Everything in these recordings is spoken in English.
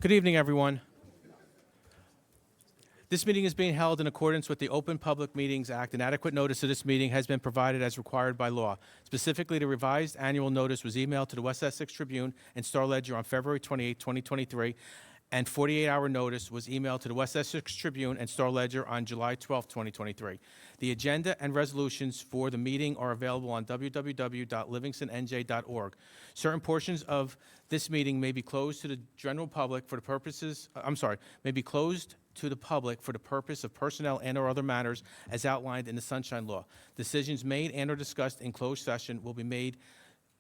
Good evening, everyone. This meeting is being held in accordance with the Open Public Meetings Act, and adequate notice of this meeting has been provided as required by law. Specifically, the revised annual notice was emailed to the West Essex Tribune and Star Ledger on February 28, 2023, and 48-hour notice was emailed to the West Essex Tribune and Star Ledger on July 12, 2023. The agenda and resolutions for the meeting are available on www.livingstonnj.org. Certain portions of this meeting may be closed to the general public for the purposes, may be closed to the public for the purpose of personnel and/or other matters as outlined in the Sunshine Law. Decisions made and/or discussed in closed session will be made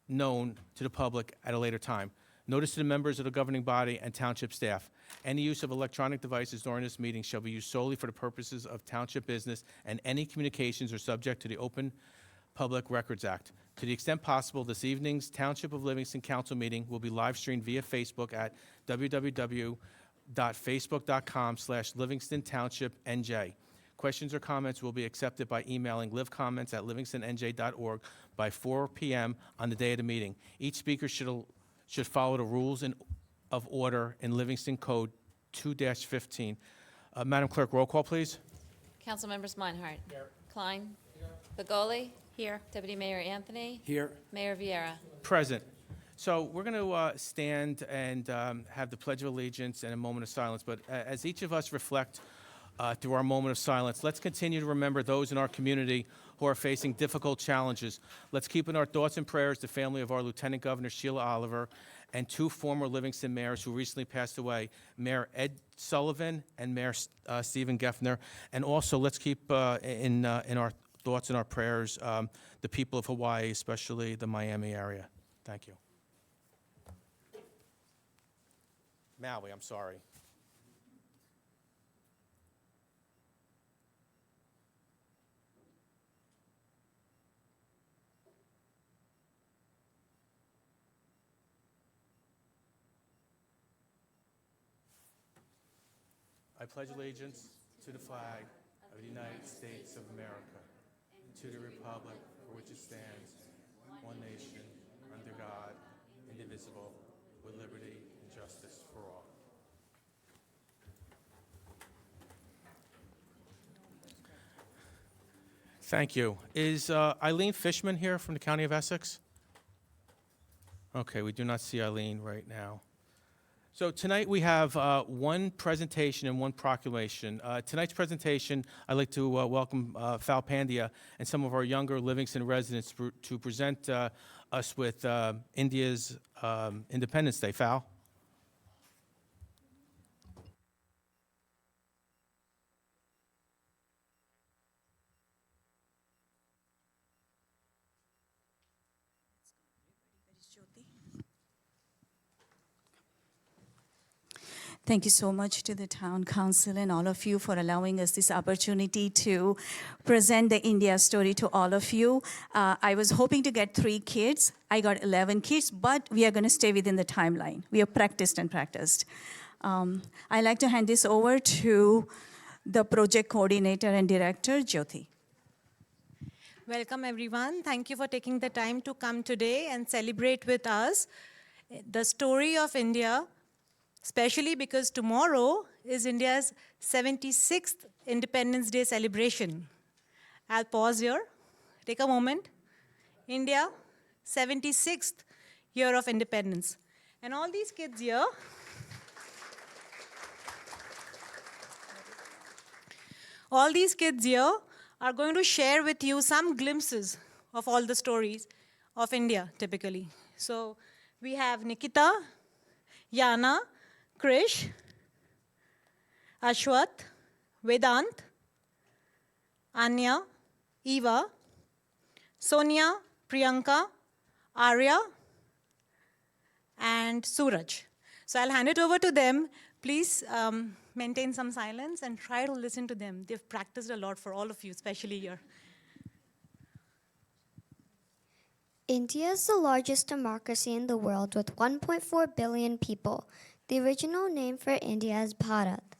known to the public at a later time. Notice to the members of the governing body and township staff. Any use of electronic devices during this meeting shall be used solely for the purposes of township business, and any communications are subject to the Open Public Records Act. To the extent possible, this evening's Township of Livingston Council meeting will be live streamed via Facebook at www.facebook.com/LivingstonTownshipNJ. Questions or comments will be accepted by emailing livecomments@livingstonNJ.org by 4 p.m. on the day of the meeting. Each speaker should follow the rules of order in Livingston Code 2-15. Madam Clerk, roll call, please. Council members Meinhardt. Here. Klein. Here. Begoli. Here. Deputy Mayor Anthony. Here. Mayor Vieira. Present. So we're going to stand and have the Pledge of Allegiance and a moment of silence. But as each of us reflect through our moment of silence, let's continue to remember those in our community who are facing difficult challenges. Let's keep in our thoughts and prayers the family of our Lieutenant Governor Sheila Oliver and two former Livingston mayors who recently passed away, Mayor Ed Sullivan and Mayor Stephen Geffner. And also let's keep in our thoughts and our prayers the people of Hawaii, especially the Miami area. Thank you. Maui, I'm sorry. I pledge allegiance to the flag of the United States of America, and to the republic for which it stands, one nation, under God, indivisible, with liberty and justice for all. Thank you. Is Eileen Fishman here from the County of Essex? Okay, we do not see Eileen right now. So tonight we have one presentation and one proclamation. Tonight's presentation, I'd like to welcome Fal Pandya and some of our younger Livingston residents to present us with India's Independence Day. Fal? Thank you so much to the Town Council and all of you for allowing us this opportunity to present the India story to all of you. I was hoping to get 3 kids. I got 11 kids, but we are going to stay within the timeline. We have practiced and practiced. I'd like to hand this over to the project coordinator and director, Jyoti. Welcome, everyone. Thank you for taking the time to come today and celebrate with us the story of India, especially because tomorrow is India's 76th Independence Day celebration. I'll pause here, take a moment. India, 76th year of independence. And all these kids here, are going to share with you some glimpses of all the stories of India, typically. So we have Nikita, Yana, Krish, Ashwat, Vedant, Anya, Eva, Sonia, Priyanka, Arya, and Suraj. So I'll hand it over to them. Please maintain some silence and try to listen to them. They've practiced a lot for all of you, especially here. India is the largest democracy in the world with 1.4 billion people. The original name for India is Bharat.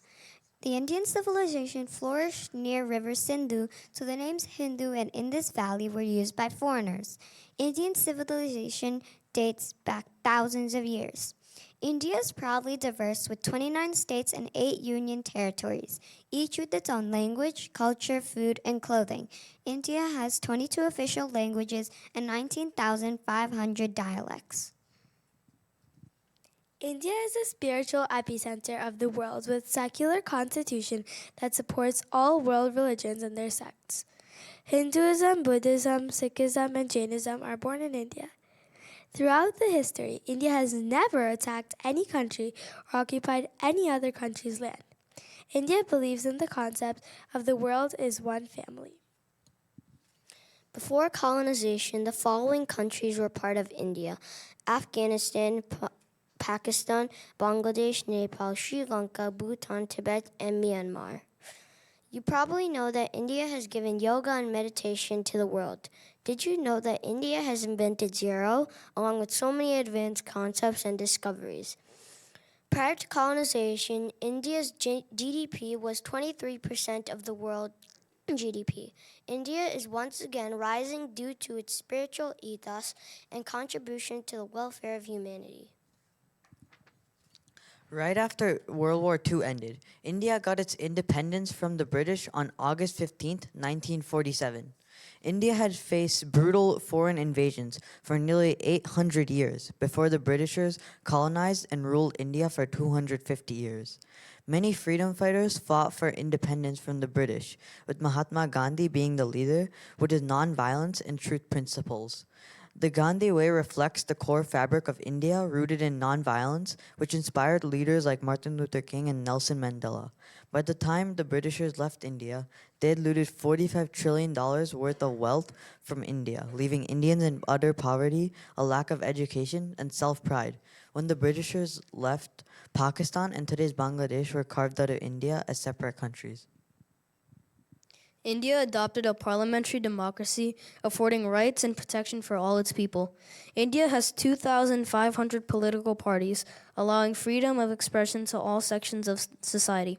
The Indian civilization flourished near River Sindhu, so the names Hindu and Indus Valley were used by foreigners. Indian civilization dates back thousands of years. India is proudly diverse with 29 states and 8 union territories, each with its own language, culture, food, and clothing. India has 22 official languages and 19,500 dialects. India is the spiritual epicenter of the world with secular constitution that supports all world religions and their sects. Hinduism, Buddhism, Sikhism, and Jainism are born in India. Throughout the history, India has never attacked any country or occupied any other country's land. India believes in the concept of the world is one family. Before colonization, the following countries were part of India: Afghanistan, Pakistan, Bangladesh, Nepal, Sri Lanka, Bhutan, Tibet, and Myanmar. You probably know that India has given yoga and meditation to the world. Did you know that India has invented zero, along with so many advanced concepts and discoveries? Prior to colonization, India's GDP was 23% of the world GDP. India is once again rising due to its spiritual ethos and contribution to the welfare of humanity. Right after World War II ended, India got its independence from the British on August 15, 1947. India had faced brutal foreign invasions for nearly 800 years before the Britishers colonized and ruled India for 250 years. Many freedom fighters fought for independence from the British, with Mahatma Gandhi being the leader with his non-violence and truth principles. The Gandhi Way reflects the core fabric of India rooted in nonviolence, which inspired leaders like Martin Luther King and Nelson Mandela. By the time the Britishers left India, they had looted $45 trillion worth of wealth from India, leaving Indians in utter poverty, a lack of education, and self-pride. When the Britishers left, Pakistan and today's Bangladesh were carved out of India as separate countries. India adopted a parliamentary democracy, affording rights and protection for all its people. India has 2,500 political parties, allowing freedom of expression to all sections of society.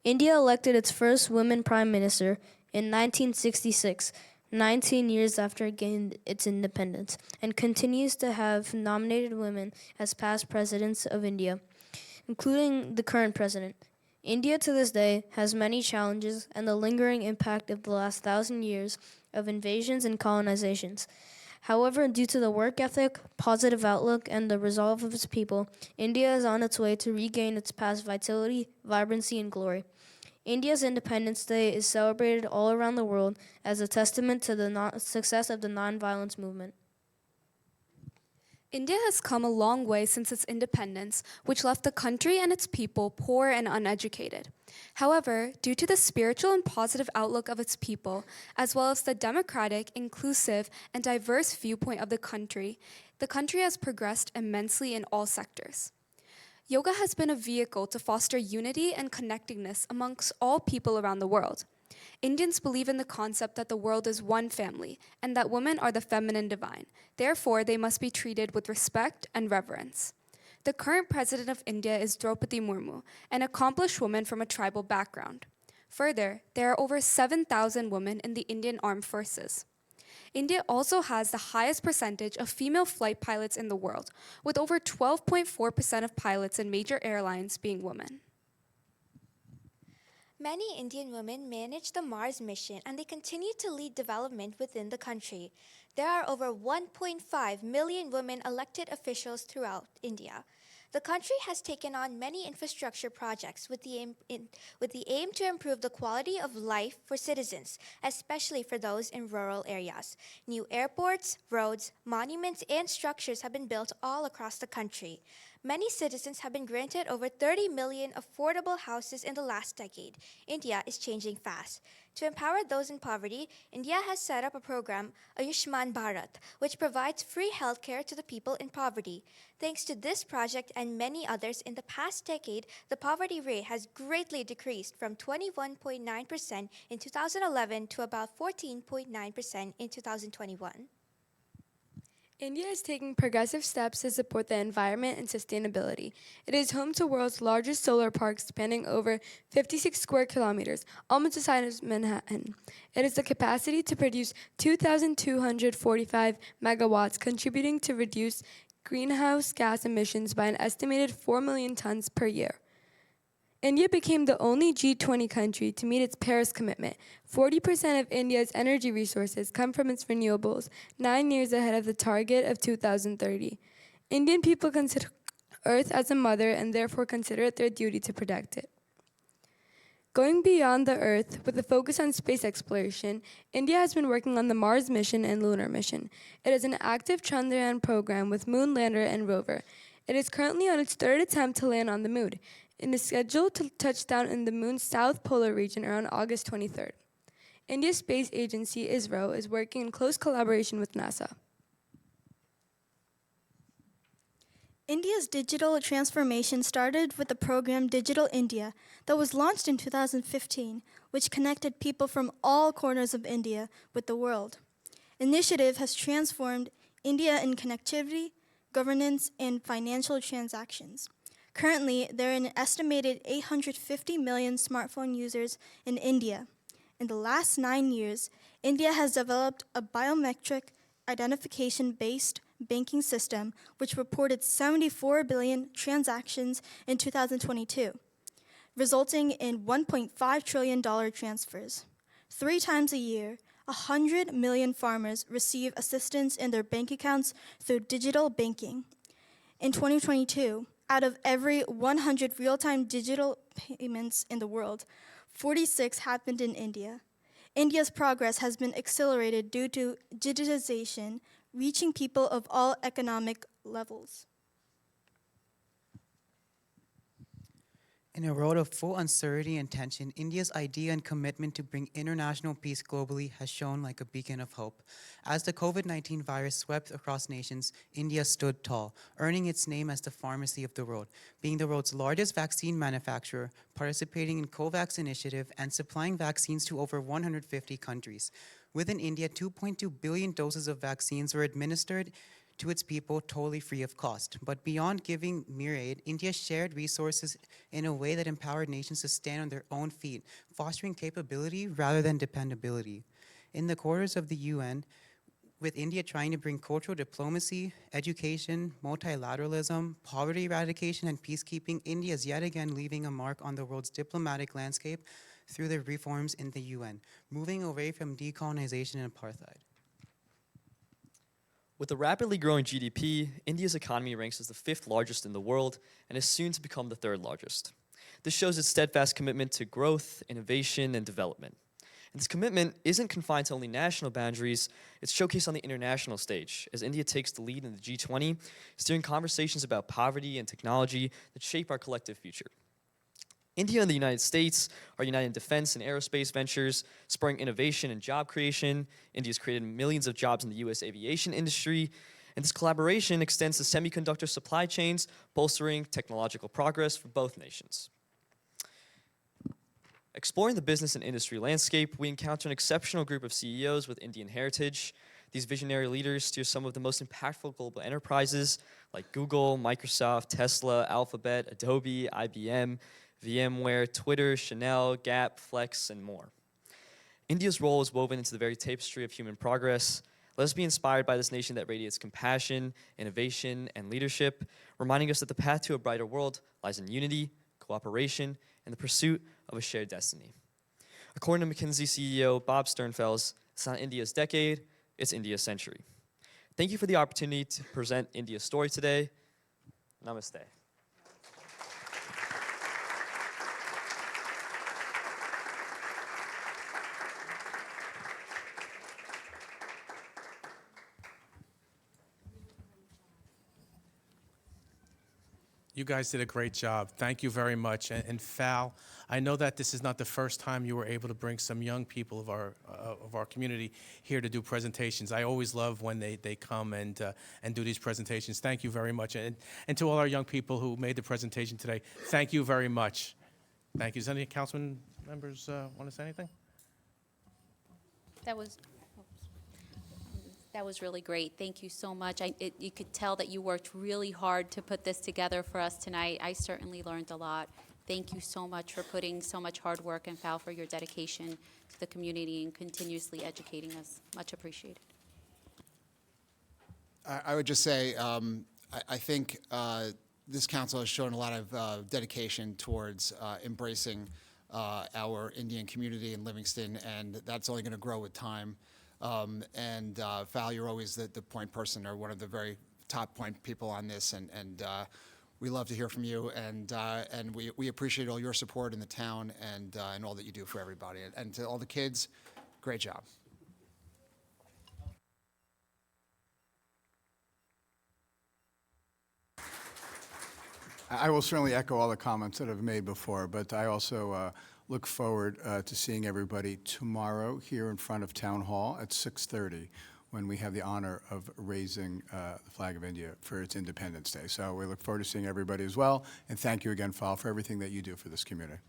India elected its first woman prime minister in 1966, 19 years after it gained its independence, and continues to have nominated women as past presidents of India, including the current president. India to this day has many challenges and the lingering impact of the last 1,000 years of invasions and colonizations. However, due to the work ethic, positive outlook, and the resolve of its people, India is on its way to regain its past vitality, vibrancy, and glory. India's Independence Day is celebrated all around the world as a testament to the success of the nonviolence movement. India has come a long way since its independence, which left the country and its people poor and uneducated. However, due to the spiritual and positive outlook of its people, as well as the democratic, inclusive, and diverse viewpoint of the country has progressed immensely in all sectors. Yoga has been a vehicle to foster unity and connectedness amongst all people around the world. Indians believe in the concept that the world is one family and that women are the feminine divine. Therefore, they must be treated with respect and reverence. The current president of India is Draupadi Murmu, an accomplished woman from a tribal background. Further, there are over 7,000 women in the Indian Armed Forces. India also has the highest percentage of female flight pilots in the world, with over 12.4% of pilots in major airlines being women. Many Indian women manage the Mars mission and they continue to lead development within the country. There are over 1.5 million women elected officials throughout India. The country has taken on many infrastructure projects with the aim to improve the quality of life for citizens, especially for those in rural areas. New airports, roads, monuments, and structures have been built all across the country. Many citizens have been granted over 30 million affordable houses in the last decade. India is changing fast. To empower those in poverty, India has set up a program, Ayushman Bharat, which provides free healthcare to the people in poverty. Thanks to this project and many others in the past decade, the poverty rate has greatly decreased from 21.9% in 2011 to about 14.9% in 2021. India is taking progressive steps to support the environment and sustainability. It is home to the world's largest solar park spanning over 56 square kilometers, almost the size of Manhattan. It has the capacity to produce 2,245 megawatts, contributing to reduce greenhouse gas emissions by an estimated 4 million tons per year. India became the only G20 country to meet its Paris commitment. 40% of India's energy resources come from its renewables, 9 years ahead of the target of 2030. Indian people consider Earth as a mother and therefore consider it their duty to protect it. Going beyond the Earth, with a focus on space exploration, India has been working on the Mars mission and lunar mission. It is an active Chandrayaan program with moon lander and rover. It is currently on its third attempt to land on the moon. It is scheduled to touch down in the moon's south polar region around August 23rd. India's space agency, ISRO, is working in close collaboration with NASA. India's digital transformation started with the program Digital India that was launched in 2015, which connected people from all corners of India with the world. Initiative has transformed India in connectivity, governance, and financial transactions. Currently, there are an estimated 850 million smartphone users in India. In the last 9 years, India has developed a biometric identification-based banking system, which reported 74 billion transactions in 2022, resulting in $1.5 trillion transfers. 3 times a year, 100 million farmers receive assistance in their bank accounts through digital banking. In 2022, out of every 100 real-time digital payments in the world, 46 happened in India. India's progress has been accelerated due to digitization, reaching people of all economic levels. In a world of full uncertainty and tension, India's idea and commitment to bring international peace globally has shone like a beacon of hope. As the COVID-19 virus swept across nations, India stood tall, earning its name as the pharmacy of the world, being the world's largest vaccine manufacturer, participating in COVAX initiative, and supplying vaccines to over 150 countries. Within India, 2.2 billion doses of vaccines were administered to its people totally free of cost. But beyond giving mere aid, India shared resources in a way that empowered nations to stand on their own feet, fostering capability rather than dependability. In the quarters of the UN, with India trying to bring cultural diplomacy, education, multilateralism, poverty eradication, and peacekeeping, India is yet again leaving a mark on the world's diplomatic landscape through the reforms in the UN, moving away from decolonization and apartheid. With a rapidly growing GDP, India's economy ranks as the 5th largest in the world and is soon to become the 3rd largest. This shows its steadfast commitment to growth, innovation, and development. And this commitment isn't confined to only national boundaries, it's showcased on the international stage, as India takes the lead in the G20, steering conversations about poverty and technology that shape our collective future. India and the United States are united in defense and aerospace ventures, spurring innovation and job creation. India's created millions of jobs in the U.S. aviation industry, and this collaboration extends to semiconductor supply chains, bolstering technological progress for both nations. Exploring the business and industry landscape, we encounter an exceptional group of CEOs with Indian heritage. These visionary leaders steer some of the most impactful global enterprises like Google, Microsoft, Tesla, Alphabet, Adobe, IBM, VMware, Twitter, Chanel, Gap, Flex, and more. India's role is woven into the very tapestry of human progress. Let us be inspired by this nation that radiates compassion, innovation, and leadership, reminding us that the path to a brighter world lies in unity, cooperation, and the pursuit of a shared destiny. According to McKinsey CEO Bob Sternfels, it's not India's decade, it's India's century. Thank you for the opportunity to present India's story today. Namaste. You guys did a great job. Thank you very much. And Fal, I know that this is not the first time you were able to bring some young people of our community here to do presentations. I always love when they come and do these presentations. Thank you very much. And to all our young people who made the presentation today, thank you very much. Thank you. Does any councilman members want to say anything? That was really great. Thank you so much. You could tell that you worked really hard to put this together for us tonight. I certainly learned a lot. Thank you so much for putting so much hard work, and Fal, for your dedication to the community and continuously educating us. Much appreciated. I would just say I think this council has shown a lot of dedication towards embracing our Indian community in Livingston, and that's only going to grow with time. Val, you're always the point person, or one of the very top point people on this, and we love to hear from you, and we appreciate all your support in the town and all that you do for everybody. And to all the kids, great job. I will certainly echo all the comments that I've made before, but I also look forward to seeing everybody tomorrow here in front of Town Hall at 6:30 when we have the honor of raising the flag of India for its Independence Day. So we look forward to seeing everybody as well, and thank you again, Val, for everything that you do for this community.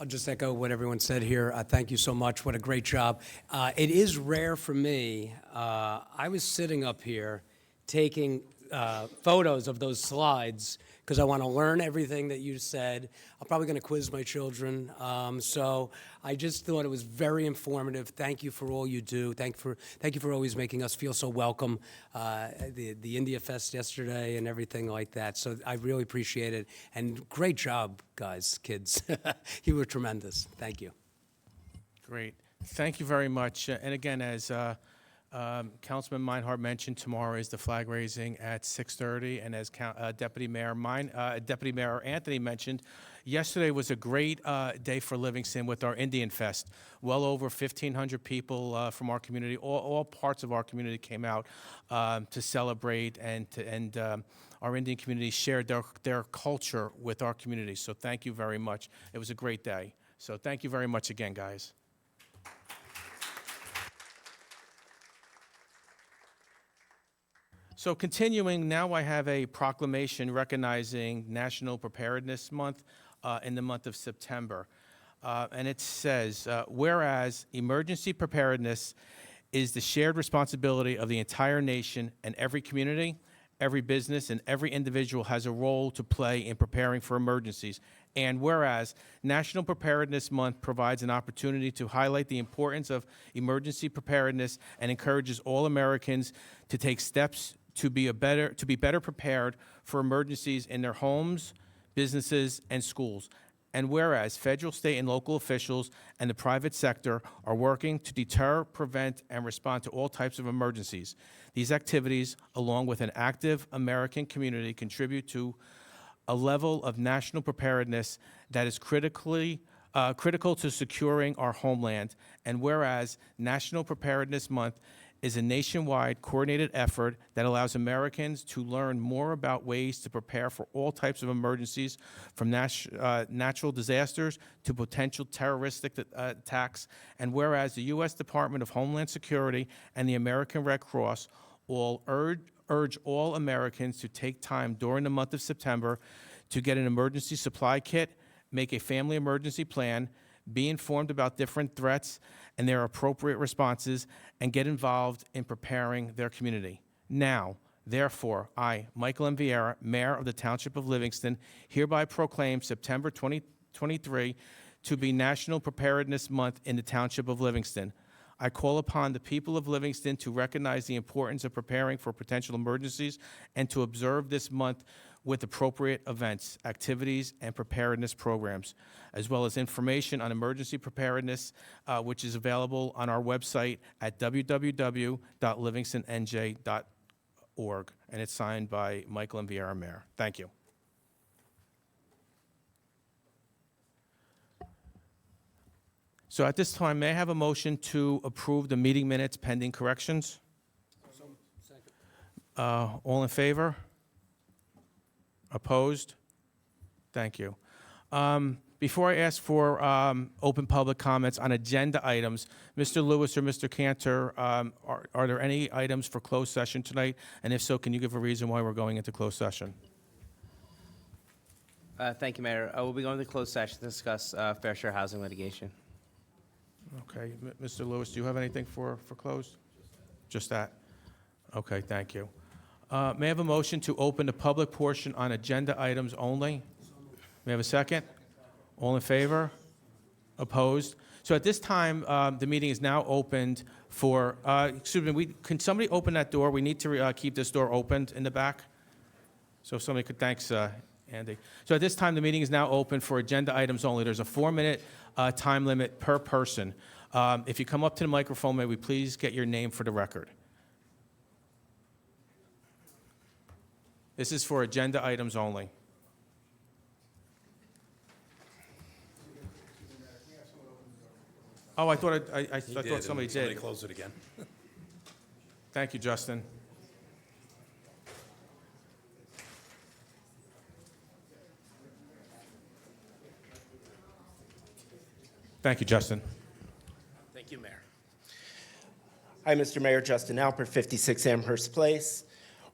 I'll just echo what everyone said here. Thank you so much. What a great job. It is rare for me. I was sitting up here taking photos of those slides because I want to learn everything that you said. I'm probably going to quiz my children. So I just thought it was very informative. Thank you for all you do. Thank you for always making us feel so welcome. The India Fest yesterday and everything like that. So I really appreciate it. And great job, guys, kids. You were tremendous. Thank you. Great. Thank you very much. And again, as Councilman Meinhardt mentioned, tomorrow is the flag raising at 6:30, and as Deputy Mayor Anthony mentioned, yesterday was a great day for Livingston with our Indian Fest. Well over 1,500 people from our community, all parts of our community came out to celebrate, and our Indian community shared their culture with our community. So thank you very much. It was a great day. So thank you very much again, guys. So continuing, now I have a proclamation recognizing National Preparedness Month in the month of September. And it says, whereas emergency preparedness is the shared responsibility of the entire nation, and every community, every business, and every individual has a role to play in preparing for emergencies. And whereas National Preparedness Month provides an opportunity to highlight the importance of emergency preparedness and encourages all Americans to take steps to be better prepared for emergencies in their homes, businesses, and schools. And whereas federal, state, and local officials and the private sector are working to deter, prevent, and respond to all types of emergencies, these activities, along with an active American community, contribute to a level of national preparedness that is critical to securing our homeland. And whereas National Preparedness Month is a nationwide coordinated effort that allows Americans to learn more about ways to prepare for all types of emergencies, from natural disasters to potential terroristic attacks. And whereas the U.S. Department of Homeland Security and the American Red Cross all urge all Americans to take time during the month of September to get an emergency supply kit, make a family emergency plan, be informed about different threats and their appropriate responses, and get involved in preparing their community. Now, therefore, I, Michael M. Vieira, Mayor of the Township of Livingston, hereby proclaim September 2023 to be National Preparedness Month in the Township of Livingston. I call upon the people of Livingston to recognize the importance of preparing for potential emergencies and to observe this month with appropriate events, activities, and preparedness programs, as well as information on emergency preparedness, which is available on our website at www.livingstonNJ.org. And it's signed by Michael M. Vieira, Mayor. Thank you. So at this time, may I have a motion to approve the meeting minutes pending corrections? All in favor? Opposed? Thank you. Before I ask for open public comments on agenda items, Mr. Lewis or Mr. Cantor, are there any items for closed session tonight? And if so, can you give a reason why we're going into closed session? Thank you, Mayor. We'll be going to closed session to discuss fair share housing litigation. Okay, Mr. Lewis, do you have anything for closed? Just that? Okay, thank you. May I have a motion to open the public portion on agenda items only? May I have a second? All in favor? Opposed? So at this time, the meeting is now opened for, excuse me, can somebody open that door? We need to keep this door opened in the back. So if somebody could, thanks, Andy. So at this time, the meeting is now open for agenda items only. There's a 4-minute time limit per person. If you come up to the microphone, may we please get your name for the record? This is for agenda items only. Oh, I thought I thought somebody did. Somebody closed it again. Thank you, Justin. Thank you, Justin. Thank you, Mayor. Hi, Mr. Mayor, Justin Alpert, 56 Amherst Place.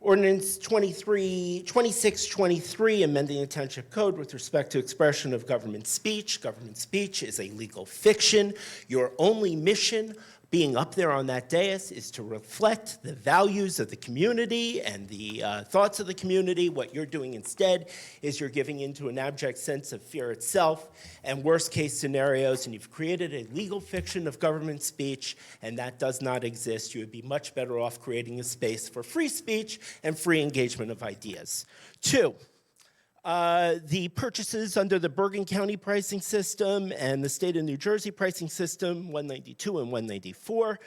Ordinance 2623, amending the Township Code with respect to expression of government speech. Government speech is a legal fiction. Your only mission being up there on that dais is to reflect the values of the community and the thoughts of the community. What you're doing instead is you're giving into an abject sense of fear itself and worst case scenarios, and you've created a legal fiction of government speech, and that does not exist. You would be much better off creating a space for free speech and free engagement of ideas. 2, the purchases under the Bergen County pricing system and the state of New Jersey pricing system, 192 and 194,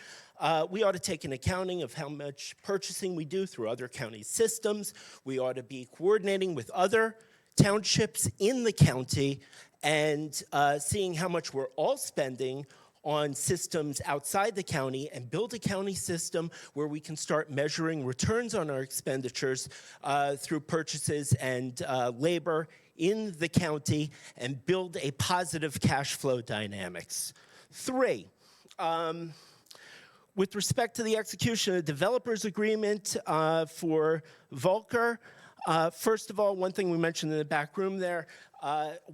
we ought to take an accounting of how much purchasing we do through other county systems. We ought to be coordinating with other townships in the county and seeing how much we're all spending on systems outside the county and build a county system where we can start measuring returns on our expenditures through purchases and labor in the county and build a positive cash flow dynamics. 3, with respect to the execution of the developers agreement for Volker, first of all, one thing we mentioned in the back room there,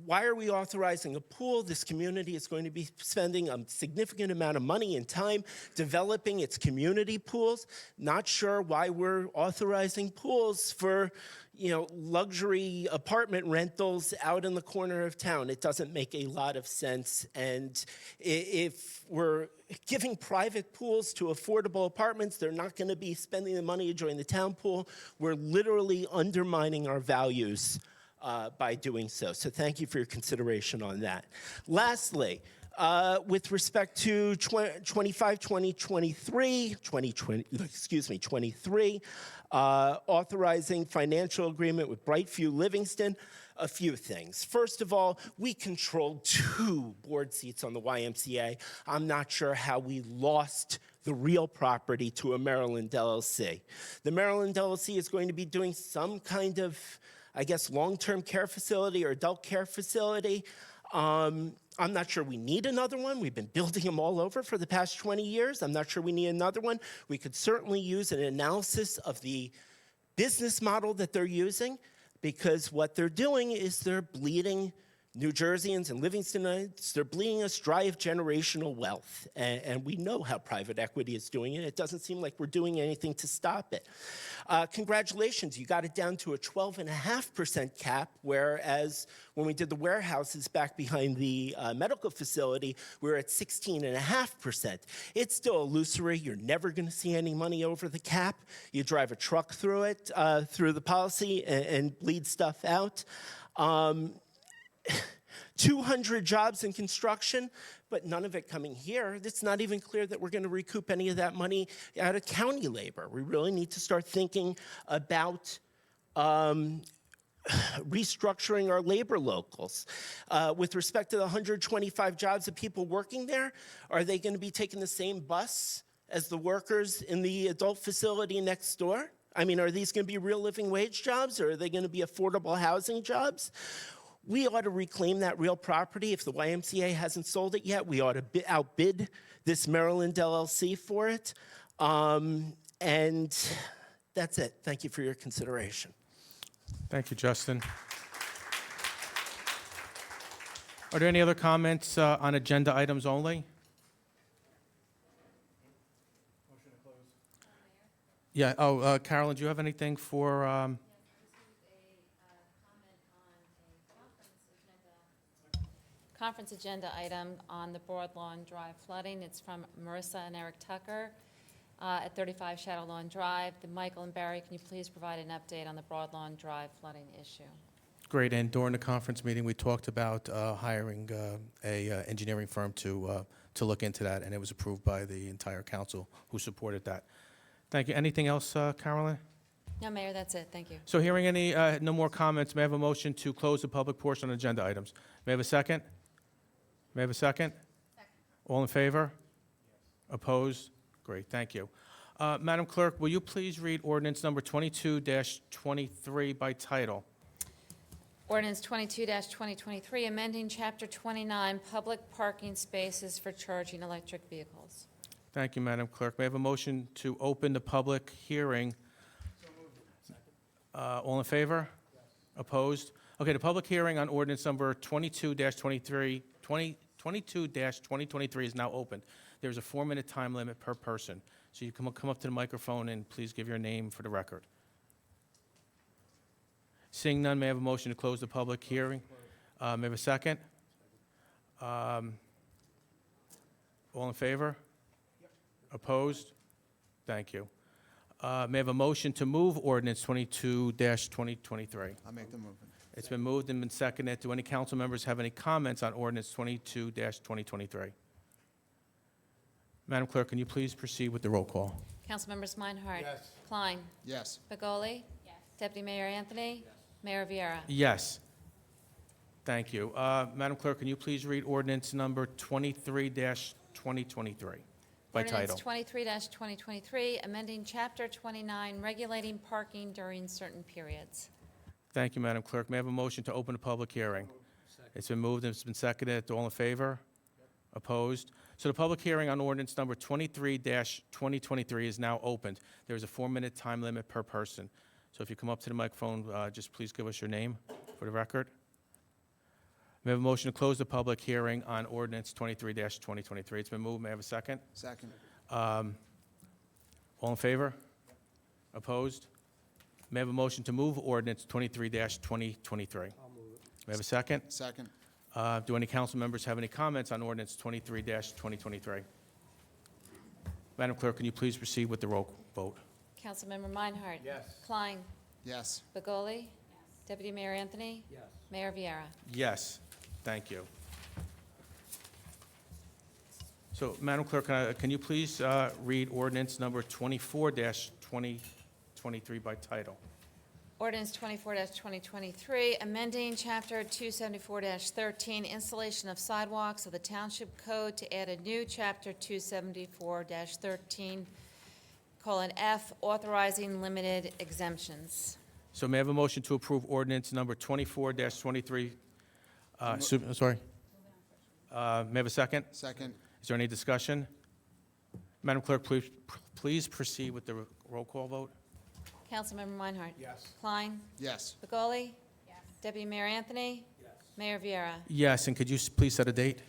why are we authorizing a pool? This community is going to be spending a significant amount of money and time developing its community pools. Not sure why we're authorizing pools for, luxury apartment rentals out in the corner of town. It doesn't make a lot of sense. And if we're giving private pools to affordable apartments, they're not going to be spending the money to join the town pool. We're literally undermining our values by doing so. So thank you for your consideration on that. Lastly, with respect to 23, authorizing financial agreement with Brightview Livingston, a few things. First of all, we control 2 board seats on the YMCA. I'm not sure how we lost the real property to a Maryland LLC. The Maryland LLC is going to be doing some kind of, long-term care facility or adult care facility. I'm not sure we need another one. We've been building them all over for the past 20 years. I'm not sure we need another one. We could certainly use an analysis of the business model that they're using, because what they're doing is they're bleeding New Jerseyans and Livingstonites, they're bleeding us dry of generational wealth. And we know how private equity is doing it. It doesn't seem like we're doing anything to stop it. Congratulations, you got it down to a 12.5% cap, whereas when we did the warehouses back behind the medical facility, we were at 16.5%. It's still illusory. You're never going to see any money over the cap. You drive a truck through it, through the policy, and bleed stuff out. 200 jobs in construction, but none of it coming here. It's not even clear that we're going to recoup any of that money out of county labor. We really need to start thinking about restructuring our labor locals. With respect to the 125 jobs of people working there, are they going to be taking the same bus as the workers in the adult facility next door? I mean, are these going to be real living wage jobs, or are they going to be affordable housing jobs? We ought to reclaim that real property. If the YMCA hasn't sold it yet, we ought to outbid this Maryland LLC for it. And that's it. Thank you for your consideration. Thank you, Justin. Are there any other comments on agenda items only? Yeah. Oh, Carolyn, do you have anything for? conference agenda item on the Broad Lawn Drive flooding. It's from Marissa and Eric Tucker at 35 Shadow Lawn Drive. Michael and Barry, can you please provide an update on the Broad Lawn Drive flooding issue? Great, and during the conference meeting, we talked about hiring a engineering firm to look into that, and it was approved by the entire council who supported that. Thank you. Anything else, Carolyn? No, Mayor, that's it. Thank you. So hearing any, no more comments, may I have a motion to close the public portion on agenda items? May I have a second? May I have a second? All in favor? Opposed? Great, thank you. Madam Clerk, will you please read ordinance number 22-23 by title? Ordinance 22-2023, amending Chapter 29, public parking spaces for charging electric vehicles. Thank you, Madam Clerk. May I have a motion to open the public hearing? All in favor? Opposed? Okay, the public hearing on ordinance number 22-2023 is now open. There's a 4-minute time limit per person. So you come up to the microphone and please give your name for the record. Seeing none, may I have a motion to close the public hearing? May I have a second? All in favor? Opposed? Thank you. May I have a motion to move ordinance 22-2023? I'll make the movement. It's been moved and been seconded. Do any council members have any comments on ordinance 22-2023? Madam Clerk, can you please proceed with the roll call? Councilmembers Meinhardt. Yes. Klein. Yes. Begoli. Yes. Deputy Mayor Anthony. Yes. Mayor Vieira. Yes. Thank you. Madam Clerk, can you please read ordinance number 23-2023 by title? Ordinance 23-2023, amending Chapter 29, regulating parking during certain periods. Thank you, Madam Clerk. May I have a motion to open the public hearing? It's been moved and it's been seconded. All in favor? Opposed? So the public hearing on ordinance number 23-2023 is now opened. There is a 4-minute time limit per person. So if you come up to the microphone, just please give us your name for the record. May I have a motion to close the public hearing on ordinance 23-2023? It's been moved. May I have a second? Second. All in favor? Opposed? May I have a motion to move ordinance 23-2023? May I have a second? Second. Do any council members have any comments on ordinance 23-2023? Madam Clerk, can you please proceed with the roll vote? Councilmember Meinhardt. Yes. Klein. Yes. Begoli. Yes. Deputy Mayor Anthony. Yes. Mayor Vieira. Yes. Thank you. So, Madam Clerk, can you please read ordinance number 24-2023 by title? Ordinance 24-2023, amending Chapter 274-13, installation of sidewalks of the Township Code to add a new Chapter 274-13, F, authorizing limited exemptions. So may I have a motion to approve ordinance number 24-23? Sorry. May I have a second? Second. Is there any discussion? Madam Clerk, please proceed with the roll call vote. Councilmember Meinhardt. Yes. Klein. Yes. Begoli. Yes. Deputy Mayor Anthony. Yes. Mayor Vieira. Yes, and could you please set a date?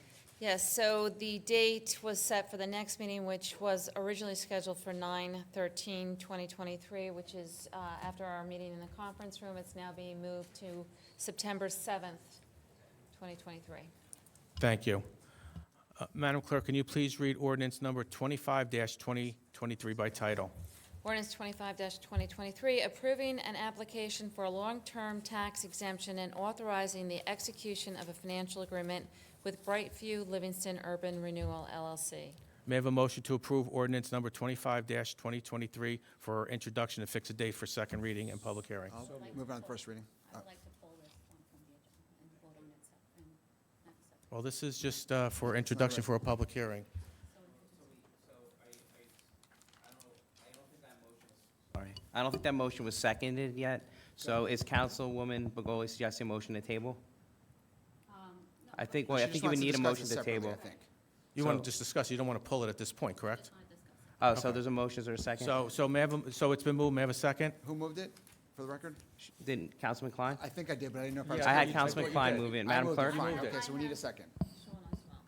Yes, so the date was set for the next meeting, which was originally scheduled for 9/13/2023, which is after our meeting in the conference room. It's now being moved to September 7th, 2023. Thank you. Madam Clerk, can you please read ordinance number 25-2023 by title? Ordinance 25-2023, approving an application for a long-term tax exemption and authorizing the execution of a financial agreement with Brightview Livingston Urban Renewal, LLC. May I have a motion to approve ordinance number 25-2023 for introduction and fix a date for second reading and public hearing? I'll move on to first reading. I would like to pull this one from the agenda and vote on it separately. Well, this is just for introduction for a public hearing. Sorry. I don't think that motion was seconded yet. So is Councilwoman Begoli suggesting a motion to table? I think, well, I think you would need a motion to table. You want to just discuss, you don't want to pull it at this point, correct? Oh, so there's a motion, is there a second? So may I have, so it's been moved, may I have a second? Who moved it, for the record? Didn't Councilman Klein? I think I did, but I didn't know if I was. I had Councilman Klein move it. Madam Clerk? Fine, okay, so we need a second.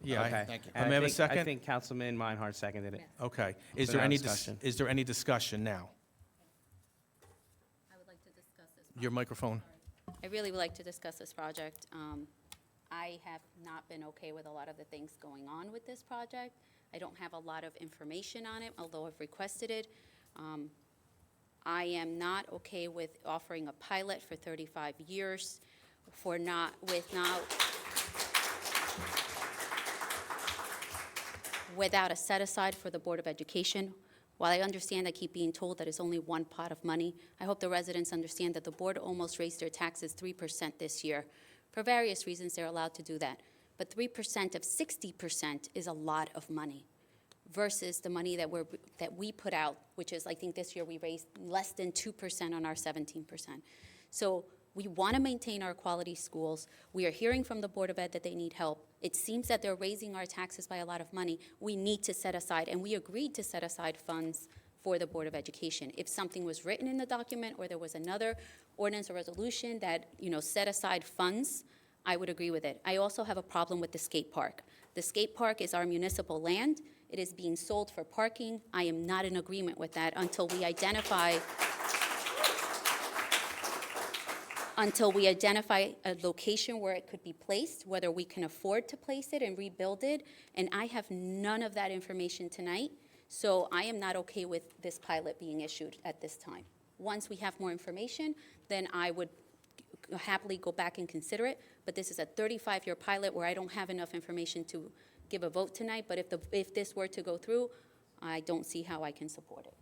Yeah, Okay. Thank you. And May I have a think- second? I think Councilman Meinhardt seconded it. Okay. Is So there now any, discussion. is there any discussion now? I would like to discuss this. Your microphone. I really would like to discuss this project. I have not been okay with a lot of the things going on with this project. I don't have a lot of information on it, although I've requested it. I am not okay with offering a pilot for 35 years without a set-aside for the Board of Education. While I understand I keep being told that it's only one pot of money, I hope the residents understand that the board almost raised their taxes 3% this year. For various reasons, they're allowed to do that. But 3% of 60% is a lot of money versus the money that we put out, which is, I think this year we raised less than 2% on our 17%. So we want to maintain our quality schools. We are hearing from the Board of Ed that they need help. It seems that they're raising our taxes by a lot of money. We need to set aside, and we agreed to set aside funds for the Board of Education. If something was written in the document or there was another ordinance or resolution that, set aside funds, I would agree with it. I also have a problem with the skate park. The skate park is our municipal land. It is being sold for parking. I am not in agreement with that until we identify a location where it could be placed, whether we can afford to place it and rebuild it. And I have none of that information tonight, so I am not okay with this pilot being issued at this time. Once we have more information, then I would happily go back and consider it, but this is a 35-year pilot where I don't have enough information to give a vote tonight, but if this were to go through, I don't see how I can support it.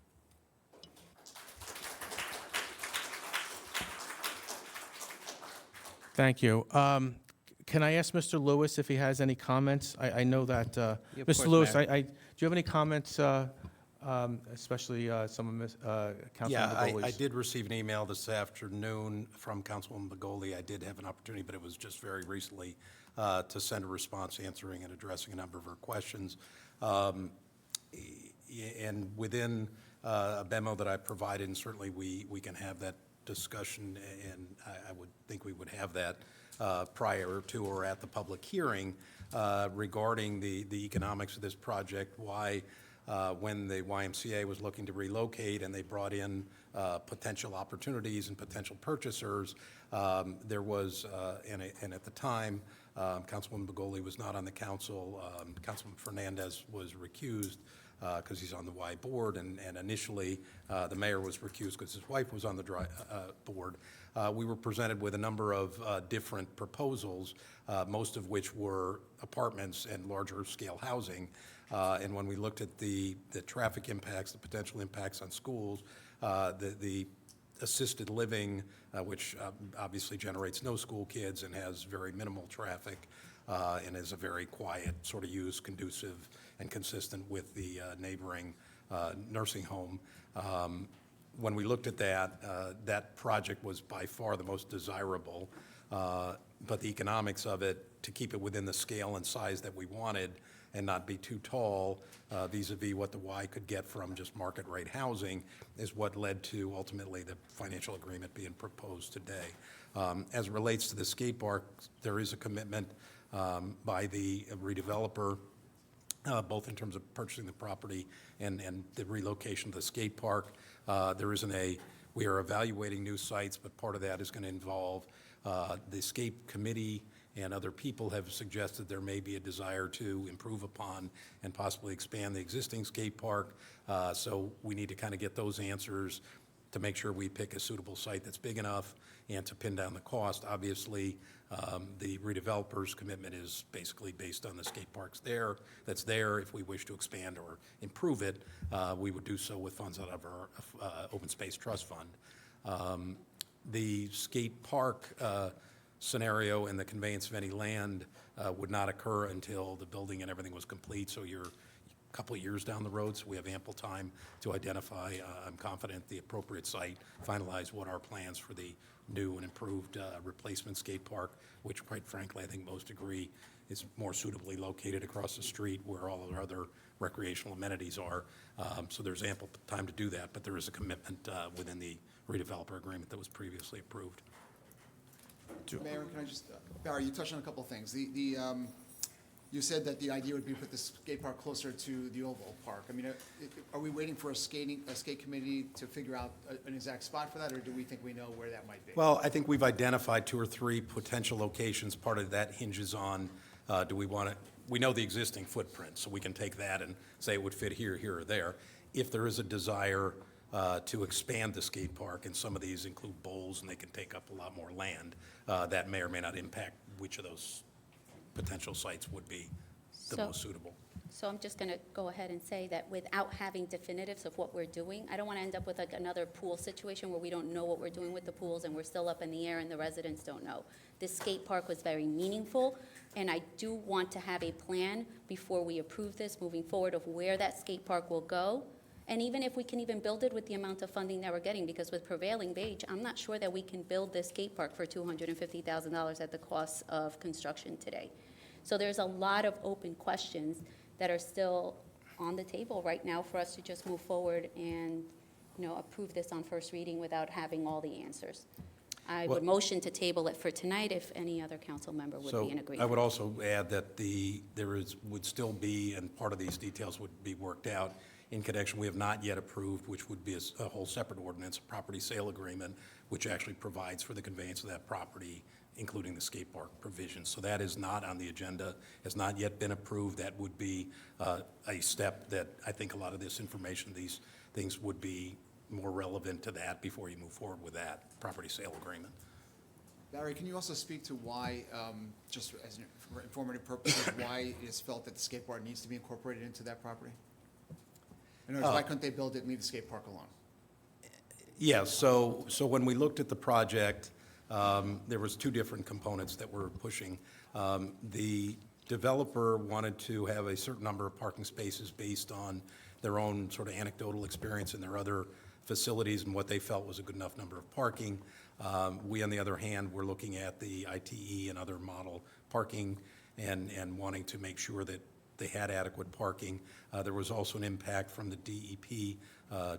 Thank you. Can I ask Mr. Lewis if he has any comments? I know that, of Mr. course, Lewis, Mayor. do you have any comments, especially some of Councilman Yeah, Begoli's? I did receive an email this afternoon from Councilwoman Begoli. I did have an opportunity, but it was just very recently, to send a response answering and addressing a number of her questions. And within a memo that I provided, and certainly we can have that discussion, and I would think we would have that prior to or at the public hearing regarding the economics of this project, why when the YMCA was looking to relocate and they brought in potential opportunities and potential purchasers, there was, and at the time, Councilwoman Begoli was not on the council. Councilman Fernandez was recused because he's on the Y board, and initially the mayor was recused because his wife was on the board. We were presented with a number of different proposals, most of which were apartments and larger scale housing. And when we looked at the traffic impacts, the potential impacts on schools, the assisted living, which obviously generates no school kids and has very minimal traffic, and is a very quiet sort of use, conducive and consistent with the neighboring nursing home. When we looked at that, that project was by far the most desirable, but the economics of it, to keep it within the scale and size that we wanted and not be too tall, vis-a-vis what the Y could get from just market rate housing, is what led to ultimately the financial agreement being proposed today. As it relates to the skate park, there is a commitment by the redeveloper, both in terms of purchasing the property and the relocation of the skate park. We are evaluating new sites, but part of that is going to involve the skate committee, and other people have suggested there may be a desire to improve upon and possibly expand the existing skate park. So we need to kind of get those answers to make sure we pick a suitable site that's big enough and to pin down the cost. Obviously, the redeveloper's commitment is basically based on the skate parks that's there. If we wish to expand or improve it, we would do so with funds out of our Open Space Trust Fund. The skate park scenario and the conveyance of any land would not occur until the building and everything was complete, so you're a couple of years down the road, so we have ample time to identify, I'm confident, the appropriate site, finalize what our plans for the new and improved replacement skate park, which quite frankly I think most agree is more suitably located across the street where all of our other recreational amenities are. So there's ample time to do that, but there is a commitment within the redeveloper agreement that was previously approved. Mayor, can I just, Barry, you touched on a couple of things. You said that the idea would be to put the skate park closer to the oval park. I mean, are we waiting for a skate committee to figure out an exact spot for that, or do we think we know where that might be? Well, I think we've identified 2 or 3 potential locations. Part of that hinges on, do we want to, we know the existing footprint, so we can take that and say it would fit here, here, or there. If there is a desire to expand the skate park, and some of these include bowls and they can take up a lot more land, that may or may not impact which of those potential sites would be the So- most suitable. So I'm just going to go ahead and say that without having definitives of what we're doing, I don't want to end up with like another pool situation where we don't know what we're doing with the pools and we're still up in the air and the residents don't know. This skate park was very meaningful, and I do want to have a plan before we approve this moving forward of where that skate park will go. And even if we can even build it with the amount of funding that we're getting, because with prevailing wage, I'm not sure that we can build this skate park for $250,000 at the cost of construction today. So there's a lot of open questions that are still on the table right now for us to just move forward and, approve this on first reading without having all the answers. I would motion to table it for tonight if any other council member would be in agreement. I would also add that would still be, and part of these details would be worked out in connection. We have not yet approved, which would be a whole separate ordinance, a property sale agreement, which actually provides for the conveyance of that property, including the skate park provisions. So that is not on the agenda, has not yet been approved. That would be a step that I think a lot of this information, these things would be more relevant to that before you move forward with that property sale agreement. Barry, can you also speak to why, just as for informative purposes, why it is felt that the skate park needs to be incorporated into that property? In other words, why couldn't they build it and leave the skate park alone? Yeah, so when we looked at the project, there was 2 different components that we're pushing. The developer wanted to have a certain number of parking spaces based on their own sort of anecdotal experience in their other facilities and what they felt was a good enough number of parking. We, on the other hand, were looking at the ITE and other model parking and wanting to make sure that they had adequate parking. There was also an impact from the DEP,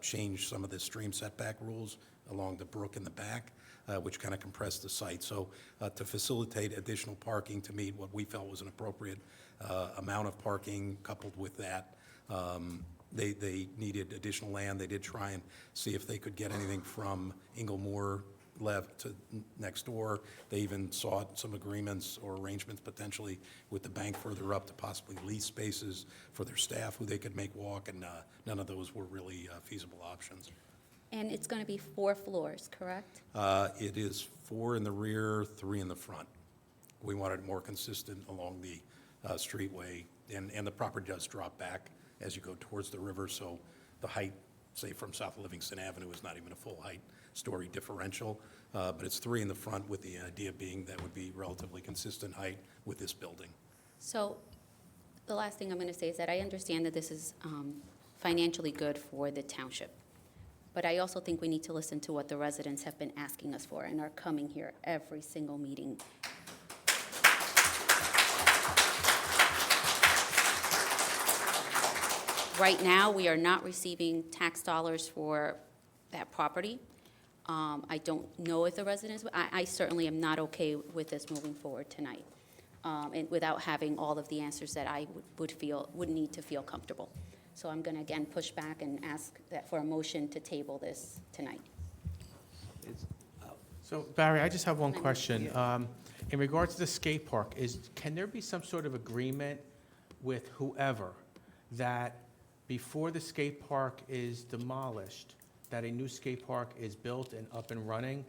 changed some of the stream setback rules along the brook in the back, which kind of compressed the site. So to facilitate additional parking to meet what we felt was an appropriate amount of parking, coupled with that, they needed additional land. They did try and see if they could get anything from Inglemoor left to next door. They even sought some agreements or arrangements potentially with the bank further up to possibly lease spaces for their staff who they could make walk, and none of those were really feasible options. And it's going to be 4 floors, correct? It is 4 in the rear, 3 in the front. We wanted more consistent along the streetway, and the property does drop back as you go towards the river, so the height, say from South Livingston Avenue, is not even a full height story differential, but it's 3 in the front, with the idea being that would be relatively consistent height with this building. So the last thing I'm going to say is that I understand that this is financially good for the township, but I also think we need to listen to what the residents have been asking us for and are coming here every single meeting. Right now, we are not receiving tax dollars for that property. I don't know if the residents, I certainly am not okay with this moving forward tonight, and without having all of the answers that I would need to feel comfortable. So I'm going to again push back and ask that for a motion to table this tonight. So Barry, I just have one question. In regards to the skate park, can there be some sort of agreement with whoever that before the skate park is demolished, that a new skate park is built and up and running?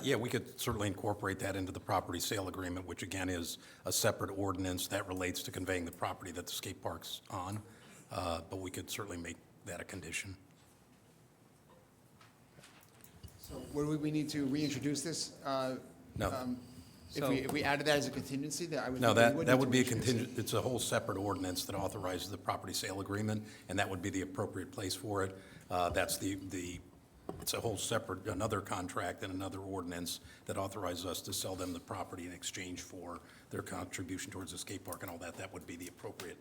Yeah, we could certainly incorporate that into the property sale agreement, which again is a separate ordinance that relates to conveying the property that the skate park's on, but we could certainly make that a condition. So would we need to reintroduce this? No. If we added that as a contingency, that I would. No, think we that need would to be a reintroduce it. contingent, it's a whole separate ordinance that authorizes the property sale agreement, and that would be the appropriate place for it. That's it's a whole separate, another contract and another ordinance that authorizes us to sell them the property in exchange for their contribution towards the skate park and all that. That would be the appropriate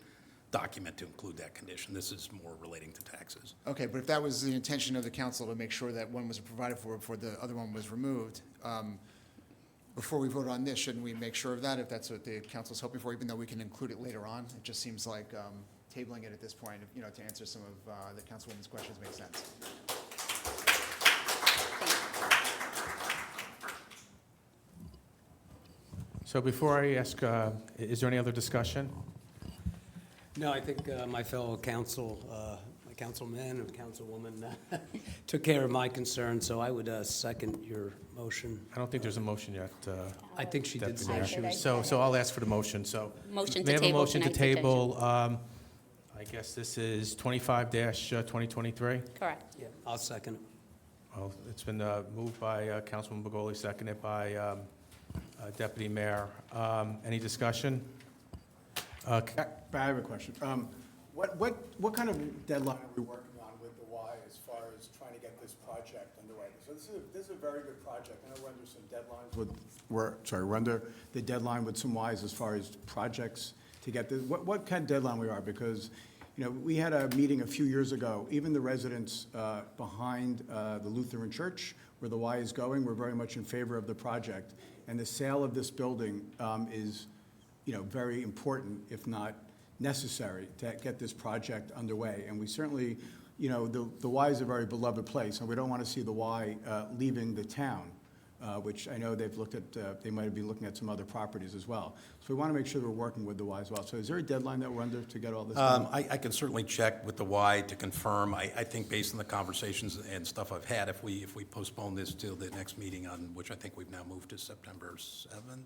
document to include that condition. This is more relating to taxes. Okay, but if that was the intention of the council to make sure that one was provided for before the other one was removed, before we vote on this, shouldn't we make sure of that, if that's what the council's hoping for, even though we can include it later on? It just seems like tabling it at this point, you know, to answer some of the councilwoman's questions makes sense. So before I ask, is there any other discussion? No, I think my fellow councilman and councilwoman took care of my concerns, so I would second your motion. I don't think there's a motion yet. I think she did Deputy say Mayor. she was. So I'll ask for the motion, so. Motion May I to have a table motion to tonight's table, I guess this is 25-2023? Correct. Yeah, I'll second it. Well, it's been moved by Councilman Begoli, seconded by Deputy Mayor. Any discussion? I have a question. What kind of deadline are we working on with the Y as far as trying to get this project underway? So this is a very good project. I know we're under some deadlines. We're under the deadline with some Ys as far as projects to get this. What kind of deadline we are? Because, you know, we had a meeting a few years ago. Even the residents behind the Lutheran Church, where the Y is going, were very much in favor of the project. And the sale of this building is, you know, very important, if not necessary, to get this project underway. And we certainly, you know, the Y is a very beloved place, and we don't want to see the Y leaving the town, which I know they've looked at, they might be looking at some other properties as well. So we want to make sure we're working with the Y as well. So is there a deadline that we're under to get all this done? I can certainly check with the Y to confirm. I think based on the conversations and stuff I've had, if we postpone this till the next meeting, on which I think we've now moved to September 7th.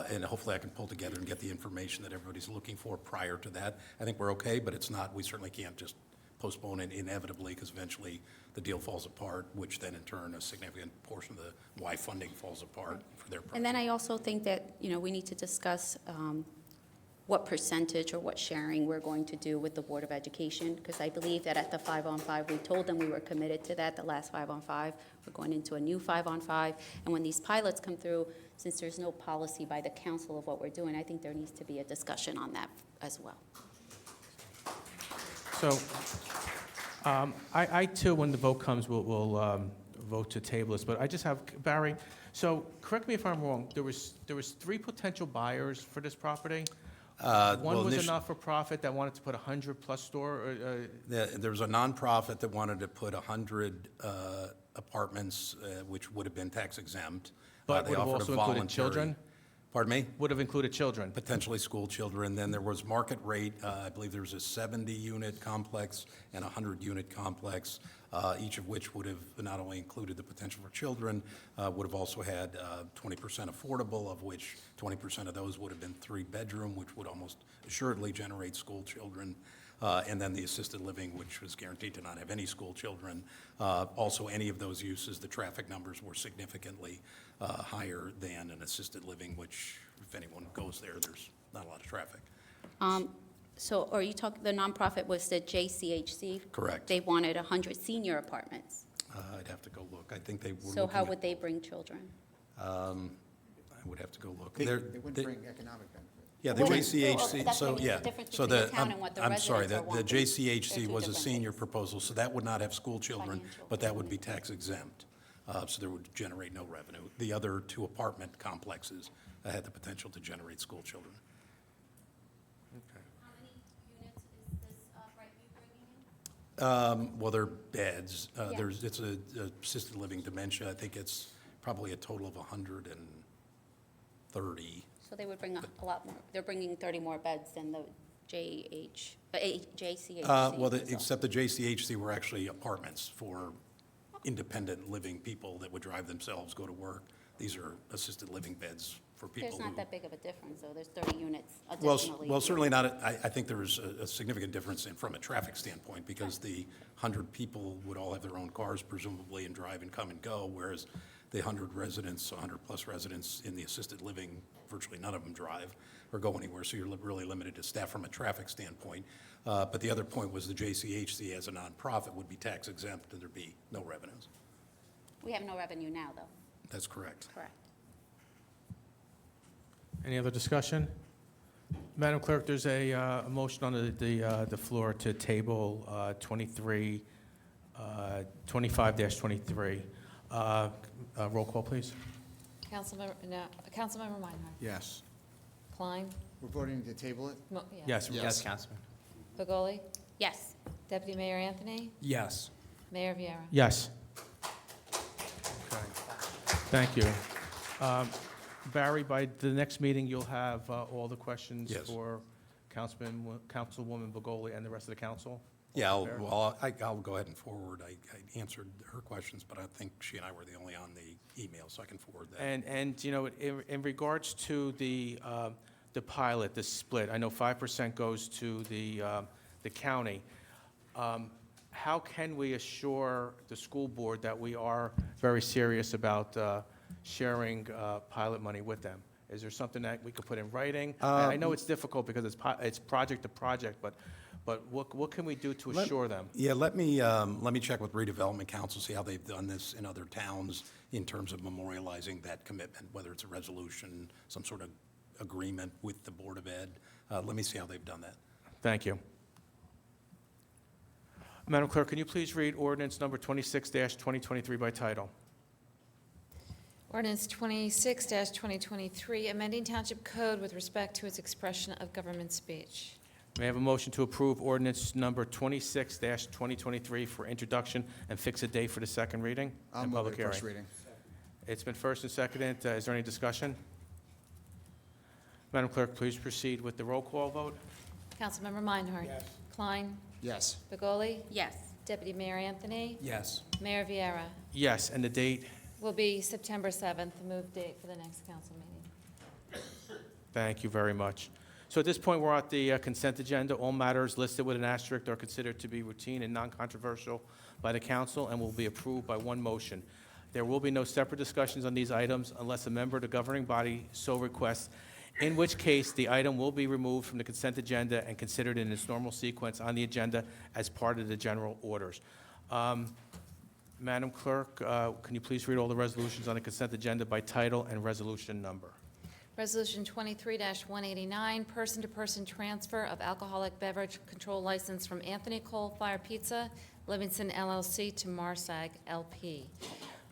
And hopefully I can pull together and get the information that everybody's looking for prior to that. I think we're okay, but it's not, we certainly can't just postpone it inevitably, because eventually the deal falls apart, which then in turn a significant portion of the Y funding falls apart for their project. And then I also think that, you know, we need to discuss what percentage or what sharing we're going to do with the Board of Education, because I believe that at the 5-on-5, we told them we were committed to that, the last 5-on-5. We're going into a new 5-on-5, and when these pilots come through, since there's no policy by the council of what we're doing, I think there needs to be a discussion on that as well. So, I too, when the vote comes, will vote to table this, but I just have, Barry, so correct me if I'm wrong, there was 3 potential buyers for this property? One was a not-for-profit that wanted to put 100-plus store? There was a nonprofit that wanted to put 100 apartments, which would have been tax exempt. But They would have offered a also included voluntary- children? Pardon me? Would have included children? Potentially school children. Then there was market rate. I believe there was a 70-unit complex and a 100-unit complex, each of which would have not only included the potential for children, would have also had 20% affordable, of which 20% of those would have been 3-bedroom, which would almost assuredly generate school children. And then the assisted living, which was guaranteed to not have any school children. Also, any of those uses, the traffic numbers were significantly higher than an assisted living, which, if anyone goes there, there's not a lot of traffic. So are you talking, the nonprofit was the JCHC? Correct. They wanted 100 senior apartments. I'd have to go look. I think they were So how looking would they bring children? I would have to go look. They wouldn't bring economic benefit. Yeah, the Well, JCHC, that's what I so, mean, yeah. the difference So between the town and what the I'm sorry, residents are the wanting. JCHC They're two was a different senior things. proposal, so that would not have school children, Financial. but that would be tax exempt. So there would generate no revenue. The other 2 apartment complexes had the potential to generate school children. How many units is this Brightview bringing in? Well, they're beds. Yeah. It's a assisted living dementia. I think it's probably a total of 130. So they would bring a lot more. They're bringing 30 more beds than the JCHC. Well, except the JCHC were actually apartments for independent living people that would drive themselves, go to work. These are assisted living beds for people There's who... not that big of a difference, though. There's 30 units Well, additionally. well, certainly not, I think there's a significant difference from a traffic standpoint, because the 100 people would all have their own cars presumably and drive and come and go, whereas the 100 residents, 100-plus residents in the assisted living, virtually none of them drive or go anywhere, so you're really limited to staff from a traffic standpoint. But the other point was the JCHC as a nonprofit would be tax exempt and there'd be no revenues. We have no revenue now, though. That's correct. Correct. Any other discussion? Madam Clerk, there's a motion on the floor to table 25-23. Roll call, please. Councilmember Meinhardt. Yes. Klein. We're voting to table it? Yes, Yes, Councilman. Begoli. Yes. Deputy Mayor Anthony. Yes. Mayor Viera. Yes. Okay. Thank you. Barry, by the next meeting, you'll have all the questions Yes. for Councilwoman Begoli and the rest of the council? Yeah, Fair? I'll go ahead and forward. I answered her questions, but I think she and I were the only on the email, so I can forward that. And you know, in regards to the pilot, the split, I know 5% goes to the county. How can we assure the school board that we are very serious about sharing pilot money with them? Is there something that we could put in writing? I know it's difficult because it's project to project, but what can we do to assure them? Yeah, let me check with redevelopment council, see how they've done this in other towns in terms of memorializing that commitment, whether it's a resolution, some sort of agreement with the Board of Ed. Let me see how they've done that. Thank you. Madam Clerk, can you please read ordinance number 26-2023 by title? Ordinance 26-2023, amending Township Code with respect to its expression of government speech. May I have a motion to approve ordinance number 26-2023 for introduction and fix a date for the second reading I'll and move public it hearing? first reading. It's been first and seconded. Is there any discussion? Madam Clerk, please proceed with the roll call vote. Councilmember Meinhardt. Yes. Klein. Yes. Begoli. Yes. Deputy Mayor Anthony. Yes. Mayor Viera. Yes, and the date? Will be September 7th, the move date for the next council meeting. Thank you very much. So at this point, we're at the consent agenda. All matters listed with an asterisk are considered to be routine and non-controversial by the council and will be approved by one motion. There will be no separate discussions on these items unless a member of the governing body so requests, in which case the item will be removed from the consent agenda and considered in its normal sequence on the agenda as part of the general orders. Madam Clerk, can you please read all the resolutions on the consent agenda by title and resolution number? Resolution 23-189, person-to-person transfer of alcoholic beverage control license from Anthony Cole Fire Pizza, Livingston LLC to Marsag LP.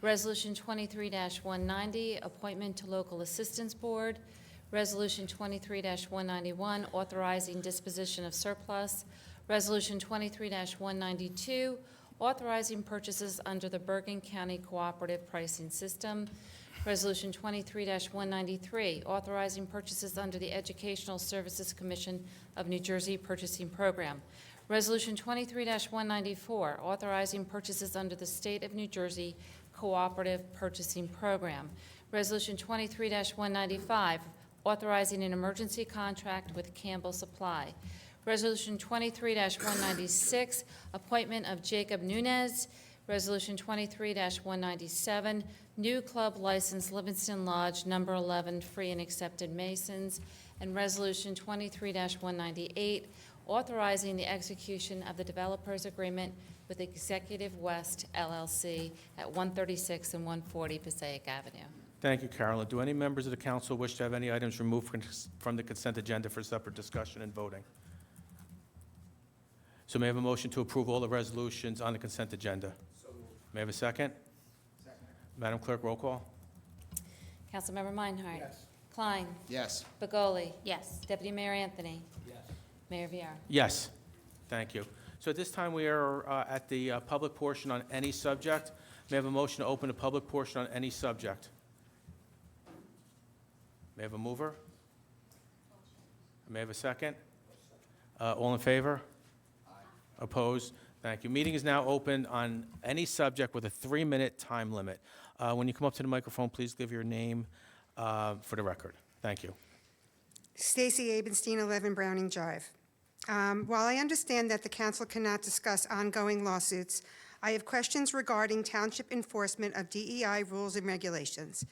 Resolution 23-190, appointment to local assistance board. Resolution 23-191, authorizing disposition of surplus. Resolution 23-192, authorizing purchases under the Bergen County Cooperative Pricing System. Resolution 23-193, authorizing purchases under the Educational Services Commission of New Jersey Purchasing Program. Resolution 23-194, authorizing purchases under the State of New Jersey Cooperative Purchasing Program. Resolution 23-195, authorizing an emergency contract with Campbell Supply. Resolution 23-196, appointment of Jacob Nunez. Resolution 23-197, new club license Livingston Lodge, number 11, free and accepted Masons. And Resolution 23-198, authorizing the execution of the developer's agreement with Executive West LLC at 136 and 140 Passaic Avenue. Thank you, Carolyn. Do any members of the council wish to have any items removed from the consent agenda for separate discussion and voting? So may I have a motion to approve all the resolutions on the consent agenda? May I have a second? Second. Madam Clerk, roll call. Councilmember Meinhardt. Yes. Klein. Yes. Begoli. Yes. Deputy Mayor Anthony. Yes. Mayor Viera. Yes. Thank you. So at this time, we are at the public portion on any subject. May I have a motion to open the public portion on any subject? May I have a mover? May I have a second? All in favor? Opposed? Thank you. Meeting is now open on any subject with a 3-minute time limit. When you come up to the microphone, please give your name for the record. Thank you. Stacy Abenstein, 11 Browning Drive. While I understand that the council cannot discuss ongoing lawsuits, I have questions regarding township enforcement of DEI rules and regulations.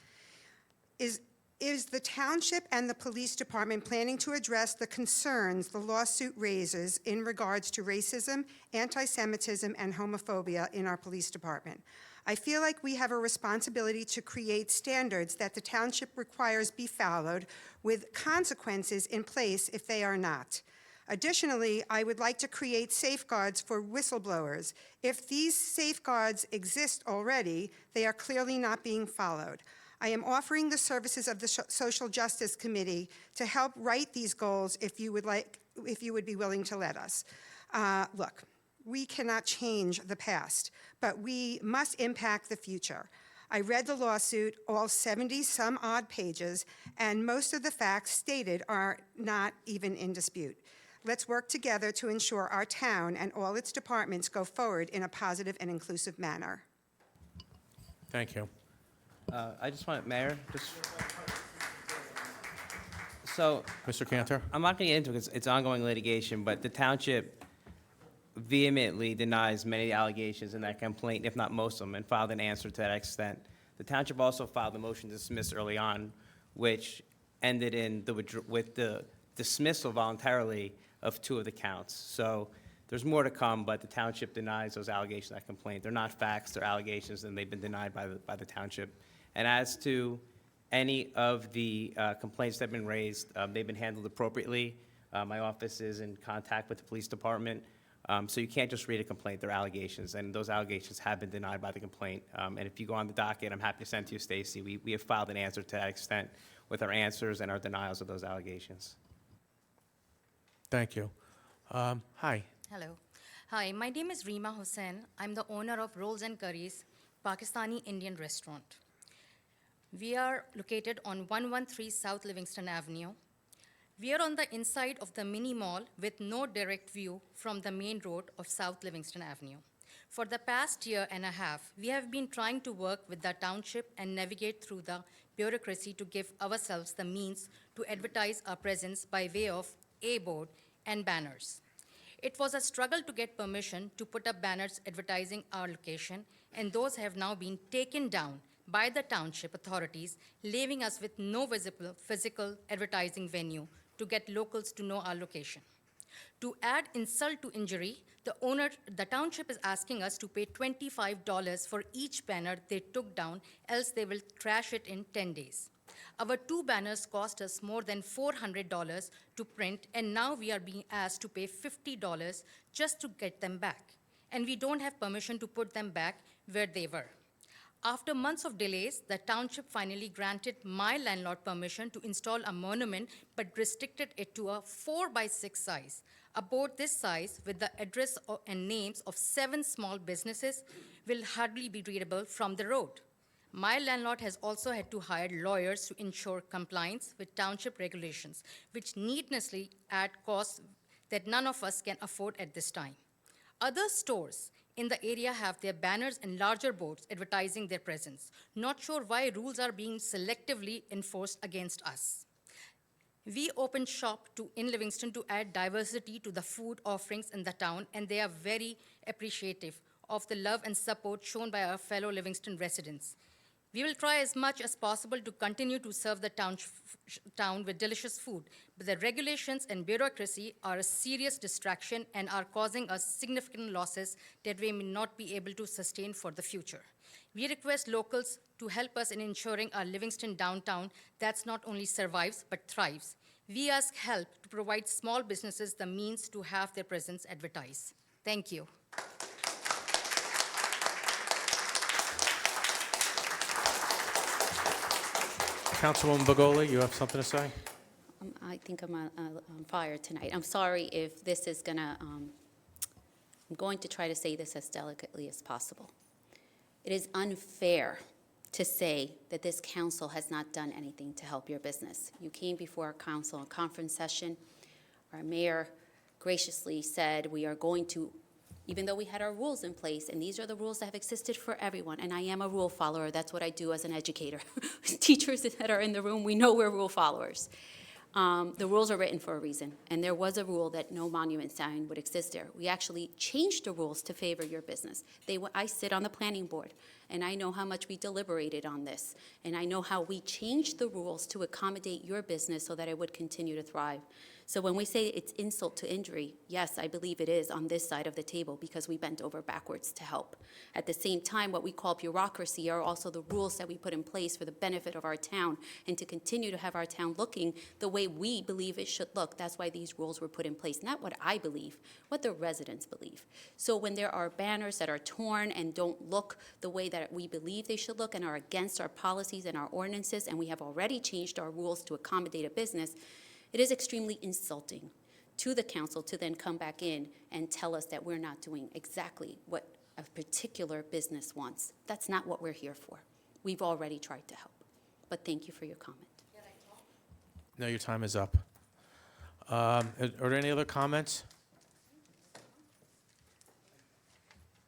Is the township and the police department planning to address the concerns the lawsuit raises in regards to racism, anti-Semitism, and homophobia in our police department? I feel like we have a responsibility to create standards that the township requires be followed with consequences in place if they are not. Additionally, I would like to create safeguards for whistleblowers. If these safeguards exist already, they are clearly not being followed. I am offering the services of the Social Justice Committee to help write these goals if you would be willing to let us. Look, we cannot change the past, but we must impact the future. I read the lawsuit, all 70-some-odd pages, and most of the facts stated are not even in dispute. Let's work together to ensure our town and all its departments go forward in a positive and inclusive manner. Thank you. I just want, Mayor, so Mr. Cantor? I'm not going to get into it because it's ongoing litigation, but the township vehemently denies many allegations in that complaint, if not most of them, and filed an answer to that extent. The township also filed a motion to dismiss early on, which ended in with the dismissal voluntarily of 2 of the counts. So there's more to come, but the township denies those allegations in that complaint. They're not facts, they're allegations, and they've been denied by the township. And as to any of the complaints that have been raised, they've been handled appropriately. My office is in contact with the police department. So you can't just read a complaint, they're allegations, and those allegations have been denied by the complaint. And if you go on the docket, I'm happy to send to you, Stacy. We have filed an answer to that extent with our answers and our denials of those allegations. Thank you. Hi. Hello. Hi, my name is Reema Hussain. I'm the owner of Rolls and Curries, Pakistani Indian restaurant. We are located on 113 South Livingston Avenue. We are on the inside of the mini mall with no direct view from the main road of South Livingston Avenue. For the past year and a half, we have been trying to work with the township and navigate through the bureaucracy to give ourselves the means to advertise our presence by way of a board and banners. It was a struggle to get permission to put up banners advertising our location, and those have now been taken down by the township authorities, leaving us with no visible physical advertising venue to get locals to know our location. To add insult to injury, the township is asking us to pay $25 for each banner they took down, else they will trash it in 10 days. Our 2 banners cost us more than $400 to print, and now we are being asked to pay $50 just to get them back. And we don't have permission to put them back where they were. After months of delays, the township finally granted my landlord permission to install a monument, but restricted it to a 4x6 size. A board this size with the address and names of 7 small businesses will hardly be readable from the road. My landlord has also had to hire lawyers to ensure compliance with township regulations, which needlessly add costs that none of us can afford at this time. Other stores in the area have their banners and larger boards advertising their presence. Not sure why rules are being selectively enforced against us. We opened shop in Livingston to add diversity to the food offerings in the town, and they are very appreciative of the love and support shown by our fellow Livingston residents. We will try as much as possible to continue to serve the town with delicious food, but the regulations and bureaucracy are a serious distraction and are causing us significant losses that we may not be able to sustain for the future. We request locals to help us in ensuring our Livingston downtown that's not only survives but thrives. We ask help to provide small businesses the means to have their presence advertised. Thank you. Councilwoman Begoli, you have something to say? I think I'm on fire tonight. I'm sorry if this is gonna, I'm going to try to say this as delicately as possible. It is unfair to say that this council has not done anything to help your business. You came before our council in conference session. Our mayor graciously said we are going to, even though we had our rules in place, and these are the rules that have existed for everyone, and I am a rule follower. That's what I do as an educator. Teachers that are in the room, we know we're rule followers. The rules are written for a reason, and there was a rule that no monument sign would exist there. We actually changed the rules to favor your business. I sit on the planning board, and I know how much we deliberated on this, and I know how we changed the rules to accommodate your business so that it would continue to thrive. So when we say it's insult to injury, yes, I believe it is on this side of the table because we bent over backwards to help. At the same time, what we call bureaucracy are also the rules that we put in place for the benefit of our town and to continue to have our town looking the way we believe it should look. That's why these rules were put in place, not what I believe, what the residents believe. So when there are banners that are torn and don't look the way that that we believe they should look and are against our policies and our ordinances, and we have already changed our rules to accommodate a business, it is extremely insulting to the council to then come back in and tell us that we're not doing exactly what a particular business wants. That's not what we're here for. We've already tried to help. But thank you for your comment. No, your time is up. Are there any other comments?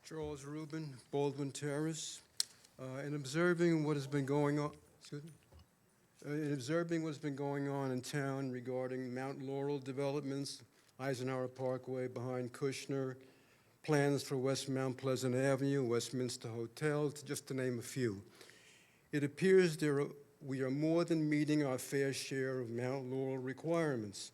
Charles Rubin, Baldwin Terrace. In observing what has been going on, in observing what's been going on in town regarding Mount Laurel developments, Eisenhower Parkway behind Kushner, plans for West Mount Pleasant Avenue, Westminster Hotel, just to name a few. It appears we are more than meeting our fair share of Mount Laurel requirements.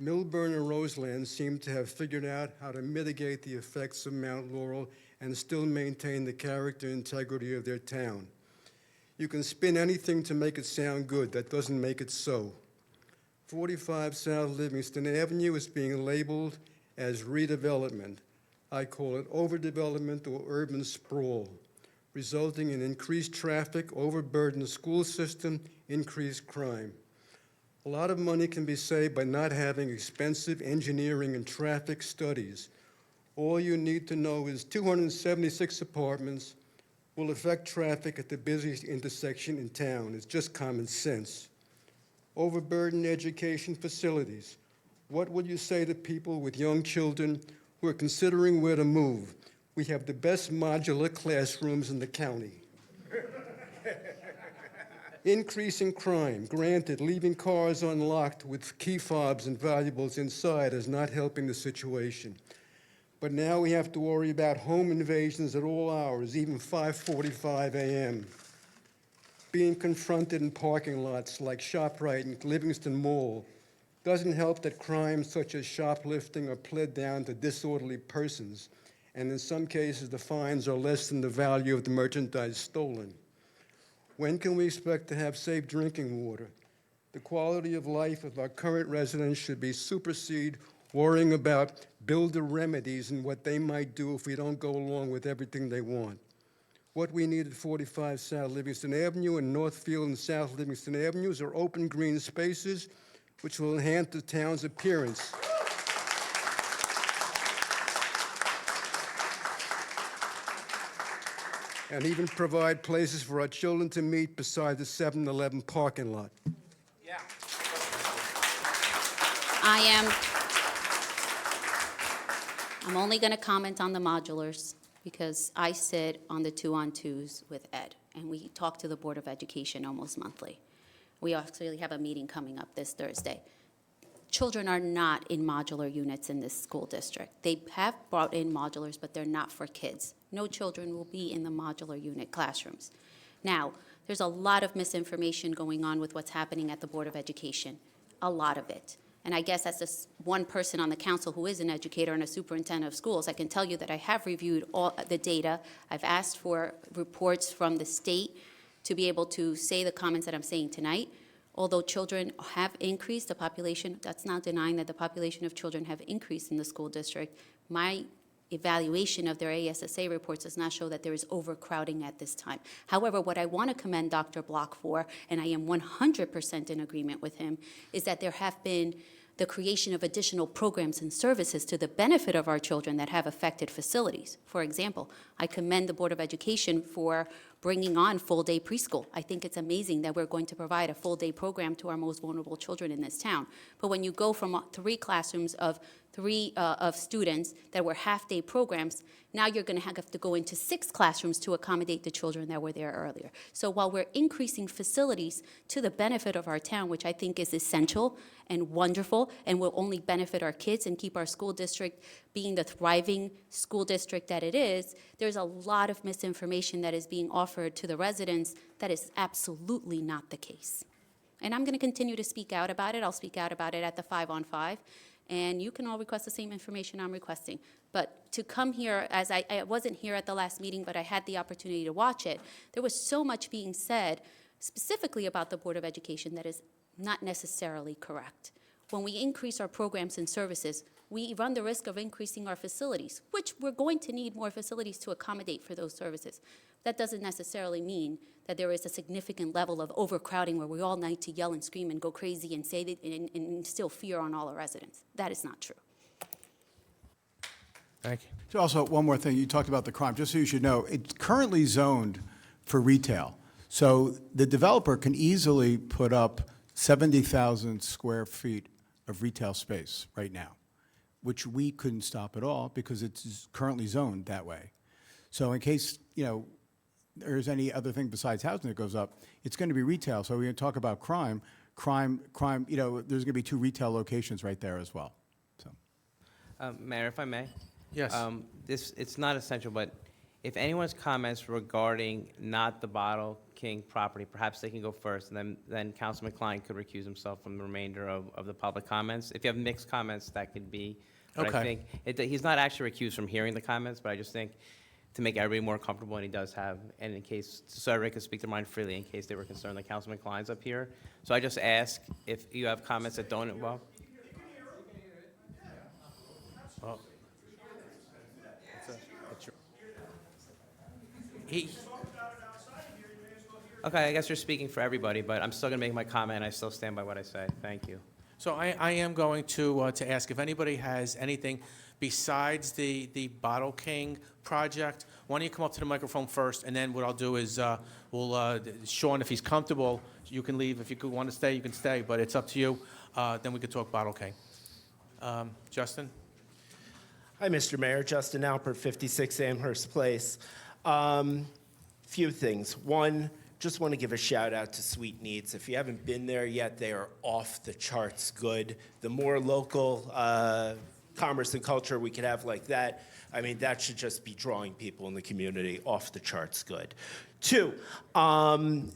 Millburn and Roseland seem to have figured out how to mitigate the effects of Mount Laurel and still maintain the character and integrity of their town. You can spin anything to make it sound good. That doesn't make it so. 45 South Livingston Avenue is being labeled as redevelopment. I call it overdevelopment or urban sprawl, resulting in increased traffic, overburdened school system, increased crime. A lot of money can be saved by not having expensive engineering and traffic studies. All you need to know is 276 apartments will affect traffic at the busiest intersection in town. It's just common sense. Overburdened education facilities. What would you say to people with young children who are considering where to move? We have the best modular classrooms in the county. Increasing crime. Granted, leaving cars unlocked with key fobs and valuables inside is not helping the situation. But now we have to worry about home invasions at all hours, even 5:45 a.m. Being confronted in parking lots like ShopRite and Livingston Mall. Doesn't help that crimes such as shoplifting are pled down to disorderly persons, and in some cases the fines are less than the value of the merchandise stolen. When can we expect to have safe drinking water? The quality of life of our current residents should be supersede worrying about builder remedies and what they might do if we don't go along with everything they want. What we need at 45 South Livingston Avenue and Northfield and South Livingston Avenues are open green spaces which will enhance the town's appearance. And even provide places for our children to meet beside the 7-Eleven parking lot. Yeah. I'm only going to comment on the modulars because I sit on the 2-on-2s with Ed, and we talk to the Board of Education almost monthly. We actually have a meeting coming up this Thursday. Children are not in modular units in this school district. They have brought in modulars, but they're not for kids. No children will be in the modular unit classrooms. Now, there's a lot of misinformation going on with what's happening at the Board of Education, a lot of it. And I guess as just one person on the council who is an educator and a superintendent of schools, I can tell you that I have reviewed all the data. I've asked for reports from the state to be able to say the comments that I'm saying tonight. Although children have increased, the population, that's not denying that the population of children have increased in the school district. My evaluation of their ASSA reports does not show that there is overcrowding at this time. However, what I want to commend Dr. Block for, and I am 100% in agreement with him, is that there have been the creation of additional programs and services to the benefit of our children that have affected facilities. For example, I commend the Board of Education for bringing on full-day preschool. I think it's amazing that we're going to provide a full-day program to our most vulnerable children in this town. But when you go from 3 classrooms of students that were half-day programs, now you're going to have to go into 6 classrooms to accommodate the children that were there earlier. So while we're increasing facilities to the benefit of our town, which I think is essential and wonderful and will only benefit our kids and keep our school district being the thriving school district that it is, there's a lot of misinformation that is being offered to the residents that is absolutely not the case. And I'm going to continue to speak out about it. I'll speak out about it at the 5-on-5. And you can all request the same information I'm requesting. But to come here, as I wasn't here at the last meeting, but I had the opportunity to watch it, there was so much being said specifically about the Board of Education that is not necessarily correct. When we increase our programs and services, we run the risk of increasing our facilities, which we're going to need more facilities to accommodate for those services. That doesn't necessarily mean that there is a significant level of overcrowding where we all need to yell and scream and go crazy and say that and instill fear on all our residents. That is not true. Thank you. So also, one more thing, you talked about the crime, just so you should know, it's currently zoned for retail. So the developer can easily put up 70,000 square feet of retail space right now, which we couldn't stop at all because it's currently zoned that way. So in case, there's any other thing besides housing that goes up, it's going to be retail. So when you talk about crime, there's going to be 2 retail locations right there as well. So, Mayor, if I may? Yes. It's not essential, but if anyone's comments regarding not the Bottle King property, perhaps they can go first, and then Councilman Klein could recuse himself from the remainder of the public comments. If you have mixed comments, that could be. But Okay. I think he's not actually recused from hearing the comments, but I just think to make everybody more comfortable, and he does have, and in case, so everybody can speak their mind freely in case they were concerned that Councilman Klein's up here. So I just ask if you have comments that don't involve. Well, he, Okay, I guess you're speaking for everybody, but I'm still going to make my comment, and I still stand by what I said. Thank you. so I am going to ask if anybody has anything besides the Bottle King project. Why don't you come up to the microphone first, and then what I'll do is Sean, if he's comfortable, you can leave. If you want to stay, you can stay, but it's up to you. Then we could talk Bottle King. Justin? Hi, Mr. Mayor. Justin Alpert, 56 Amherst Place. Few things. One, just want to give a shout out to Sweet Needs. If you haven't been there yet, they are off the charts good. The more local commerce and culture we could have like that, I mean, that should just be drawing people in the community off the charts good. Two, no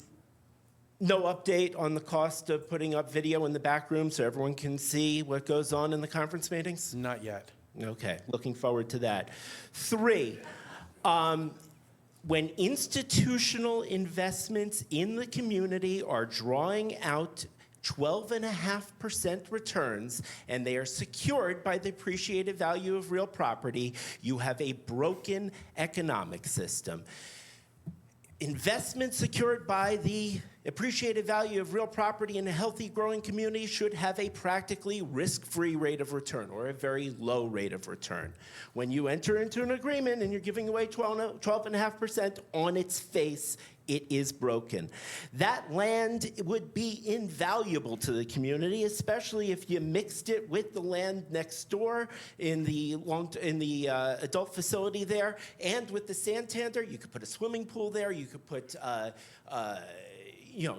update on the cost of putting up video in the back room so everyone can see what goes on in the conference meetings? Not yet. Okay, looking forward to that. Three, when institutional investments in the community are drawing out 12.5% returns, and they are secured by the appreciated value of real property, you have a broken economic system. Investment secured by the appreciated value of real property in a healthy, growing community should have a practically risk-free rate of return or a very low rate of return. When you enter into an agreement and you're giving away 12.5% on its face, it is broken. That land would be invaluable to the community, especially if you mixed it with the land next door in the adult facility there, and with the Santander. You could put a swimming pool there. You could put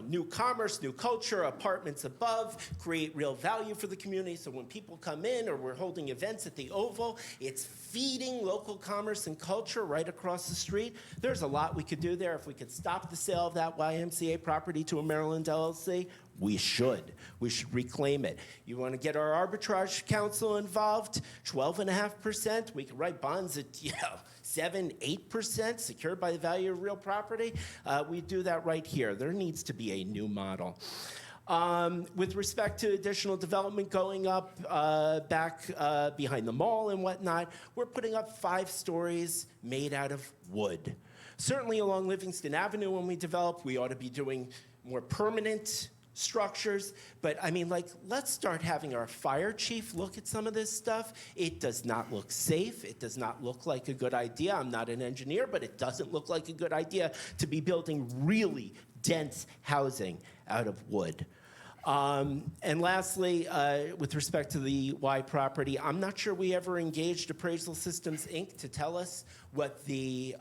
new commerce, new culture, apartments above, create real value for the community. So when people come in or we're holding events at the Oval, it's feeding local commerce and culture right across the street. There's a lot we could do there. If we could stop the sale of that YMCA property to a Maryland LLC, we should. We should reclaim it. You want to get our arbitrage council involved? 12.5%. We could write bonds at 7, 8% secured by the value of real property. We do that right here. There needs to be a new model. With respect to additional development going up back behind the mall and whatnot, we're putting up 5 stories made out of wood. Certainly along Livingston Avenue when we develop, we ought to be doing more permanent structures, but I mean, let's start having our fire chief look at some of this stuff. It does not look safe. It does not look like a good idea. I'm not an engineer, but it doesn't look like a good idea to be building really dense housing out of wood. And lastly, with respect to the Y property, I'm not sure we ever engaged Appraisal Systems, Inc. to tell us what the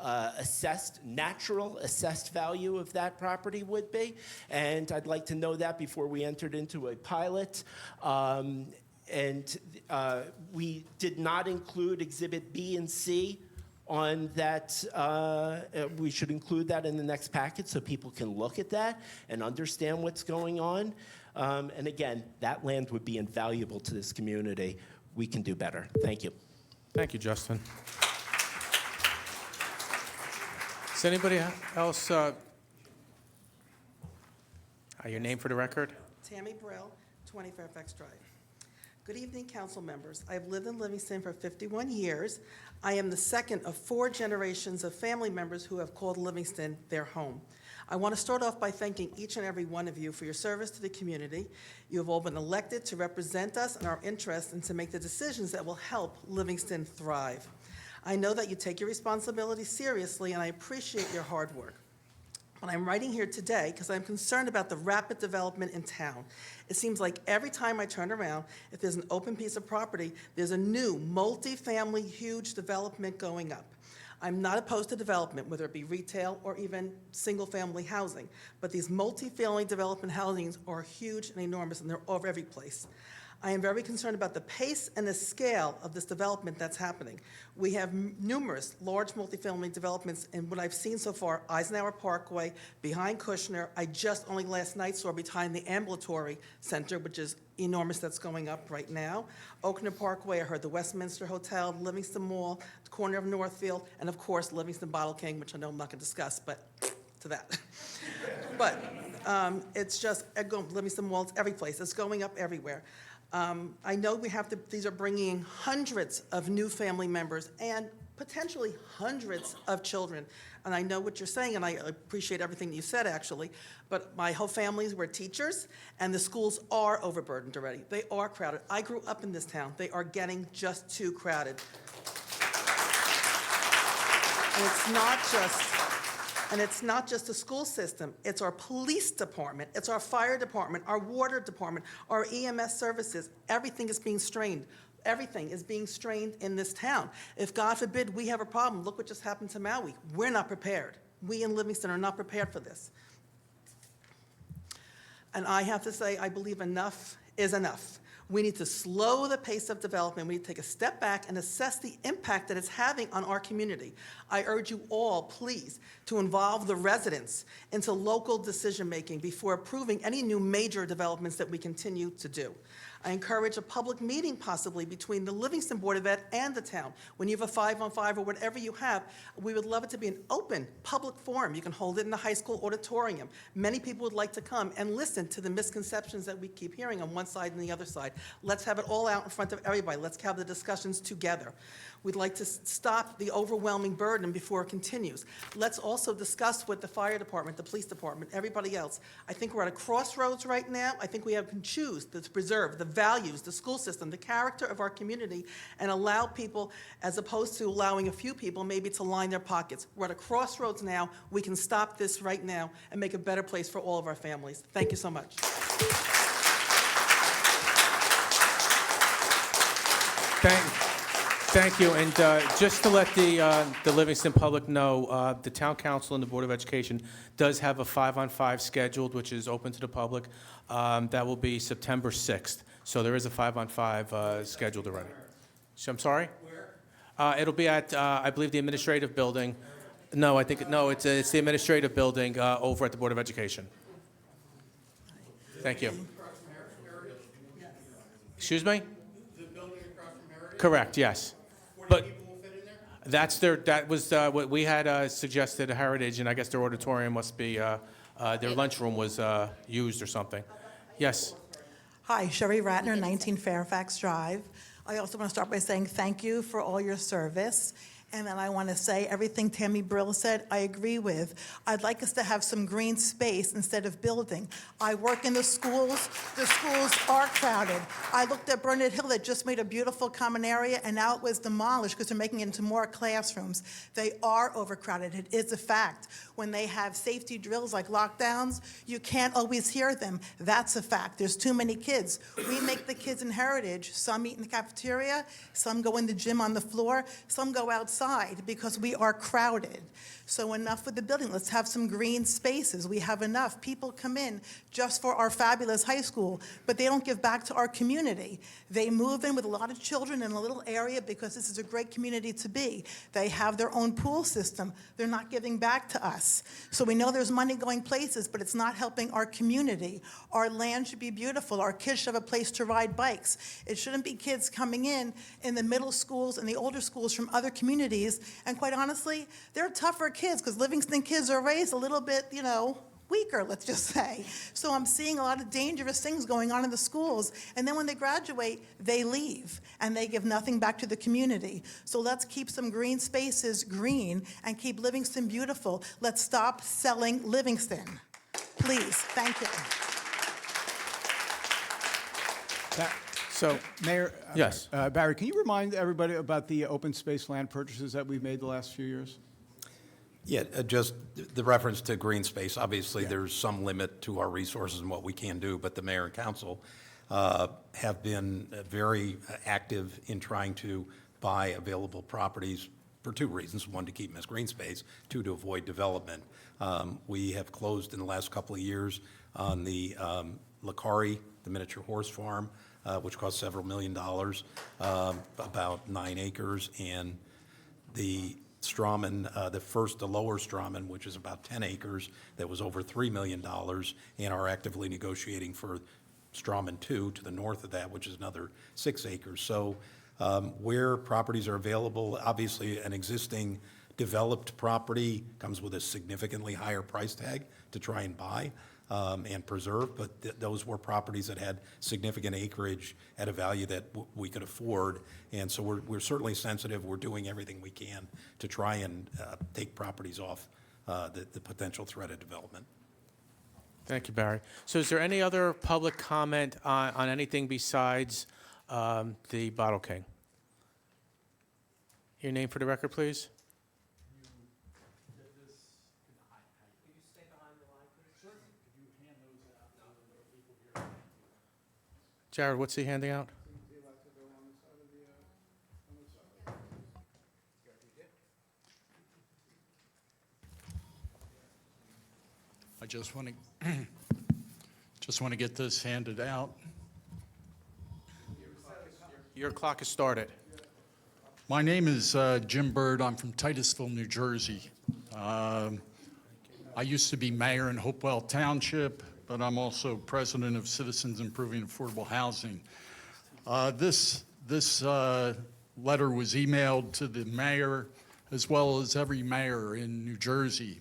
natural assessed value of that property would be. And I'd like to know that before we entered into a pilot. We did not include Exhibit B and C on that. We should include that in the next package so people can look at that and understand what's going on. And again, that land would be invaluable to this community. We can do better. Thank you. Thank you, Justin. Does anybody else, your name for the record? Tammy Brill, 20 Fairfax Drive. Good evening, council members. I've lived in Livingston for 51 years. I am the second of 4 generations of family members who have called Livingston their home. I want to start off by thanking each and every one of you for your service to the community. You have all been elected to represent us and our interests and to make the decisions that will help Livingston thrive. I know that you take your responsibility seriously, and I appreciate your hard work. But I'm writing here today because I'm concerned about the rapid development in town. It seems like every time I turn around, if there's an open piece of property, there's a new multi-family huge development going up. I'm not opposed to development, whether it be retail or even single-family housing, but these multi-family development housings are huge and enormous, and they're all over every place. I am very concerned about the pace and the scale of this development that's happening. We have numerous large multifamily developments, and what I've seen so far, Eisenhower Parkway, behind Kushner. I just only last night saw behind the ambulatory center, which is enormous, that's going up right now. Oakner Parkway, I heard the Westminster Hotel, Livingston Mall, the corner of Northfield, and of course, Livingston Bottle King, which I know I'm not gonna discuss, but to that. But it's just, Livingston Mall, it's every place, it's going up everywhere. I know these are bringing hundreds of new family members and potentially hundreds of children. And I know what you're saying, and I appreciate everything you said, actually, but my whole families were teachers, and the schools are overburdened already. They are crowded. I grew up in this town. They are getting just too crowded. And it's not just the school system, it's our police department, it's our fire department, our water department, our EMS services. Everything is being strained. Everything is being strained in this town. If, God forbid, we have a problem, look what just happened to Maui. We're not prepared. We in Livingston are not prepared for this. And I have to say, I believe enough is enough. We need to slow the pace of development. We need to take a step back and assess the impact that it's having on our community. I urge you all, please, to involve the residents into local decision-making before approving any new major developments that we continue to do. I encourage a public meeting possibly between the Livingston Board of Ed and the town. When you have a 5-on-5 or whatever you have, we would love it to be an open public forum. You can hold it in the high school auditorium. Many people would like to come and listen to the misconceptions that we keep hearing on one side and the other side. Let's have it all out in front of everybody. Let's have the discussions together. We'd like to stop the overwhelming burden before it continues. Let's also discuss with the fire department, the police department, everybody else. I think we're at a crossroads right now. I think we have to choose to preserve the values, the school system, the character of our community, and allow people, as opposed to allowing a few people maybe to line their pockets. We're at a crossroads now. We can stop this right now and make a better place for all of our families. Thank you so much. Thank you, and just to let the Livingston public know, the Town Council and the Board of Education does have a 5-on-5 scheduled, which is open to the public. That will be September 6th, so there is a 5-on-5 scheduled already. So, I'm sorry? Where? It'll be at, I believe, the administrative building. No, it's the administrative building over at the Board of Education. Thank you. Excuse me? Correct, yes. But that was what we had suggested, Heritage, and I guess their auditorium must be, their lunchroom was used or something. Yes. Hi, Sherry Ratner, 19 Fairfax Drive. I also want to start by saying thank you for all your service. And then I want to say everything Tammy Brill said, I agree with. I'd like us to have some green space instead of building. I work in the schools. The schools are crowded. I looked at Burnett Hill that just made a beautiful common area, and now it was demolished because they're making it into more classrooms. They are overcrowded. It is a fact. When they have safety drills like lockdowns, you can't always hear them. That's a fact. There's too many kids. We make the kids in Heritage. Some eat in the cafeteria, some go in the gym on the floor, some go outside because we are crowded. So enough with the building. Let's have some green spaces. We have enough. People come in just for our fabulous high school, but they don't give back to our community. They move in with a lot of children in a little area because this is a great community to be. They have their own pool system. They're not giving back to us. So we know there's money going places, but it's not helping our community. Our land should be beautiful. Our kids should have a place to ride bikes. It shouldn't be kids coming in the middle schools and the older schools from other communities. And quite honestly, they're tougher kids because Livingston kids are raised a little bit, weaker, let's just say. So I'm seeing a lot of dangerous things going on in the schools. And then when they graduate, they leave and they give nothing back to the community. So let's keep some green spaces green and keep Livingston beautiful. Let's stop selling Livingston. Please, thank you. So, Mayor? Yes. Barry, can you remind everybody about the open space land purchases that we've made the last few years? Yeah, just the reference to green space. Obviously, there's some limit to our resources and what we can do, but the mayor and council have been very active in trying to buy available properties for two reasons. One, to keep them as green space. Two, to avoid development. We have closed in the last couple of years on the Lakari, the miniature horse farm, which cost several $1 million, about 9 acres, and the Strawman, the lower Strawman, which is about 10 acres, that was over $3 million, and are actively negotiating for Strawman 2 to the north of that, which is another 6 acres. So where properties are available, obviously an existing developed property comes with a significantly higher price tag to try and buy and preserve, but those were properties that had significant acreage at a value that we could afford. And so we're certainly sensitive. We're doing everything we can to try and take properties off the potential threat of development. Thank you, Barry. So is there any other public comment on anything besides the Bottle King? Your name for the record, please? Jared, what's he handing out? I just want to get this handed out. Your clock has started. My name is Jim Bird. I'm from Titusville, New Jersey. I used to be mayor in Hopewell Township, but I'm also president of Citizens Improving Affordable Housing. This letter was emailed to the mayor as well as every mayor in New Jersey.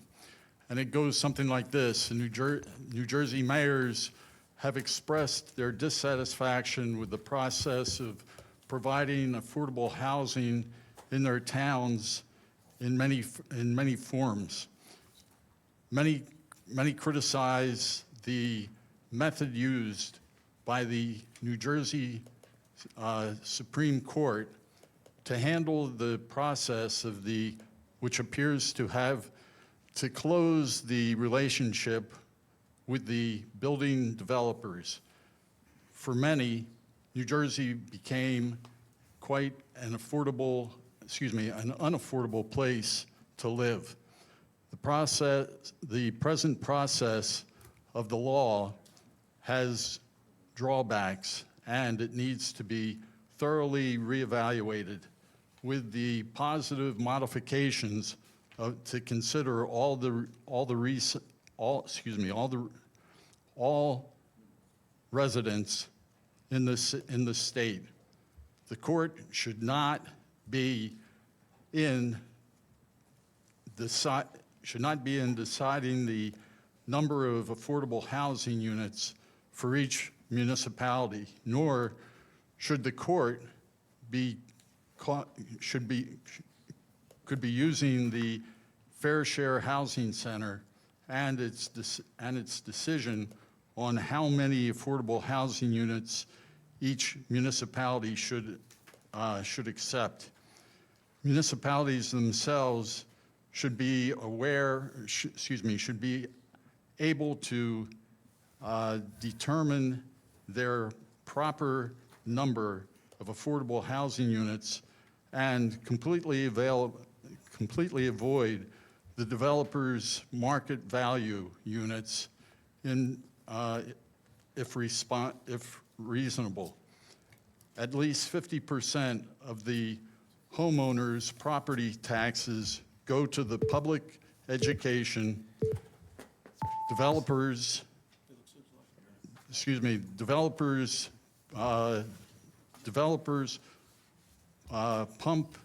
And it goes something like this. New Jersey mayors have expressed their dissatisfaction with the process of providing affordable housing in their towns in many forms. Many criticize the method used by the New Jersey Supreme Court to handle the process of which appears to have to close the relationship with the building developers. For many, New Jersey became quite an unaffordable place to live. The present process of the law has drawbacks, and it needs to be thoroughly reevaluated with the positive modifications to consider all residents in the state. The court should not be in deciding the number of affordable housing units for each municipality, nor should the court could be using the Fair Share Housing Center and its decision on how many affordable housing units each municipality should accept. Municipalities themselves should be should be able to determine their proper number of affordable housing units and completely avoid the developers' market value units if reasonable. At least 50% of the homeowners' property taxes go to the public education, developers pump.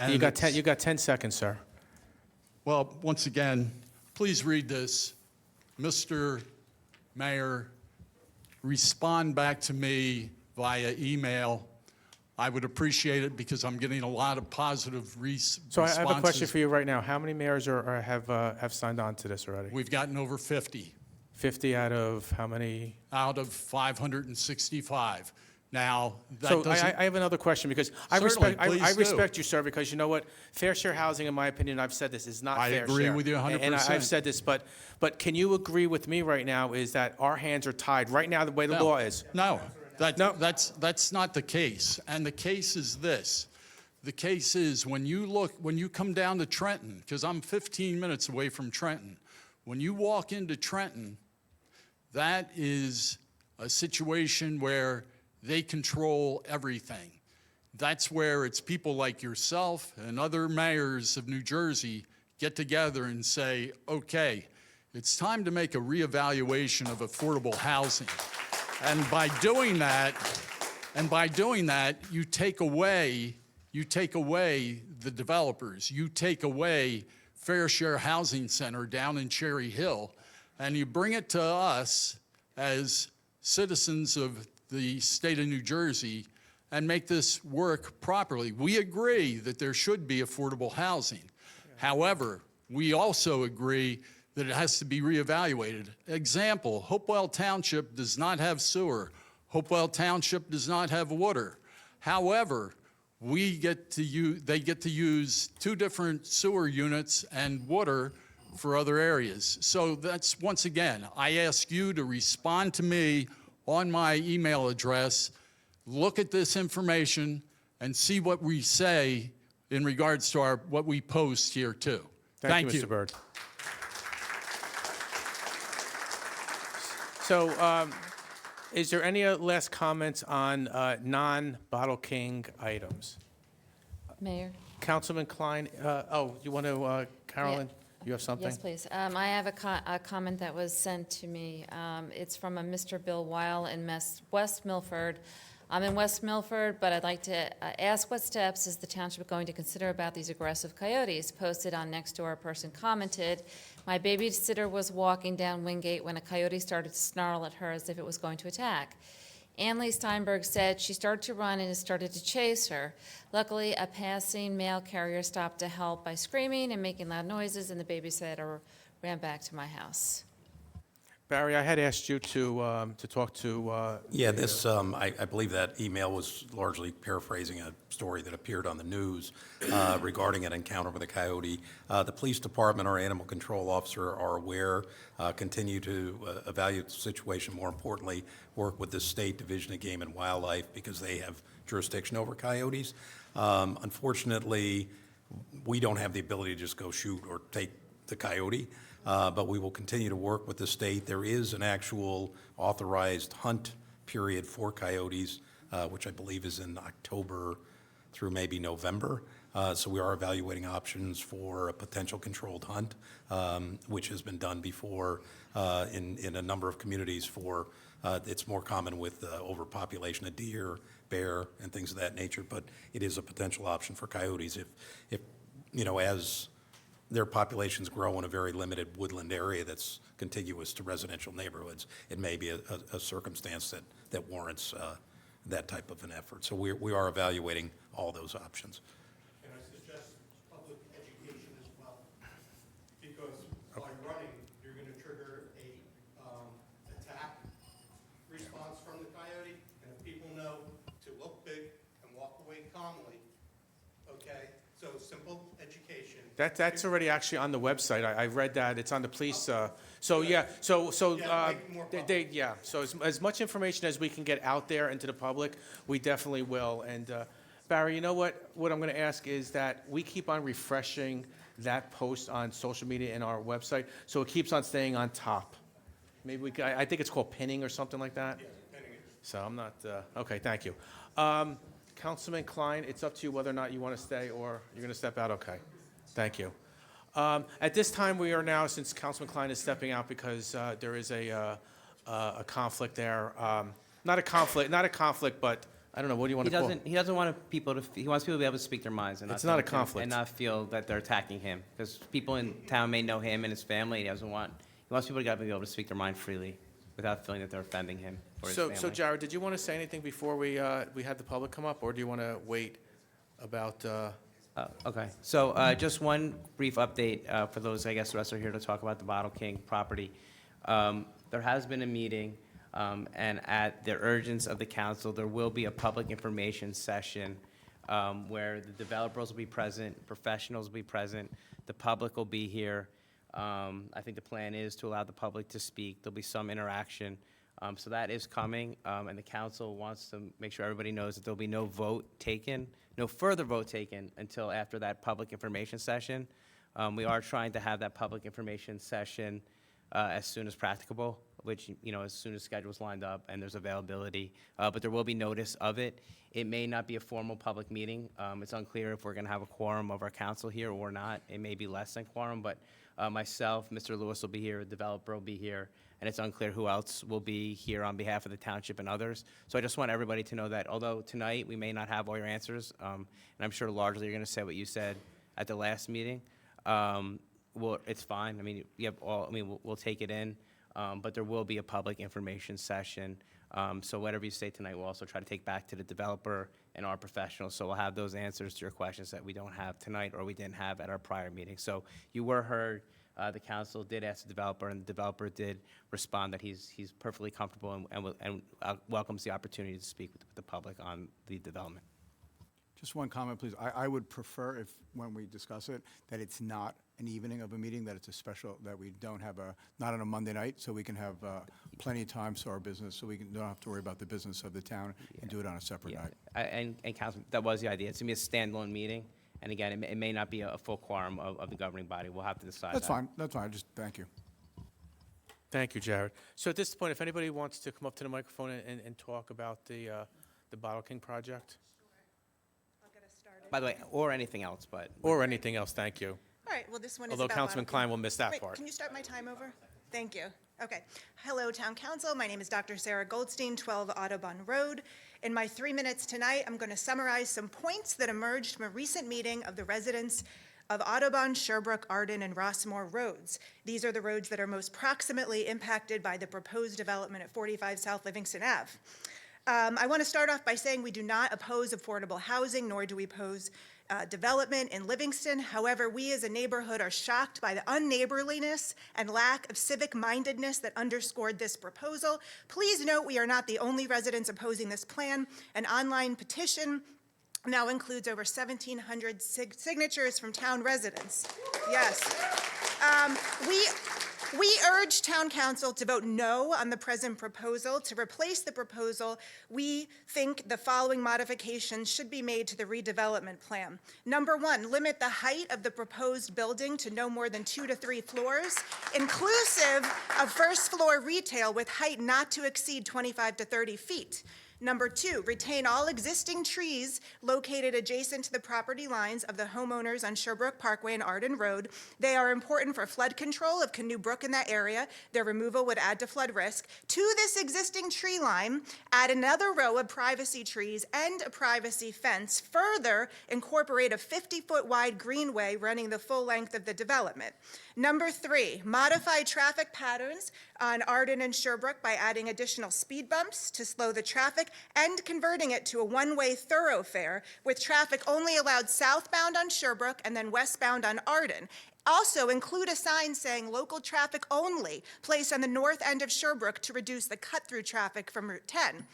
You got 10 seconds, sir. Well, once again, please read this. Mr. Mayor, respond back to me via email. I would appreciate it because I'm getting a lot of positive responses. So I have a question for you right now. How many mayors have signed on to this already? We've gotten over 50 50 out of how many? out of 565. Now, that So doesn't... I have another question because I Certainly, respect, I please do. respect you, sir, because you know what? Fair share housing, in my opinion, I've said this, is not I fair agree share. with you 100%. And I've said this, but can you agree with me right now is that our hands are tied right now the way the No. law is? No, that's not the case. And the case is this. The case is when you come down to Trenton, because I'm 15 minutes away from Trenton, when you walk into Trenton, that is a situation where they control everything. That's where it's people like yourself and other mayors of New Jersey get together and say, okay, it's time to make a reevaluation of affordable housing. And by doing that, you take away the developers. You take away Fair Share Housing Center down in Cherry Hill, and you bring it to us as citizens of the state of New Jersey and make this work properly. We agree that there should be affordable housing. However, we also agree that it has to be reevaluated. Example, Hopewell Township does not have sewer. Hopewell Township does not have water. However, they get to use 2 different sewer units and water for other areas. So that's, once again, I ask you to respond to me on my email address, look at this information, and see what we say in regards to what we post here too. Thank you, Mr. Byrd. So is there any last comments on non-Bottle King items? Mayor? Councilman Klein, you want to, Carolyn, you have something? Yes, please. I have a comment that was sent to me. It's from a Mr. Bill Weil in West Milford. I'm in West Milford, but I'd like to ask what steps is the township going to consider about these aggressive coyotes? Posted on Nextdoor, a person commented, my babysitter was walking down Wingate when a coyote started to snarl at her as if it was going to attack. Ann-Lee Steinberg said she started to run and it started to chase her. Luckily, a passing mail carrier stopped to help by screaming and making loud noises, and the babysitter ran back to my house. Barry, I had asked you to talk to. Yeah, this, I believe that email was largely paraphrasing a story that appeared on the news regarding an encounter with a coyote. The police department, our animal control officer are aware, continue to evaluate the situation, more importantly, work with the State Division of Game and Wildlife because they have jurisdiction over coyotes. Unfortunately, we don't have the ability to just go shoot or take the coyote. But we will continue to work with the state. There is an actual authorized hunt period for coyotes, which I believe is in October through maybe November. So we are evaluating options for a potential controlled hunt, which has been done before in a number of communities for, it's more common with overpopulation of deer, bear, and things of that nature, but it is a potential option for coyotes if you know, as their populations grow in a very limited woodland area that's contiguous to residential neighborhoods, it may be a circumstance that warrants that type of an effort. So we are evaluating all those options. Can I suggest public education as well? Because by running, you're going to trigger a attack response from the coyote, and if people know to look big and walk away calmly, okay? So simple education. That's already actually on the website. I read that. It's on the police. So as much information as we can get out there into the public, we definitely will. And Barry, you know what? What I'm going to ask is that we keep on refreshing that post on social media and our website, so it keeps on staying on top. Maybe we could, I think it's called pinning or something like that. Yeah, pinning it. So I'm not. Okay, thank you. Councilman Klein, it's up to you whether or not you want to stay or you're going to step out. Okay, thank you. At this time, we are now, since Councilman Klein is stepping out because there is a conflict there. Not a conflict, but I don't know. What do you want to call it? He doesn't want people to. He wants people to be able to speak their minds and It's not a feel- conflict. and not feel that they're attacking him because people in town may know him and his family. He doesn't want He wants people to be able to speak their mind freely without feeling that they're offending him or his So, family. so Jared, did you want to say anything before we had the public come up, or do you want to wait about? Okay, so just one brief update for those, I guess, the rest are here to talk about the Bottle King property. There has been a meeting, and at the urgence of the council, there will be a public information session where the developers will be present, professionals will be present, the public will be here. I think the plan is to allow the public to speak. There'll be some interaction. So that is coming, and the council wants to make sure everybody knows that there'll be no further vote taken until after that public information session. We are trying to have that public information session as soon as practicable, which, as soon as schedule's lined up and there's availability. But there will be notice of it. It may not be a formal public meeting. It's unclear if we're going to have a quorum of our council here or not. It may be less than quorum, but myself, Mr. Lewis will be here, the developer will be here, and it's unclear who else will be here on behalf of the township and others. So I just want everybody to know that although tonight we may not have all your answers, and I'm sure largely you're going to say what you said at the last meeting, well, it's fine. I mean, we'll take it in, but there will be a public information session. So whatever you say tonight, we'll also try to take back to the developer and our professionals. So we'll have those answers to your questions that we don't have tonight or we didn't have at our prior meeting. So you were heard. The council did ask the developer, and the developer did respond that he's perfectly comfortable and welcomes the opportunity to speak with the public on the development. Just one comment, please. I would prefer if, when we discuss it, that it's not an evening of a meeting, that it's a special, that we don't have not on a Monday night, so we can have plenty of time to our business, so we don't have to worry about the business of the town and do it on a separate night. And council, that was the idea. It's going to be a standalone meeting. And again, it may not be a full quorum of the governing body. We'll have to decide That's that. fine, that's fine. Just thank you. Thank you, Jared. So at this point, if anybody wants to come up to the microphone and talk about the Bottle King project, By the way, or anything else, but. or anything else, thank you. All right, well, this one is Although about Councilman Bottle Klein King. will miss that Wait, part. Can you start my time over? Thank you. Okay. Hello, Town Council. My name is Dr. Sarah Goldstein, 12 Audubon Road. In my 3 minutes tonight, I'm going to summarize some points that emerged from a recent meeting of the residents of Audubon, Sherbrooke, Arden, and Rossmore roads. These are the roads that are most proximately impacted by the proposed development at 45 South Livingston Ave. I want to start off by saying we do not oppose affordable housing, nor do we oppose development in Livingston. However, we as a neighborhood are shocked by the unneighborliness and lack of civic mindedness that underscored this proposal. Please note we are not the only residents opposing this plan. An online petition now includes over 1,700 signatures from town residents. Yes. We urge Town Council to vote no on the present proposal. To replace the proposal, we think the following modifications should be made to the redevelopment plan. Number one, limit the height of the proposed building to no more than 2 to 3 floors, inclusive of first floor retail with height not to exceed 25 to 30 feet. Number two, retain all existing trees located adjacent to the property lines of the homeowners on Sherbrooke Parkway and Arden Road. They are important for flood control of Canoe Brook in that area. Their removal would add to flood risk. To this existing tree line, add another row of privacy trees and a privacy fence. Further, incorporate a 50-foot wide greenway running the full length of the development. Number three, modify traffic patterns on Arden and Sherbrooke by adding additional speed bumps to slow the traffic and converting it to a one-way thoroughfare with traffic only allowed southbound on Sherbrooke and then westbound on Arden. Also, include a sign saying local traffic only placed on the north end of Sherbrooke to reduce the cut-through traffic from Route 10.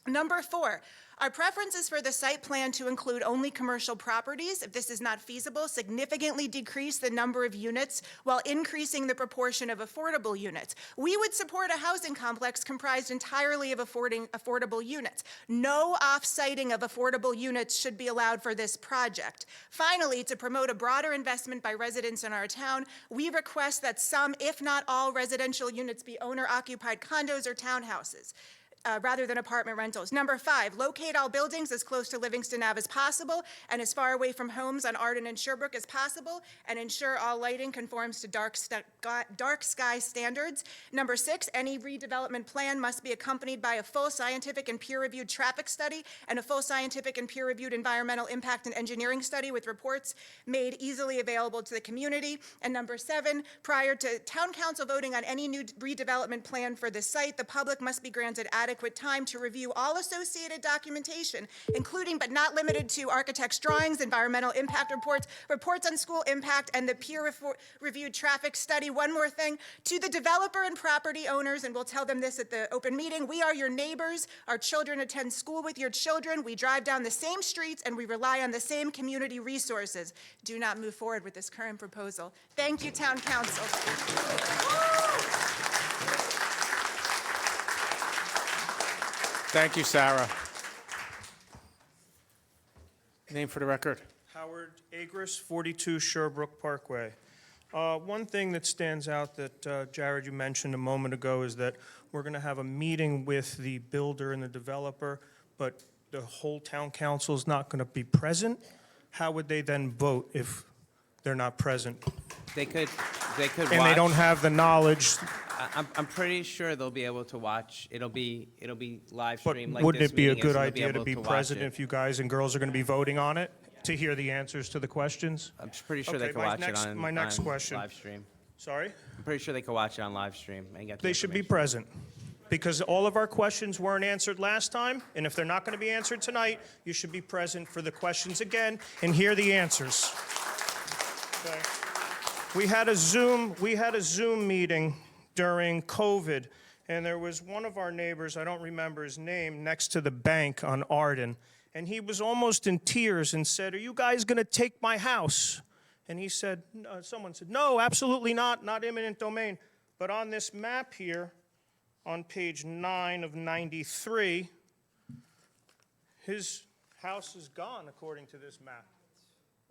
Number four, our preference is for the site plan to include only commercial properties. If this is not feasible, significantly decrease the number of units while increasing the proportion of affordable units. We would support a housing complex comprised entirely of affordable units. No off-siting of affordable units should be allowed for this project. Finally, to promote a broader investment by residents in our town, we request that some, if not all, residential units be owner-occupied condos or townhouses. rather than apartment rentals. Number 5, locate all buildings as close to Livingston Ave as possible and as far away from homes on Arden and Sherbrooke as possible, and ensure all lighting conforms to dark sky standards. Number 6, any redevelopment plan must be accompanied by a full scientific and peer-reviewed traffic study and a full scientific and peer-reviewed environmental impact and engineering study with reports made easily available to the community. And number 7, prior to Town Council voting on any new redevelopment plan for the site, the public must be granted adequate time to review all associated documentation, including but not limited to architect's drawings, environmental impact reports, reports on school impact, and the peer-reviewed traffic study. One more thing, to the developer and property owners, and we'll tell them this at the open meeting, we are your neighbors. Our children attend school with your children. We drive down the same streets, and we rely on the same community resources. Do not move forward with this current proposal. Thank you, Town Council. Thank you, Sarah. Name for the record. Howard Agris, 42 Sherbrooke Parkway. One thing that stands out that, Jared, you mentioned a moment ago is that we're going to have a meeting with the builder and the developer, but the whole town council is not going to be present. How would they then vote if they're not present? They could And watch. they don't have the knowledge. I'm pretty sure they'll be able to watch. It'll be live But streamed like wouldn't this it be a meeting is, good so they'll idea to able be watch present it. if you guys and girls are going to be voting on it, to hear the answers to the questions? I'm pretty sure they Okay, can watch it on my next on question. live stream. Sorry? I'm pretty sure they can watch it on live stream and get the They should be information. present, because all of our questions weren't answered last time, and if they're not going to be answered tonight, you should be present for the questions again and hear the answers. Okay. We had a Zoom meeting during COVID, and there was one of our neighbors, I don't remember his name, next to the bank on Arden, and he was almost in tears and said, "Are you guys going to take my house?" And he said, someone said, "No, absolutely not eminent domain." But on this map here, on page 9 of 93, his house is gone according to this map,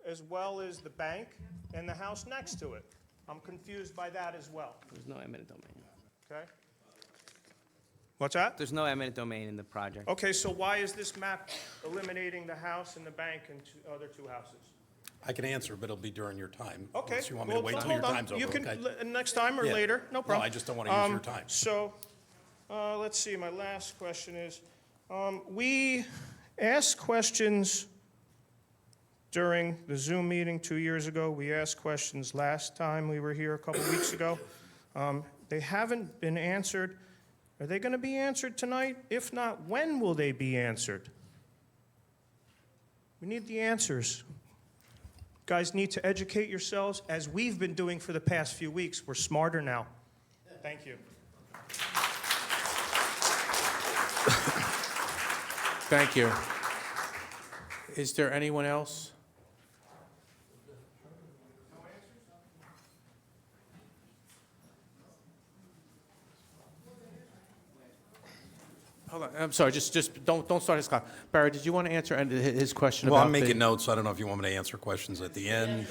as well as the bank and the house next to it. I'm confused by that as well. There's no eminent domain. Okay? What's that? There's no eminent domain in the project. Okay, so why is this map eliminating the house and the bank and other two houses? I can answer, but it'll be during your time. Okay. Unless you want me to wait till your hold on. time's over, You can, okay? next time or Yeah. later, no problem. No, I just don't want to use your time. So, let's see, my last question is, we asked questions during the Zoom meeting 2 years ago. We asked questions last time we were here a couple weeks ago. They haven't been answered. Are they going to be answered tonight? If not, when will they be answered? We need the answers. Guys need to educate yourselves, as we've been doing for the past few weeks. We're smarter now. Thank you. Thank you. Is there anyone else? Hold on, I'm sorry, just don't start his clock. Barry, did you want to answer his question Well, about I'm the- making notes, so I don't know if you want me to answer questions at the end,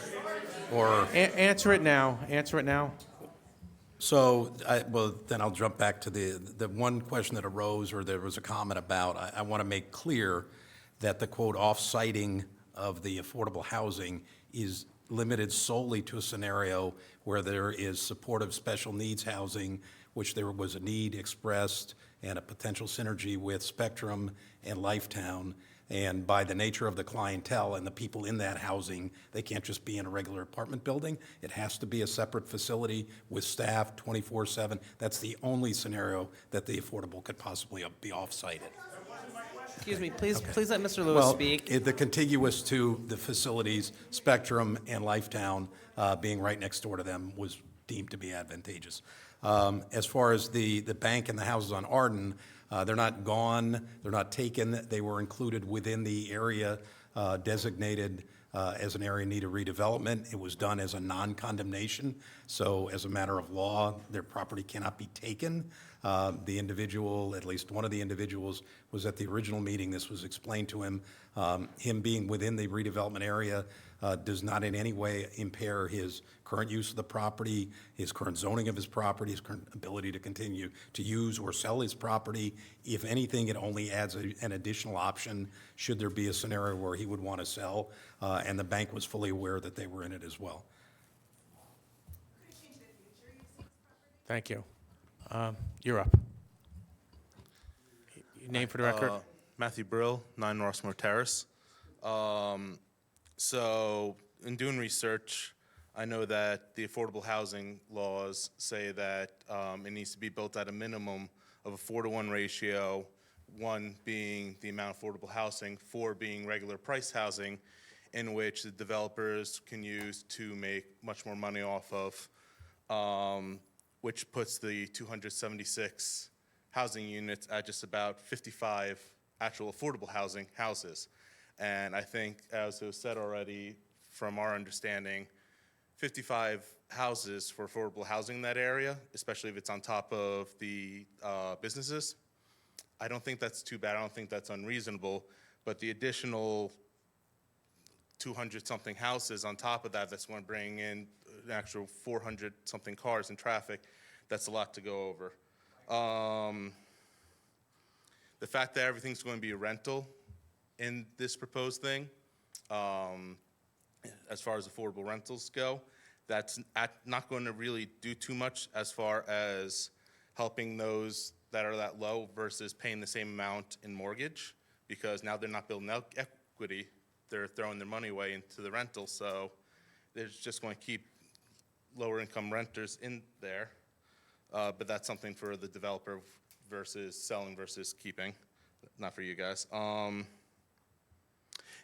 or... Answer it now, answer it now. So, well, then I'll jump back to the one question that arose, or there was a comment about. I want to make clear that the, quote, off-siting of the affordable housing is limited solely to a scenario where there is supportive special needs housing, which there was a need expressed and a potential synergy with Spectrum and Lifetown. And by the nature of the clientele and the people in that housing, they can't just be in a regular apartment building. It has to be a separate facility with staff 24/7. That's the only scenario that the affordable could possibly be off-sited. Excuse me, please let Mr. Lewis speak. The contiguous to the facilities, Spectrum and Lifetown, being right next door to them, was deemed to be advantageous. As far as the bank and the houses on Arden, they're not gone, they're not taken. They were included within the area designated as an area in need of redevelopment. It was done as a non-condemnation, so as a matter of law, their property cannot be taken. The individual, at least one of the individuals, was at the original meeting. This was explained to him. Him being within the redevelopment area does not in any way impair his current use of the property, his current zoning of his property, his current ability to continue to use or sell his property. If anything, it only adds an additional option should there be a scenario where he would want to sell, and the bank was fully aware that they were in it as well. Thank you. You're up. Your name for the record? Matthew Brill, 9 Rossmore Terrace. So in doing research, I know that the affordable housing laws say that it needs to be built at a minimum of a 4-to-1 ratio, 1 being the amount of affordable housing, 4 being regular price housing, in which the developers can use to make much more money off of, which puts the 276 housing units at just about 55 actual affordable housing houses. And I think, as it was said already, from our understanding, 55 houses for affordable housing in that area, especially if it's on top of the businesses, I don't think that's too bad. I don't think that's unreasonable. But the additional 200-something houses on top of that, that's going to bring in an actual 400-something cars in traffic. That's a lot to go over. The fact that everything's going to be a rental in this proposed thing, as far as affordable rentals go, that's not going to really do too much as far as helping those that are that low versus paying the same amount in mortgage, because now they're not building equity, they're throwing their money away into the rental, so they're just going to keep lower income renters in there. But that's something for the developer versus selling versus keeping, not for you guys.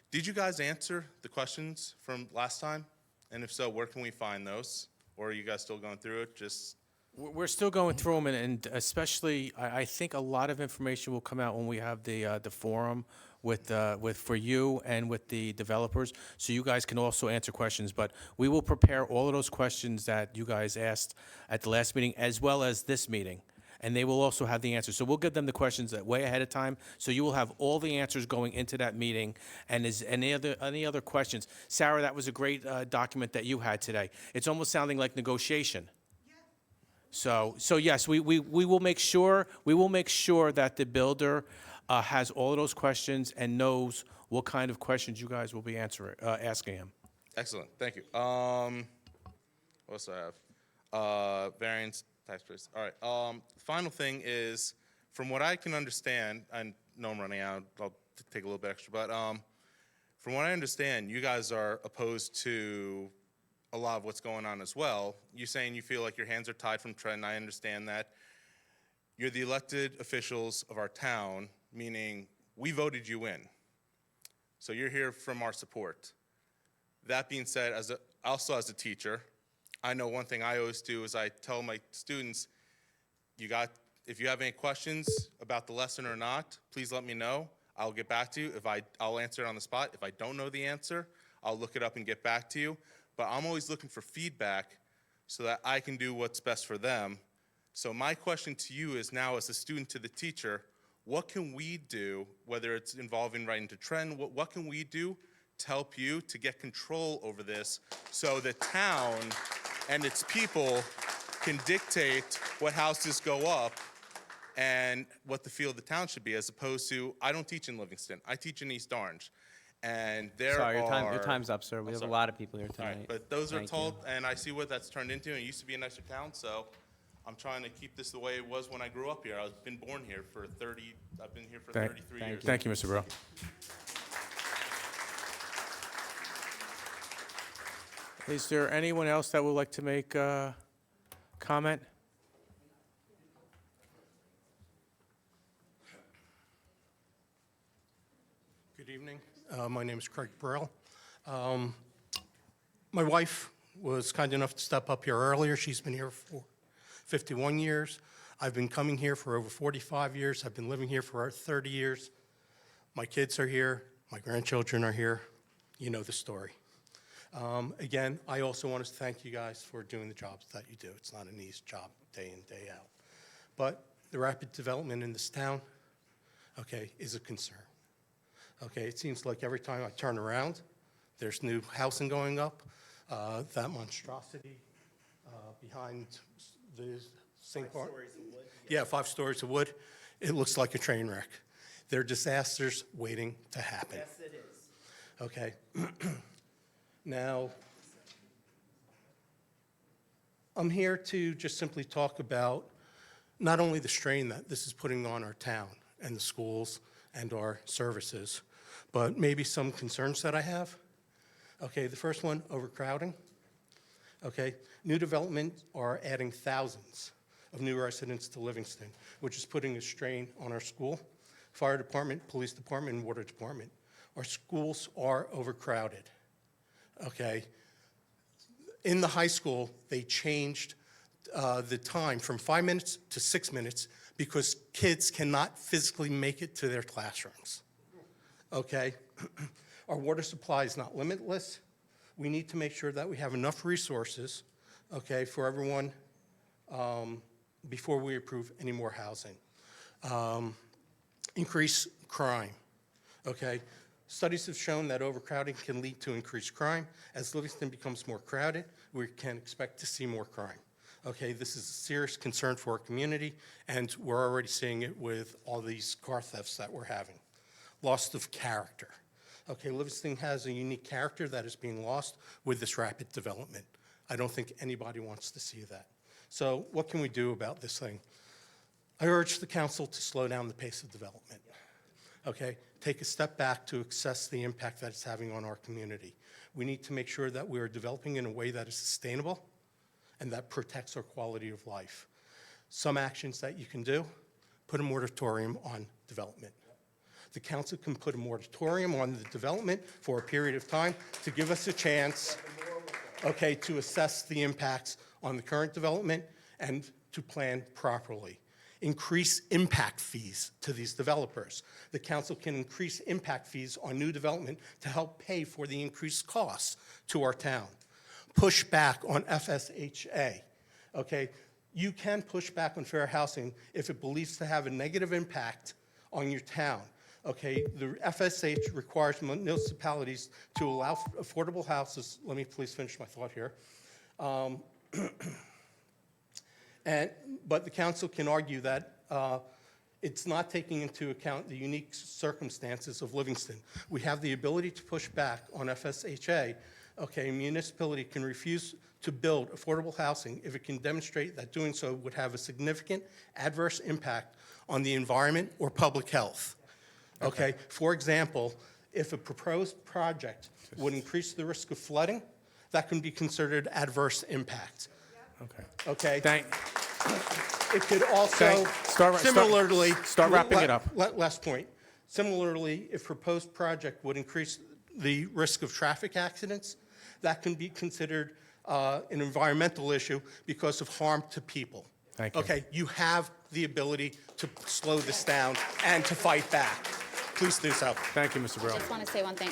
Did you guys answer the questions from last time? And if so, where can we find those? Or are you guys still going through it? Just We're still going through them, and especially, I think a lot of information will come out when we have the forum with for you and with the developers, so you guys can also answer questions. But we will prepare all of those questions that you guys asked at the last meeting, as well as this meeting, and they will also have the answers. So we'll give them the questions way ahead of time, so you will have all the answers going into that meeting. And is any other questions? Sarah, that was a great document that you had today. It's almost sounding like negotiation. So yes, we will make sure that the builder has all of those questions and knows what kind of questions you guys will be asking him. excellent, thank you. What else do I have? Variance, tax base. All right. Final thing is, from what I can understand, I know I'm running out. I'll take a little bit extra, but from what I understand, you guys are opposed to a lot of what's going on as well. You're saying you feel like your hands are tied from Trent, and I understand that. You're the elected officials of our town, meaning we voted you in. So you're here from our support. That being said, also as a teacher, I know one thing I always do is I tell my students, if you have any questions about the lesson or not, please let me know. I'll get back to you. I'll answer it on the spot. If I don't know the answer, I'll look it up and get back to you. But I'm always looking for feedback so that I can do what's best for them. So my question to you is now, as a student to the teacher, what can we do, whether it's involving writing to Trend, what can we do to help you to get control over this so the town and its people can dictate what houses go up and what the feel of the town should be, as opposed to, I don't teach in Livingston, I teach in East Orange. And Sorry, your time's up, sir. We have a lot of people here All tonight. right, but those are Thank told, you. and I see what that's turned into, and it used to be a nicer town, so I'm trying to keep this the way it was when I grew up here. I've been born here for 33 years. Thank you, Mr. Burrow. Is there anyone else that would like to make a comment? Good evening. My name is Craig Burrell. My wife was kind enough to step up here earlier. She's been here for 51 years. I've been coming here for over 45 years. I've been living here for 30 years. My kids are here. My grandchildren are here. You know the story. Again, I also want to thank you guys for doing the jobs that you do. It's not an easy job day in, day out. But the rapid development in this town, okay, is a concern. Okay, it seems like every time I turn around, there's new housing going up. That monstrosity behind the St. Bar. 5 stories of wood. Yeah, 5 stories of wood. It looks like a train wreck. There are disasters waiting to happen. Yes, it is. Okay. Now, I'm here to just simply talk about not only the strain that this is putting on our town and the schools and our services, but maybe some concerns that I have. Okay, the first one, overcrowding. Okay, new development are adding thousands of new residents to Livingston, which is putting a strain on our school, fire department, police department, and water department. Our schools are overcrowded. Okay, in the high school, they changed the time from 5 minutes to 6 minutes because kids cannot physically make it to their classrooms. Okay, our water supply is not limitless. We need to make sure that we have enough resources, okay, for everyone before we approve any more housing. Increase crime, okay? Studies have shown that overcrowding can lead to increased crime. As Livingston becomes more crowded, we can expect to see more crime. Okay, this is a serious concern for our community, and we're already seeing it with all these car thefts that we're having. Loss of character. Okay, Livingston has a unique character that is being lost with this rapid development. I don't think anybody wants to see that. So what can we do about this thing? I urge the council to slow down the pace of development. Okay, take a step back to assess the impact that it's having on our community. We need to make sure that we are developing in a way that is sustainable and that protects our quality of life. Some actions that you can do, put a moratorium on development. The council can put a moratorium on the development for a period of time to give us a chance, okay, to assess the impacts on the current development and to plan properly. Increase impact fees to these developers. The council can increase impact fees on new development to help pay for the increased costs to our town. Push back on FSHA, okay? You can push back on fair housing if it believes to have a negative impact on your town. Okay, the FSH requires municipalities to allow affordable houses. Let me please finish my thought here. But the council can argue that it's not taking into account the unique circumstances of Livingston. We have the ability to push back on FSHA. Okay, a municipality can refuse to build affordable housing if it can demonstrate that doing so would have a significant adverse impact on the environment or public health. Okay, for example, if a proposed project would increase the risk of flooding, that can be considered adverse impact. Okay. Okay. It could also, similarly, start wrapping it up. Last point. Similarly, if proposed project would increase the risk of traffic accidents, that can be considered an environmental issue because of harm to people. Thank you. Okay, you have the ability to slow this down and to fight back. Please do so. Thank you, Mr. Brill. I just want to say one thing.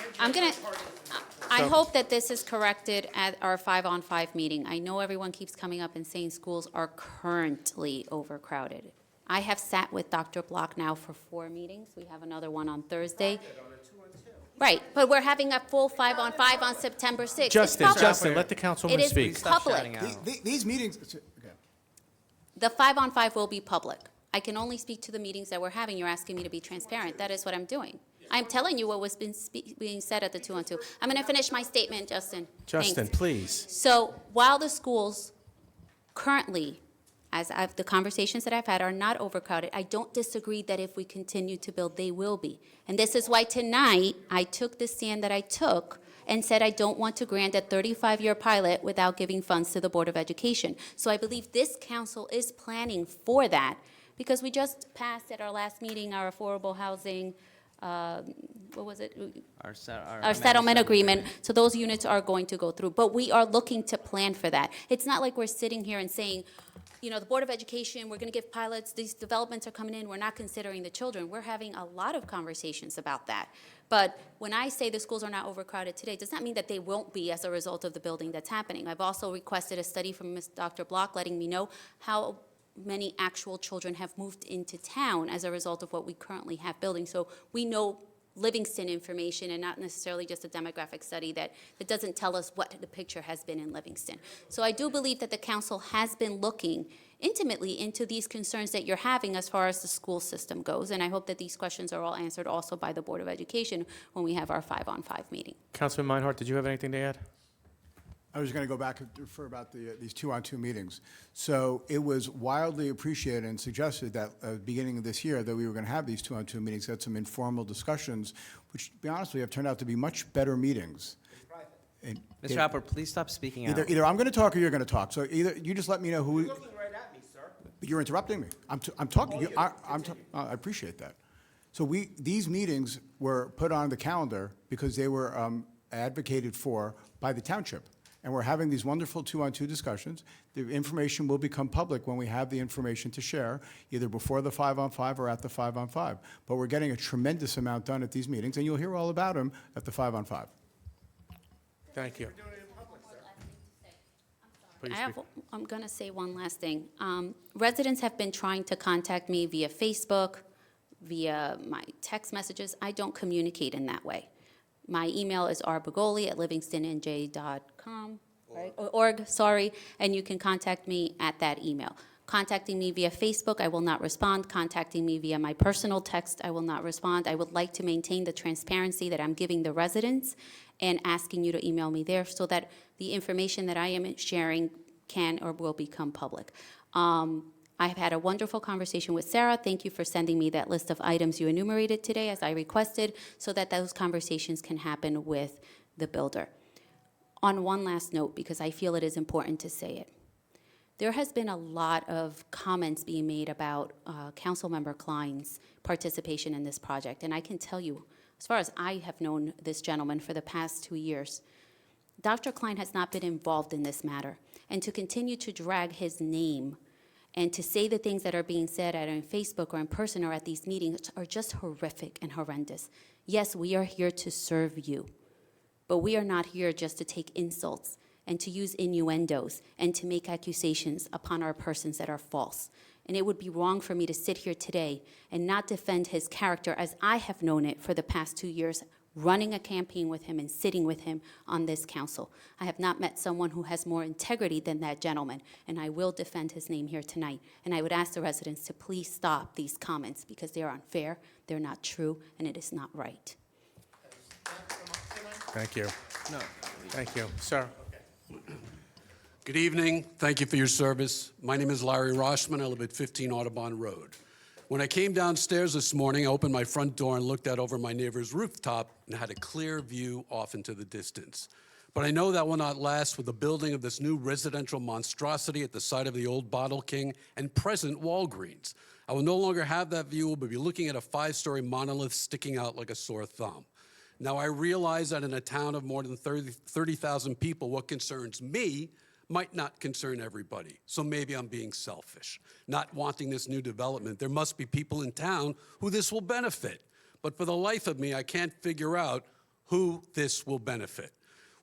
I hope that this is corrected at our 5-on-5 meeting. I know everyone keeps coming up and saying schools are currently overcrowded. I have sat with Dr. Block now for 4 meetings. We have another one on Thursday. Right, but we're having a full 5-on-5 on September 6th. Justin, let the councilman speak. It is public. These meetings, okay. The 5-on-5 will be public. I can only speak to the meetings that we're having. You're asking me to be transparent. That is what I'm doing. I'm telling you what was being said at the 2-on-2. I'm going to finish my statement, Justin. Justin, Thanks. please. So while the schools currently, the conversations that I've had are not overcrowded, I don't disagree that if we continue to build, they will be. And this is why tonight I took the stand that I took and said I don't want to grant a 35-year pilot without giving funds to the Board of Education. So I believe this council is planning for that because we just passed at our last meeting our affordable housing, what was it? Our Settlement agreement. So those units are going to go through. But we are looking to plan for that. It's not like we're sitting here and saying, you know, the Board of Education, we're going to give pilots, these developments are coming in, we're not considering the children. We're having a lot of conversations about that. But when I say the schools are not overcrowded today, does not mean that they won't be as a result of the building that's happening. I've also requested a study from Dr. Block letting me know how many actual children have moved into town as a result of what we currently have building. So we know Livingston information and not necessarily just a demographic study that doesn't tell us what the picture has been in Livingston. So I do believe that the council has been looking intimately into these concerns that you're having as far as the school system goes. And I hope that these questions are all answered also by the Board of Education when we have our 5-on-5 meeting. Councilman Meinhardt, did you have anything to add? I was going to go back and refer about these 2-on-2 meetings. So it was wildly appreciated and suggested that at the beginning of this year that we were going to have these 2-on-2 meetings, had some informal discussions, which, to be honest with you, have turned out to be much better meetings. And Mr. Alpert, please stop speaking out. either I'm going to talk or you're going to talk. So either you just let me know who. You're looking right at me, sir. You're interrupting me. I'm talking. I appreciate that. So these meetings were put on the calendar because they were advocated for by the township. And we're having these wonderful 2-on-2 discussions. The information will become public when we have the information to share, either before the 5-on-5 or at the 5-on-5. But we're getting a tremendous amount done at these meetings, and you'll hear all about them at the 5-on-5. Thank you. Please speak. I'm going to say one last thing. Residents have been trying to contact me via Facebook, via my text messages. I don't communicate in that way. My email is rbagoli@livingstonnj.com, right? Org, sorry, and you can contact me at that email. Contacting me via Facebook, I will not respond. Contacting me via my personal text, I will not respond. I would like to maintain the transparency that I'm giving the residents and asking you to email me there so that the information that I am sharing can or will become public. I've had a wonderful conversation with Sarah. Thank you for sending me that list of items you enumerated today as I requested so that those conversations can happen with the builder. On one last note, because I feel it is important to say it, there has been a lot of comments being made about Councilmember Klein's participation in this project. And I can tell you, as far as I have known this gentleman for the past 2 years, Dr. Klein has not been involved in this matter. And to continue to drag his name and to say the things that are being said either on Facebook or in person or at these meetings are just horrific and horrendous. Yes, we are here to serve you, but we are not here just to take insults and to use innuendos and to make accusations upon our persons that are false. And it would be wrong for me to sit here today and not defend his character as I have known it for the past 2 years, running a campaign with him and sitting with him on this council. I have not met someone who has more integrity than that gentleman, and I will defend his name here tonight. And I would ask the residents to please stop these comments because they are unfair, they're not true, and it is not right. Thank you. No. Thank you. Sir. Good evening. Thank you for your service. My name is Larry Roshman. I live at 15 Audubon Road. When I came downstairs this morning, I opened my front door and looked out over my neighbor's rooftop and had a clear view off into the distance. But I know that will not last with the building of this new residential monstrosity at the site of the old Bottle King and present Walgreens. I will no longer have that view, but be looking at a 5-story monolith sticking out like a sore thumb. Now, I realize that in a town of more than 30,000 people, what concerns me might not concern everybody. So maybe I'm being selfish, not wanting this new development. There must be people in town who this will benefit. But for the life of me, I can't figure out who this will benefit.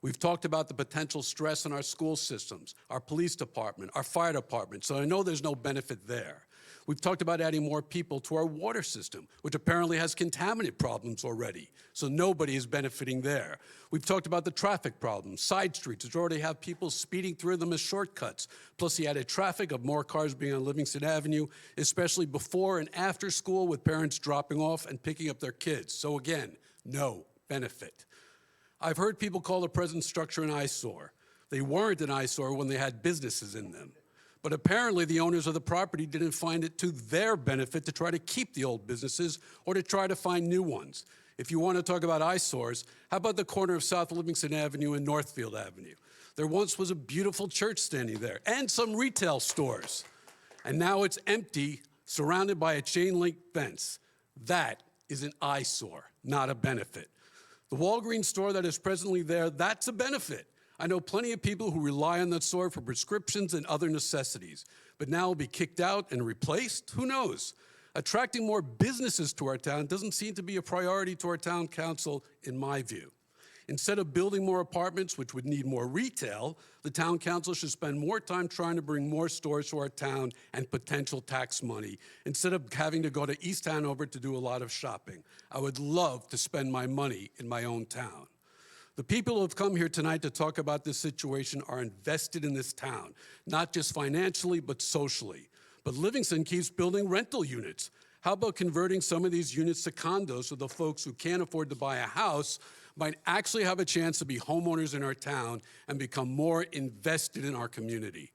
We've talked about the potential stress in our school systems, our police department, our fire department, so I know there's no benefit there. We've talked about adding more people to our water system, which apparently has contaminant problems already, so nobody is benefiting there. We've talked about the traffic problems, side streets, which already have people speeding through them as shortcuts, plus the added traffic of more cars being on Livingston Avenue, especially before and after school with parents dropping off and picking up their kids. So again, no benefit. I've heard people call the present structure an eyesore. They weren't an eyesore when they had businesses in them. But apparently the owners of the property didn't find it to their benefit to try to keep the old businesses or to try to find new ones. If you want to talk about eyesores, how about the corner of South Livingston Avenue and Northfield Avenue? There once was a beautiful church standing there and some retail stores. And now it's empty, surrounded by a chain-link fence. That is an eyesore, not a benefit. The Walgreens store that is presently there, that's a benefit. I know plenty of people who rely on that store for prescriptions and other necessities, but now will be kicked out and replaced? Who knows? Attracting more businesses to our town doesn't seem to be a priority to our town council, in my view. Instead of building more apartments, which would need more retail, the town council should spend more time trying to bring more stores to our town and potential tax money, instead of having to go to East Hanover to do a lot of shopping. I would love to spend my money in my own town. The people who have come here tonight to talk about this situation are invested in this town, not just financially, but socially. But Livingston keeps building rental units. How about converting some of these units to condos so the folks who can't afford to buy a house might actually have a chance to be homeowners in our town and become more invested in our community?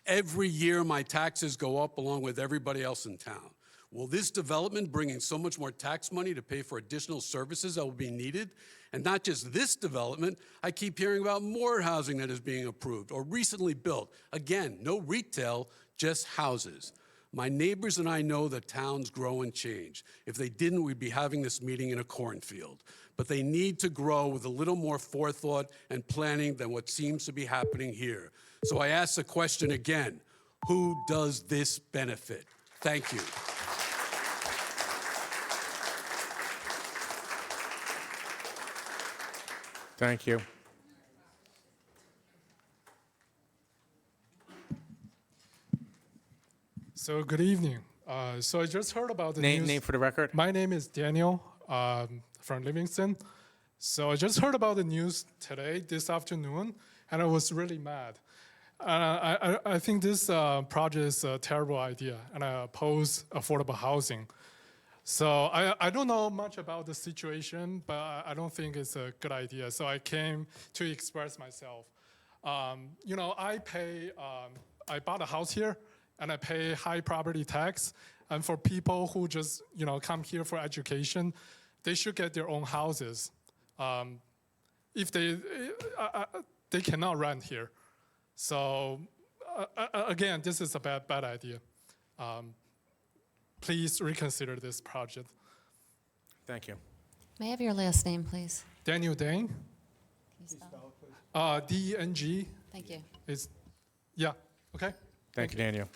Every year, my taxes go up along with everybody else in town. Will this development bring in so much more tax money to pay for additional services that will be needed? And not just this development, I keep hearing about more housing that is being approved or recently built. Again, no retail, just houses. My neighbors and I know that towns grow and change. If they didn't, we'd be having this meeting in a cornfield. But they need to grow with a little more forethought and planning than what seems to be happening here. So I ask the question again, who does this benefit? Thank you. Thank you. So good evening. So I just heard about the news. Name for the record. My name is Daniel from Livingston. So I just heard about the news today, this afternoon, and I was really mad. I think this project is a terrible idea, and I oppose affordable housing. So I don't know much about the situation, but I don't think it's a good idea. So I came to express myself. You know, I bought a house here, and I pay high property tax. And for people who just, you know, come here for education, they should get their own houses. If they cannot rent here. So again, this is a bad idea. Please reconsider this project. Thank you. May I have your last name, please? Daniel Deng. Can you spell? D-E-N-G. Thank you. Yeah, okay. Thank you, Daniel.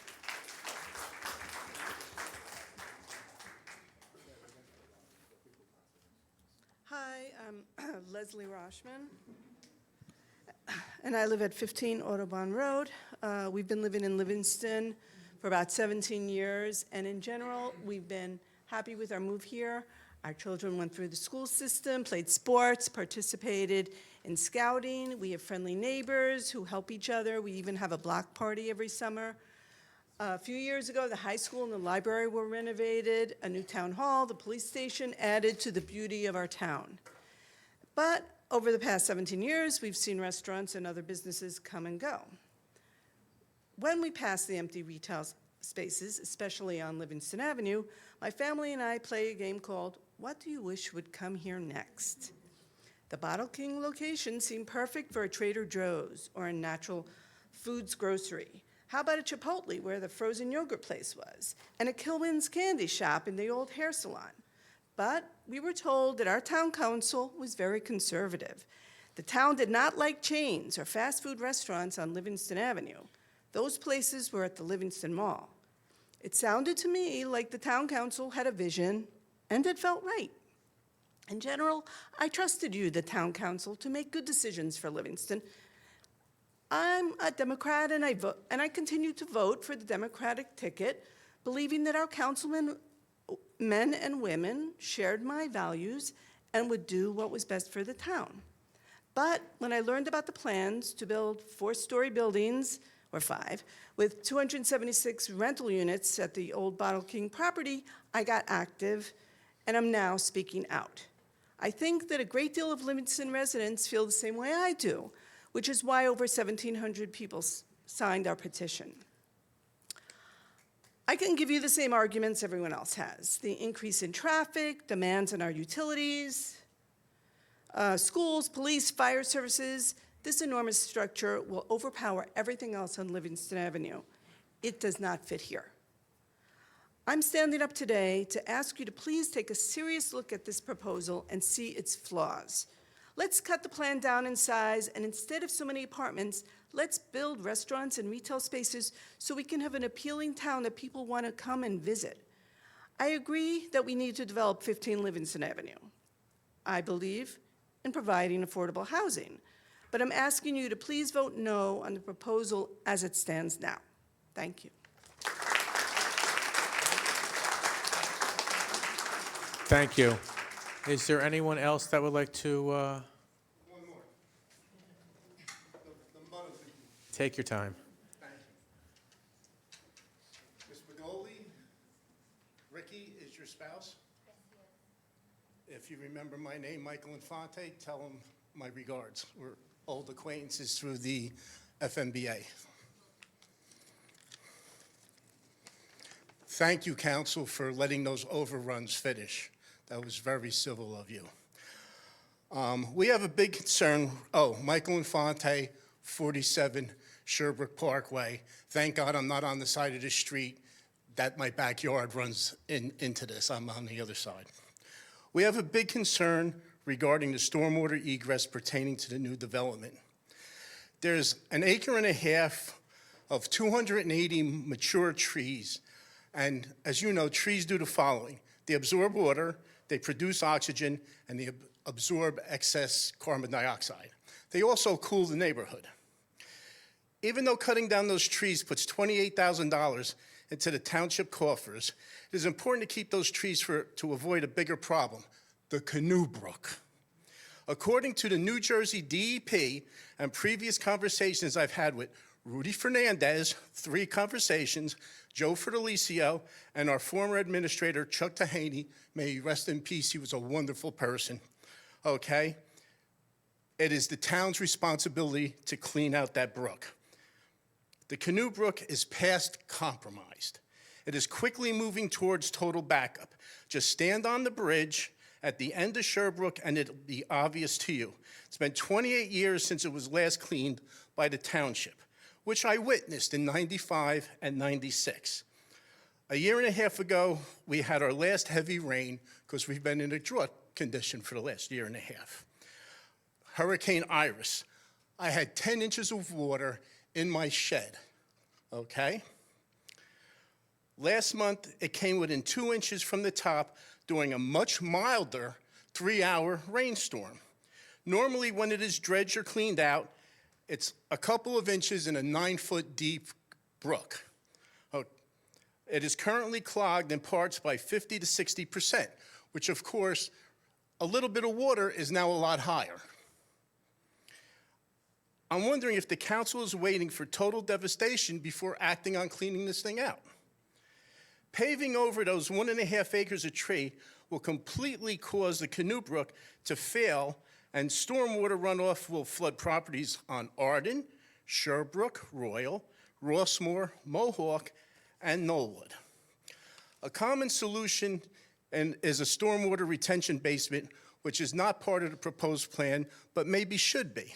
Hi, I'm Leslie Roshman, and I live at 15 Audubon Road. We've been living in Livingston for about 17 years, and in general, we've been happy with our move here. Our children went through the school system, played sports, participated in scouting. We have friendly neighbors who help each other. We even have a block party every summer. A few years ago, the high school and the library were renovated, a new town hall, the police station added to the beauty of our town. But over the past 17 years, we've seen restaurants and other businesses come and go. When we pass the empty retail spaces, especially on Livingston Avenue, my family and I play a game called What Do You Wish Would Come Here Next? The Bottle King location seemed perfect for a Trader Joe's or a Natural Foods grocery. How about a Chipotle where the frozen yogurt place was, and a Kilwin's candy shop in the old hair salon? But we were told that our town council was very conservative. The town did not like chains or fast food restaurants on Livingston Avenue. Those places were at the Livingston Mall. It sounded to me like the town council had a vision, and it felt right. In general, I trusted you, the town council, to make good decisions for Livingston. I'm a Democrat, and I continue to vote for the Democratic ticket, believing that our councilmen, men and women, shared my values and would do what was best for the town. But when I learned about the plans to build 4-story buildings, or 5, with 276 rental units at the old Bottle King property, I got active, and I'm now speaking out. I think that a great deal of Livingston residents feel the same way I do, which is why over 1,700 people signed our petition. I can give you the same arguments everyone else has. The increase in traffic, demands on our utilities, schools, police, fire services. This enormous structure will overpower everything else on Livingston Avenue. It does not fit here. I'm standing up today to ask you to please take a serious look at this proposal and see its flaws. Let's cut the plan down in size, and instead of so many apartments, let's build restaurants and retail spaces so we can have an appealing town that people want to come and visit. I agree that we need to develop 15 Livingston Avenue. I believe in providing affordable housing. But I'm asking you to please vote no on the proposal as it stands now. Thank you. Thank you. Is there anyone else that would like to take your time? Ms. Magoli, Ricky is your spouse? If you remember my name, Michael Infante, tell him my regards. We're old acquaintances through the FMBA. Thank you, council, for letting those overruns finish. That was very civil of you. We have a big concern. Oh, Michael Infante, 47 Sherbrooke Parkway. Thank God I'm not on the side of the street that my backyard runs into this. I'm on the other side. We have a big concern regarding the stormwater egress pertaining to the new development. There's an acre and a half of 280 mature trees. And as you know, trees do the following. They absorb water, they produce oxygen, and they absorb excess carbon dioxide. They also cool the neighborhood. Even though cutting down those trees puts $28,000 into the township coffers, it is important to keep those trees to avoid a bigger problem, the canoe brook. According to the New Jersey DEP and previous conversations I've had with Rudy Fernandez, 3 conversations, Joe Fidelicio, and our former administrator, Chuck Tahaney, may he rest in peace, he was a wonderful person, okay? It is the town's responsibility to clean out that brook. The canoe brook is past compromised. It is quickly moving towards total backup. Just stand on the bridge at the end of Sherbrooke and it'll be obvious to you. It's been 28 years since it was last cleaned by the township, which I witnessed in 95 and 96. A year and a half ago, we had our last heavy rain because we've been in a drought condition for the last year and a half. Hurricane Iris. I had 10 inches of water in my shed, okay? Last month, it came within 2 inches from the top during a much milder 3-hour rainstorm. Normally, when it is dredged or cleaned out, it's a couple of inches in a 9-foot deep brook. It is currently clogged in parts by 50 to 60%, which of course, a little bit of water is now a lot higher. I'm wondering if the council is waiting for total devastation before acting on cleaning this thing out. Paving over those 1.5 acres of tree will completely cause the canoe brook to fail, and stormwater runoff will flood properties on Arden, Sherbrooke, Royal, Rossmore, Mohawk, and Knollwood. A common solution is a stormwater retention basement, which is not part of the proposed plan, but maybe should be.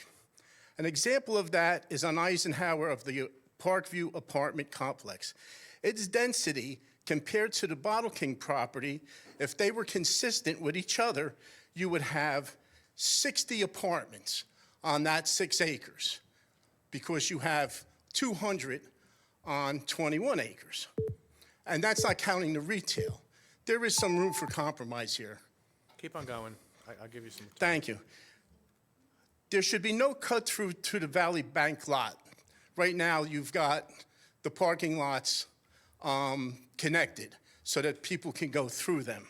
An example of that is on Eisenhower of the Parkview apartment complex. Its density compared to the Bottle King property, if they were consistent with each other, you would have 60 apartments on that 6 acres because you have 200 on 21 acres. And that's not counting the retail. There is some room for compromise here. Keep on going. I'll give you some time. Thank you. There should be no cut through to the Valley Bank lot. Right now, you've got the parking lots connected so that people can go through them.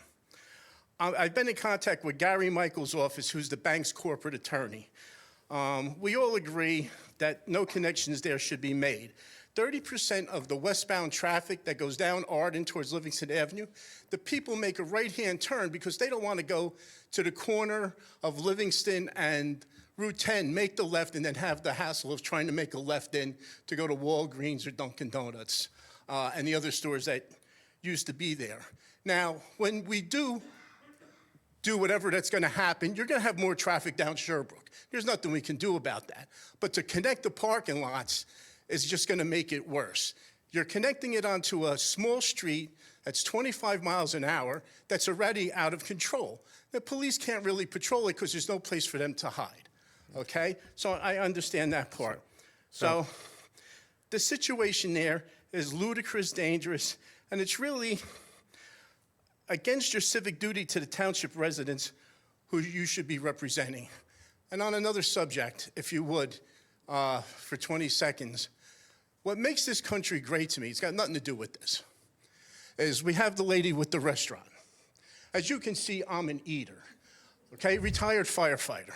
I've been in contact with Gary Michael's office, who's the bank's corporate attorney. We all agree that no connections there should be made. 30% of the westbound traffic that goes down Arden towards Livingston Avenue, the people make a right-hand turn because they don't want to go to the corner of Livingston and Route 10, make the left, and then have the hassle of trying to make a left in to go to Walgreens or Dunkin' Donuts and the other stores that used to be there. Now, when we do whatever that's going to happen, you're going to have more traffic down Sherbrooke. There's nothing we can do about that. But to connect the parking lots is just going to make it worse. You're connecting it onto a small street that's 25 miles an hour that's already out of control. The police can't really patrol it because there's no place for them to hide, okay? So I understand that part. So the situation there is ludicrous, dangerous, and it's really against your civic duty to the township residents who you should be representing. And on another subject, if you would, for 20 seconds, what makes this country great to me, it's got nothing to do with this, is we have the lady with the restaurant. As you can see, I'm an eater, okay? Retired firefighter.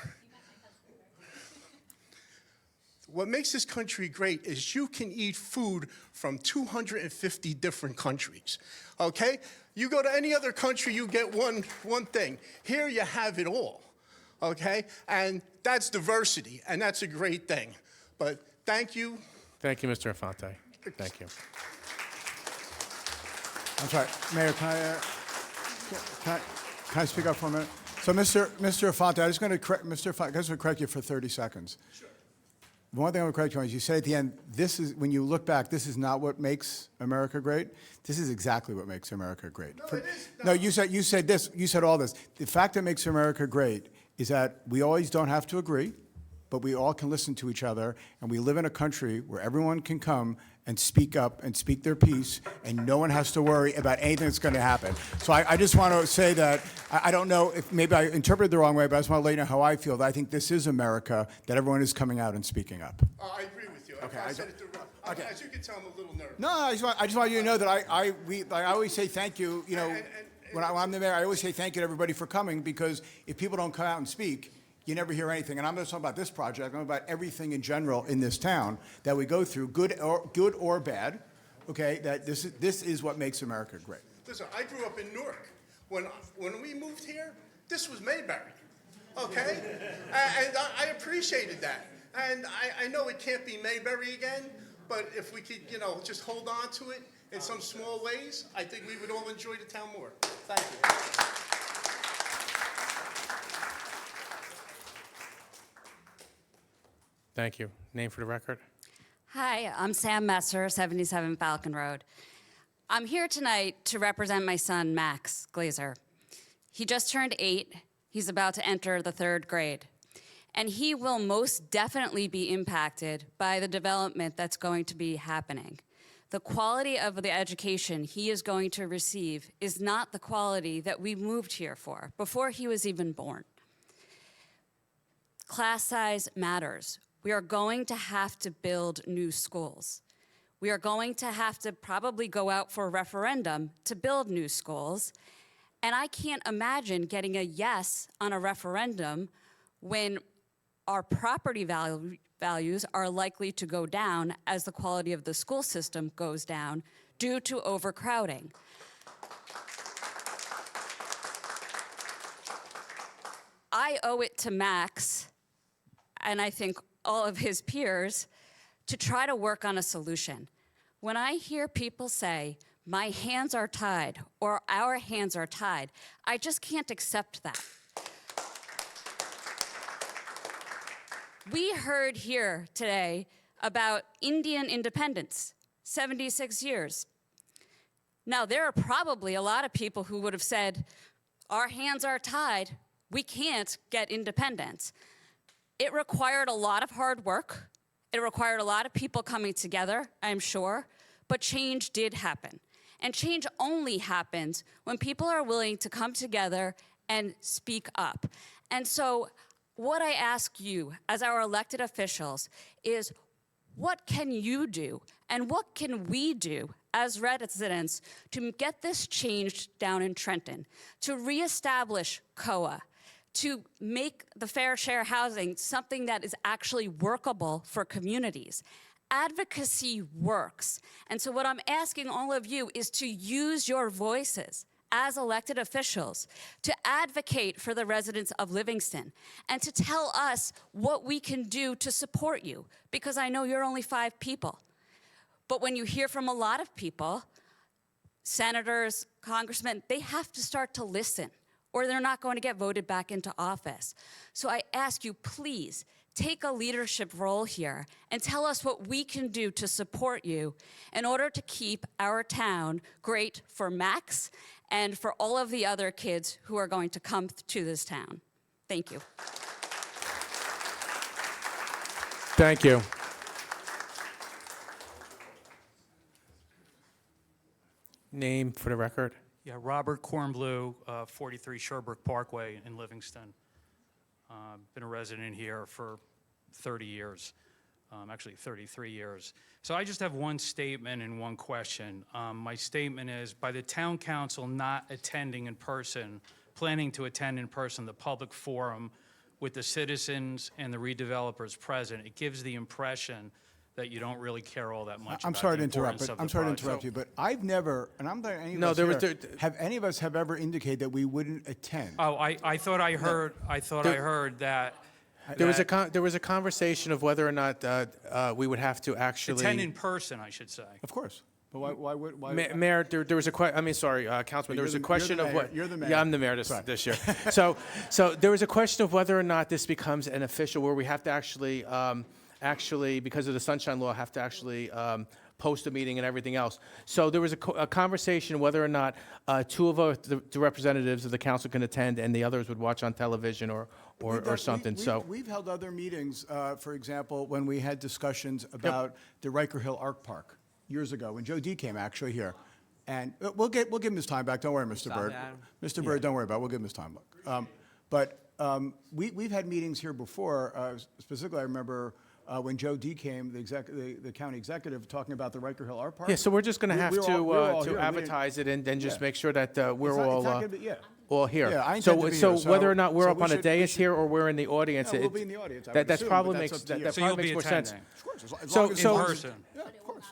What makes this country great is you can eat food from 250 different countries, okay? You go to any other country, you get one thing. Here you have it all, okay? And that's diversity, and that's a great thing. But thank you. Thank you, Mr. Infante. Thank you. I'm sorry, Mayor, can I speak up for a minute? So, Mr. Infante, I'm just going to correct, Mr. Infante, I'm just going to correct you for 30 seconds. Sure. One thing I'm going to correct you on is you said at the end, this is, when you look back, this is not what makes America great. This is exactly what makes America great. No, it is not. No, you said this, you said all this. The fact that makes America great is that we always don't have to agree, but we all can listen to each other, and we live in a country where everyone can come and speak up and speak their piece, and no one has to worry about anything that's going to happen. So I just want to say that, I don't know if maybe I interpreted the wrong way, but I just want to let you know how I feel. That I think this is America, that everyone is coming out and speaking up. I agree with you. Okay, I said it the wrong. okay. As you can tell, I'm a little nervous. No, I just want you to know that I always say thank you, you know, when I'm the mayor, I always say thank you to everybody for coming, because if people don't come out and speak, you never hear anything. And I'm not talking about this project, I'm talking about everything in general in this town that we go through, good or bad, okay, that this is what makes America great. Listen, I grew up in Newark. When we moved here, this was Mayberry, okay? And I appreciated that. And I know it can't be Mayberry again, but if we could, you know, just hold on to it in some small ways, I think we would all enjoy the town more. Thank you. Thank you. Name for the record? Hi, I'm Sam Messer, 77 Falcon Road. I'm here tonight to represent my son, Max Glazer. He just turned 8. He's about to enter the 3rd grade. And he will most definitely be impacted by the development that's going to be happening. The quality of the education he is going to receive is not the quality that we moved here for, before he was even born. Class size matters. We are going to have to build new schools. We are going to have to probably go out for a referendum to build new schools. And I can't imagine getting a yes on a referendum when our property values are likely to go down as the quality of the school system goes down due to overcrowding. I owe it to Max, and I think all of his peers, to try to work on a solution. When I hear people say, my hands are tied, or our hands are tied, I just can't accept that. We heard here today about Indian independence, 76 years. Now, there are probably a lot of people who would have said, our hands are tied, we can't get independence. It required a lot of hard work. It required a lot of people coming together, I'm sure, but change did happen. And change only happens when people are willing to come together and speak up. And so what I ask you as our elected officials is, what can you do and what can we do as residents to get this changed down in Trenton, to reestablish COA, to make the fair share housing something that is actually workable for communities? Advocacy works. And so what I'm asking all of you is to use your voices as elected officials to advocate for the residents of Livingston and to tell us what we can do to support you, because I know you're only 5 people. But when you hear from a lot of people, senators, congressmen, they have to start to listen, or they're not going to get voted back into office. So I ask you, please, take a leadership role here and tell us what we can do to support you in order to keep our town great for Max and for all of the other kids who are going to come to this town. Thank you. Thank you. Name for the record? Yeah, Robert Kornblue, 43 Sherbrooke Parkway in Livingston. Been a resident here for 30 years, actually 33 years. So I just have one statement and one question. My statement is, by the town council not attending in person, planning to attend in person the public forum with the citizens and the redevelopers present, it gives the impression that you don't really care all that much I'm about sorry the to interrupt, importance but of the I'm sorry to project. interrupt you, but I've never, and I'm not any of No, us there was- here, have any of us have ever indicated that we wouldn't attend? Oh, I thought I heard, I heard that. There was that there was a conversation of whether or not we would have to actually. attend in person, I should say. Of course. But why would, why? Mayor, there was a question, I mean, sorry, Councilman, there was a question of what. You're the mayor. Yeah, I'm the mayor this year. So there was a question of whether or not this becomes an official, where we have to actually, because of the sunshine law, have to actually post a meeting and everything else. So there was a conversation whether or not two of the representatives of the council can attend and the others would watch on television or something, so. We've held other meetings, for example, when we had discussions about the Riker Hill Arc Park years ago, when Joe D came actually here. And we'll give him his time back. Don't worry, Mr. Byrd. Mr. Byrd, don't worry about it. We'll give him his time back. We've had meetings here before. Specifically, I remember when Joe D came, the county executive, talking about the Riker Hill Art Park. Yeah, so we're just going to have We're all here. to We advertise it and then just Yeah. make sure that we're It's not all gonna be- yeah. all here. Yeah, I So intend to be so here, whether or not we're so up we on a should- dais here or we're in the audience, No, we'll be in the audience, I would that's assume, probably but makes that's up to you. that So you'll probably be makes more sense. attending? Of course, as long as So- it's- person. Yeah, of course.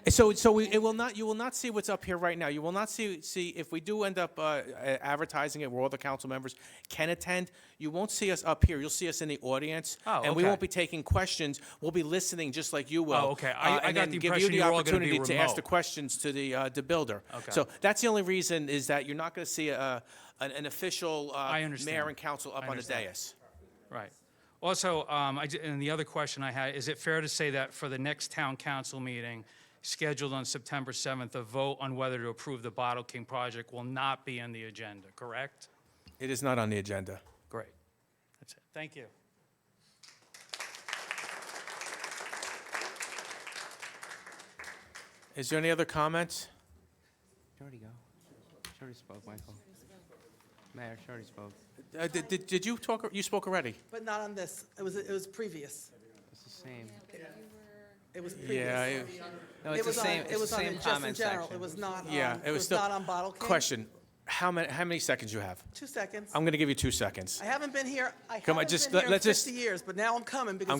You will not see what's up here right now. You will not see if we do end up advertising it where all the council members can attend. You won't see us up here. You'll see us in the audience, Oh, and we okay. won't be taking questions. We'll be listening just like you will. Oh, okay. I and got then the give impression you you the were all gonna be opportunity to ask the remote. questions to the builder. Okay. So that's the only reason is that you're not going to see an official I understand. mayor and council up I on the understand. dais. Right. Also, and the other question I had, is it fair to say that for the next town council meeting scheduled on September 7th, a vote on whether to approve the Bottle King project will not be on the agenda, correct? It is not on the agenda. Great. That's it. Thank you. Is there any other comments? She already go. She already spoke, Michael. Mayor, she already spoke. Did you talk? You spoke already. But not on this. It was previous. It's the same. It was previous. Yeah. No, it's the same, It it's was the on same just in comment general. section. It was not on. Yeah, it was still. not on Bottle King. Question: How many seconds you have? 2 seconds. I'm going to give you 2 seconds. I haven't been here. I Come on, haven't just been here let's in just- 50 years, but now I'm coming because I'm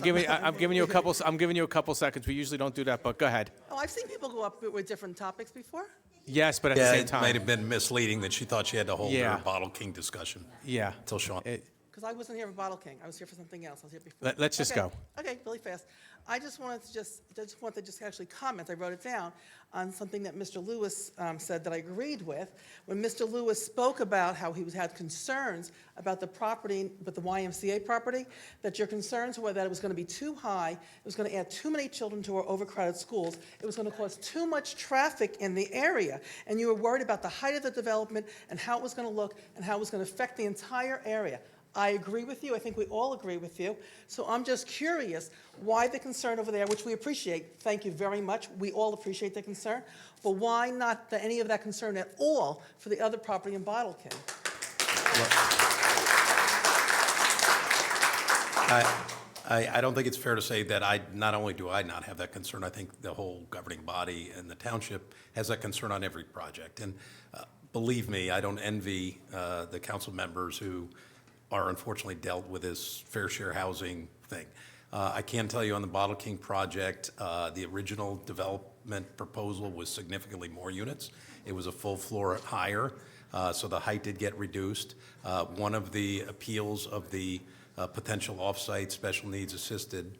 giving you a couple. I'm giving you a couple seconds. We usually don't do that, but go ahead. Oh, I've seen people go up with different topics before. Yes, but at the Yeah, same it time. might have been misleading that she thought she had to hold Yeah. her Bottle King discussion. Yeah. Until Sean. Because I wasn't here for Bottle King. I was here for something else. I was here before. Let's just Okay. go. Okay, really fast. I just wanted to just actually comment. I wrote it down on something that Mr. Lewis said that I agreed with. When Mr. Lewis spoke about how he had concerns about the property, but the YMCA property, that your concerns were that it was going to be too high, it was going to add too many children to our overcrowded schools, it was going to cause too much traffic in the area, and you were worried about the height of the development and how it was going to look and how it was going to affect the entire area. I agree with you. I think we all agree with you. So I'm just curious why the concern over there, which we appreciate. Thank you very much. We all appreciate the concern. But why not any of that concern at all for the other property in Bottle King? I don't think it's fair to say that not only do I not have that concern, I think the whole governing body and the township has that concern on every project. And believe me, I don't envy the council members who are unfortunately dealt with this fair share housing thing. I can tell you on the Bottle King project, the original development proposal was significantly more units. It was a full floor higher, so the height did get reduced. One of the appeals of the potential off-site special needs assisted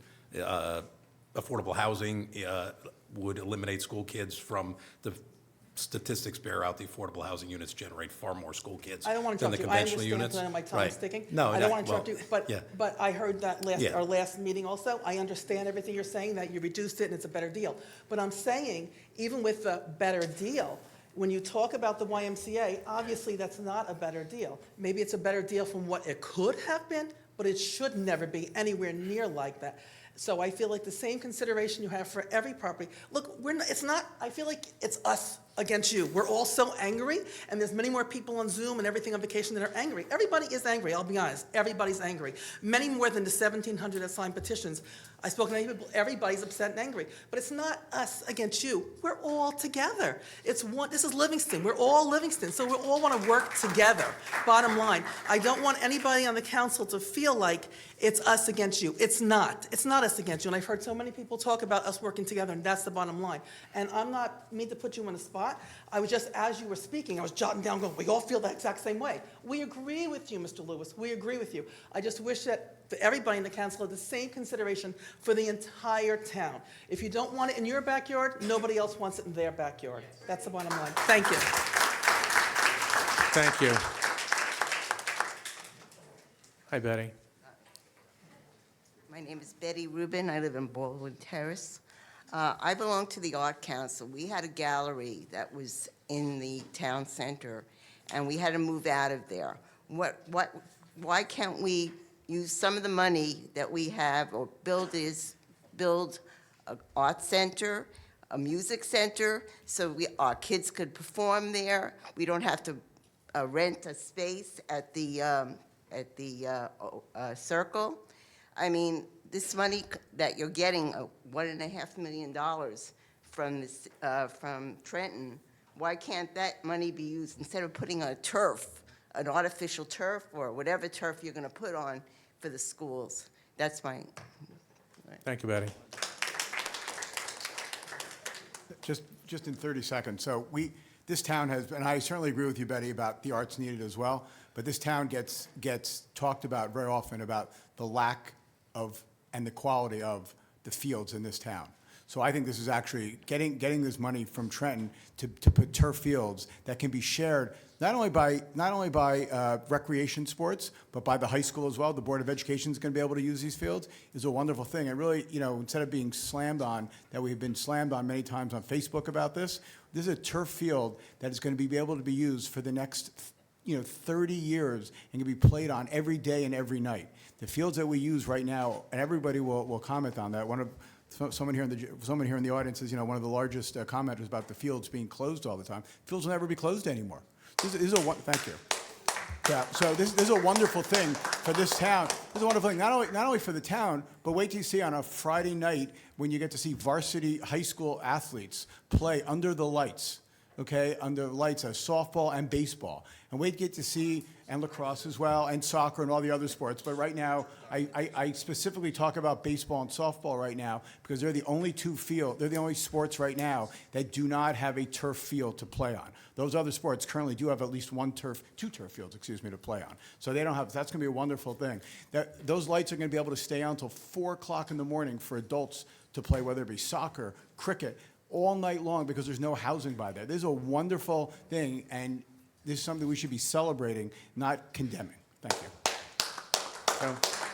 affordable housing would eliminate school kids from the statistics bear out the affordable housing units generate far more school kids I don't want to than the interrupt you. I conventional units. understand that my time is ticking. No, I don't want to well, interrupt you, yeah. but I heard that Yeah. our last meeting also. I understand everything you're saying, that you reduced it and it's a better deal. But I'm saying, even with the better deal, when you talk about the YMCA, obviously that's not a better deal. Maybe it's a better deal from what it could have been, but it should never be anywhere near like that. So I feel like the same consideration you have for every property. Look, it's not, I feel like it's us against you. We're all so angry, and there's many more people on Zoom and everything on vacation that are angry. Everybody is angry, I'll be honest. Everybody's angry. Many more than the 1,700 that signed petitions. I spoke to many people, everybody's upset and angry. But it's not us against you. We're all together. It's one, this is Livingston. We're all Livingston, so we all want to work together, bottom line. I don't want anybody on the council to feel like it's us against you. It's not. It's not us against you. And I've heard so many people talk about us working together, and that's the bottom line. And I'm not mean to put you on the spot. I was just, as you were speaking, I was jotting down, going, we all feel the exact same way. We agree with you, Mr. Lewis. We agree with you. I just wish that everybody in the council had the same consideration for the entire town. If you don't want it in your backyard, nobody else wants it in their backyard. That's the bottom line. Thank you. Thank you. Hi, Betty. My name is Betty Rubin. I live in Baldwin Terrace. I belong to the Art Council. We had a gallery that was in the town center, and we had to move out of there. Why can't we use some of the money that we have or build an art center, a music center, so our kids could perform there? We don't have to rent a space at the Circle. I mean, this money that you're getting, $1.5 million from Trenton, why can't that money be used instead of putting on turf, an artificial turf or whatever turf you're going to put on for the schools? That's my. Thank you, Betty. Just in 30 seconds. So this town has, and I certainly agree with you, Betty, about the arts needed as well, but this town gets talked about very often about the lack of and the quality of the fields in this town. So I think this is actually getting this money from Trenton to put turf fields that can be shared not only by recreation sports, but by the high school as well. The Board of Education is going to be able to use these fields. Is a wonderful thing. And really, instead of being slammed on, that we've been slammed on many times on Facebook about this is a turf field that is going to be able to be used for the next 30 years and can be played on every day and every night. The fields that we use right now, and everybody will comment on that. Someone here in the audience is, one of the largest commenters about the fields being closed all the time. Fields will never be closed anymore. Thank you. Yeah, so this is a wonderful thing for this town. This is a wonderful thing, not only for the town, but wait till you see on a Friday night when you get to see varsity high school athletes play under the lights, okay, under the lights of softball and baseball. And we get to see, and lacrosse as well, and soccer and all the other sports. But right now, I specifically talk about baseball and softball right now because they're the only they're the only sports right now that do not have a turf field to play on. Those other sports currently do have at least two turf fields, to play on. So they don't have, that's gonna be a wonderful thing. Those lights are gonna be able to stay on until 4 o'clock in the morning for adults to play, whether it be soccer, cricket, all night long because there's no housing by there. This is a wonderful thing, and this is something we should be celebrating, not condemning. Thank you.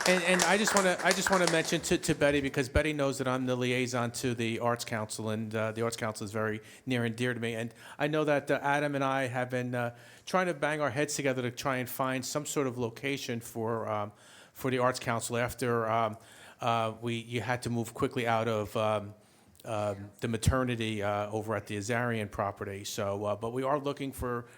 And I just want to mention to Betty, because Betty knows that I'm the liaison to the Arts Council, and the Arts Council is very near and dear to me. And I know that Adam and I have been trying to bang our heads together to try and find some sort of location for the Arts Council after you had to move quickly out of the maternity over at the Azarian property. So, but we are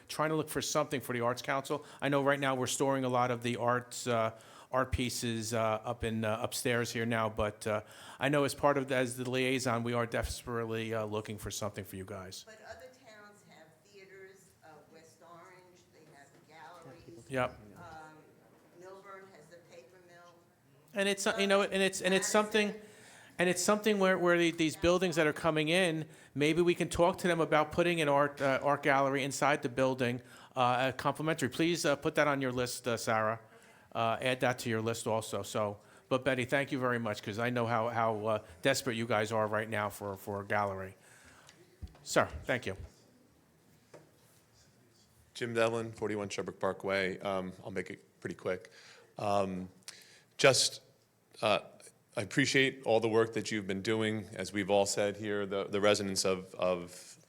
trying to look for something for the Arts Council. I know right now we're storing a lot of the art pieces upstairs here now, but I know as the liaison, we are desperately looking for something for you guys. But other towns have theaters. West Orange, they have galleries. Yep. Milburn has the paper mill. And it's something where these buildings that are coming in, maybe we can talk to them about putting an art gallery inside the building, complimentary. Please put that on your list, Sarah. Add that to your list also. So, but Betty, thank you very much, because I know how desperate you guys are right now for a gallery. Sir, thank you. Jim Devlin, 41 Sherbrooke Parkway. I'll make it pretty quick. I appreciate all the work that you've been doing. As we've all said here, the residents of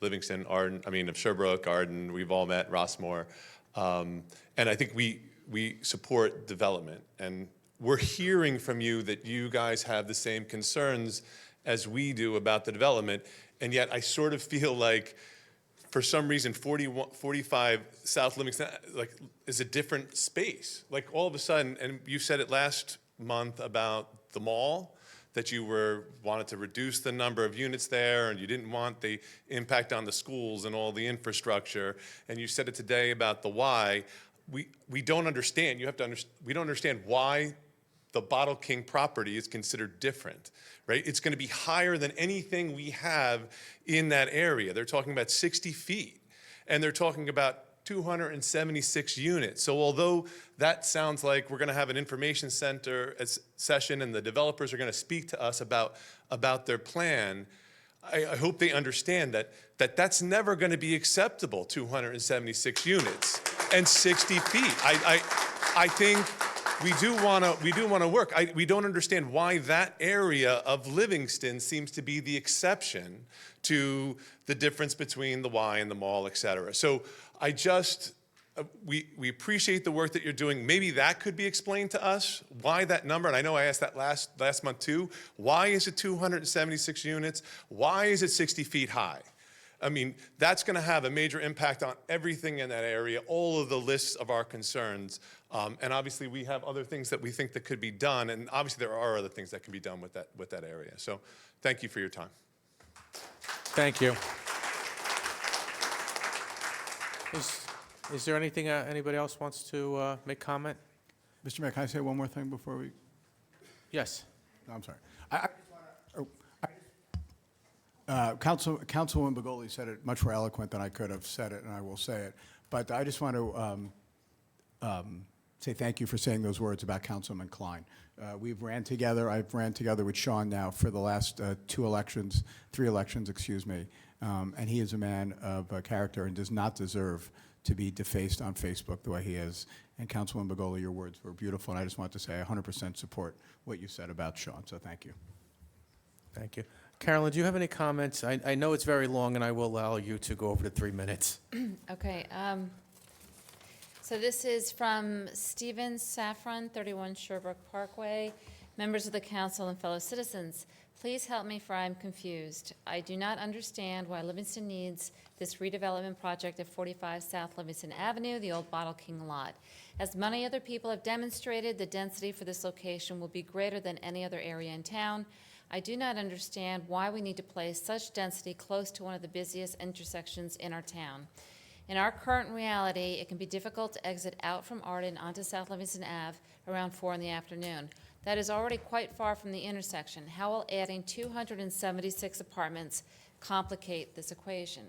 Livingston, of Sherbrooke, Arden, we've all met Rossmore. And I think we support development. And we're hearing from you that you guys have the same concerns as we do about the development. And yet I sort of feel like for some reason 45 South Livingston like is a different space. Like all of a sudden, and you said it last month about the mall, that you wanted to reduce the number of units there and you didn't want the impact on the schools and all the infrastructure. And you said it today about the why. We don't understand. You have to understand. We don't understand why the Bottle King property is considered different, right? It's going to be higher than anything we have in that area. They're talking about 60 feet, and they're talking about 276 units. So although that sounds like we're going to have an information center session and the developers are going to speak to us about their plan, I hope they understand that's never going to be acceptable, 276 units and 60 feet. I think we do want to work. We don't understand why that area of Livingston seems to be the exception to the difference between the Y and the mall, et cetera. So I just, we appreciate the work that you're doing. Maybe that could be explained to us, why that number, and I know I asked that last month too. Why is it 276 units? Why is it 60 feet high? I mean, that's going to have a major impact on everything in that area, all of the lists of our concerns. And obviously, we have other things that we think that could be done, and obviously there are other things that can be done with that area. So thank you for your time. Thank you. Is there anything anybody else wants to make comment? Mr. Mayor, can I say one more thing before we? Yes. No, I'm sorry. Councilwoman Begoli said it much more eloquent than I could have said it, and I will say it. But I just want to say thank you for saying those words about Councilman Klein. We've ran together. I've ran together with Sean now for the last 3 elections, excuse me. And he is a man of character and does not deserve to be defaced on Facebook the way he is. And Councilwoman Begoli, your words were beautiful, and I just want to say I 100% support what you said about Sean. So thank you. Thank you. Carolyn, do you have any comments? I know it's very long, and I will allow you to go over the 3 minutes. Okay. So this is from Stephen Saffron, 31 Sherbrooke Parkway. Members of the council and fellow citizens, please help me, for I'm confused. I do not understand why Livingston needs this redevelopment project at 45 South Livingston Avenue, the old Bottle King lot. As many other people have demonstrated, the density for this location will be greater than any other area in town. I do not understand why we need to place such density close to one of the busiest intersections in our town. In our current reality, it can be difficult to exit out from Arden onto South Livingston Ave around 4 in the afternoon. That is already quite far from the intersection. How will adding 276 apartments complicate this equation?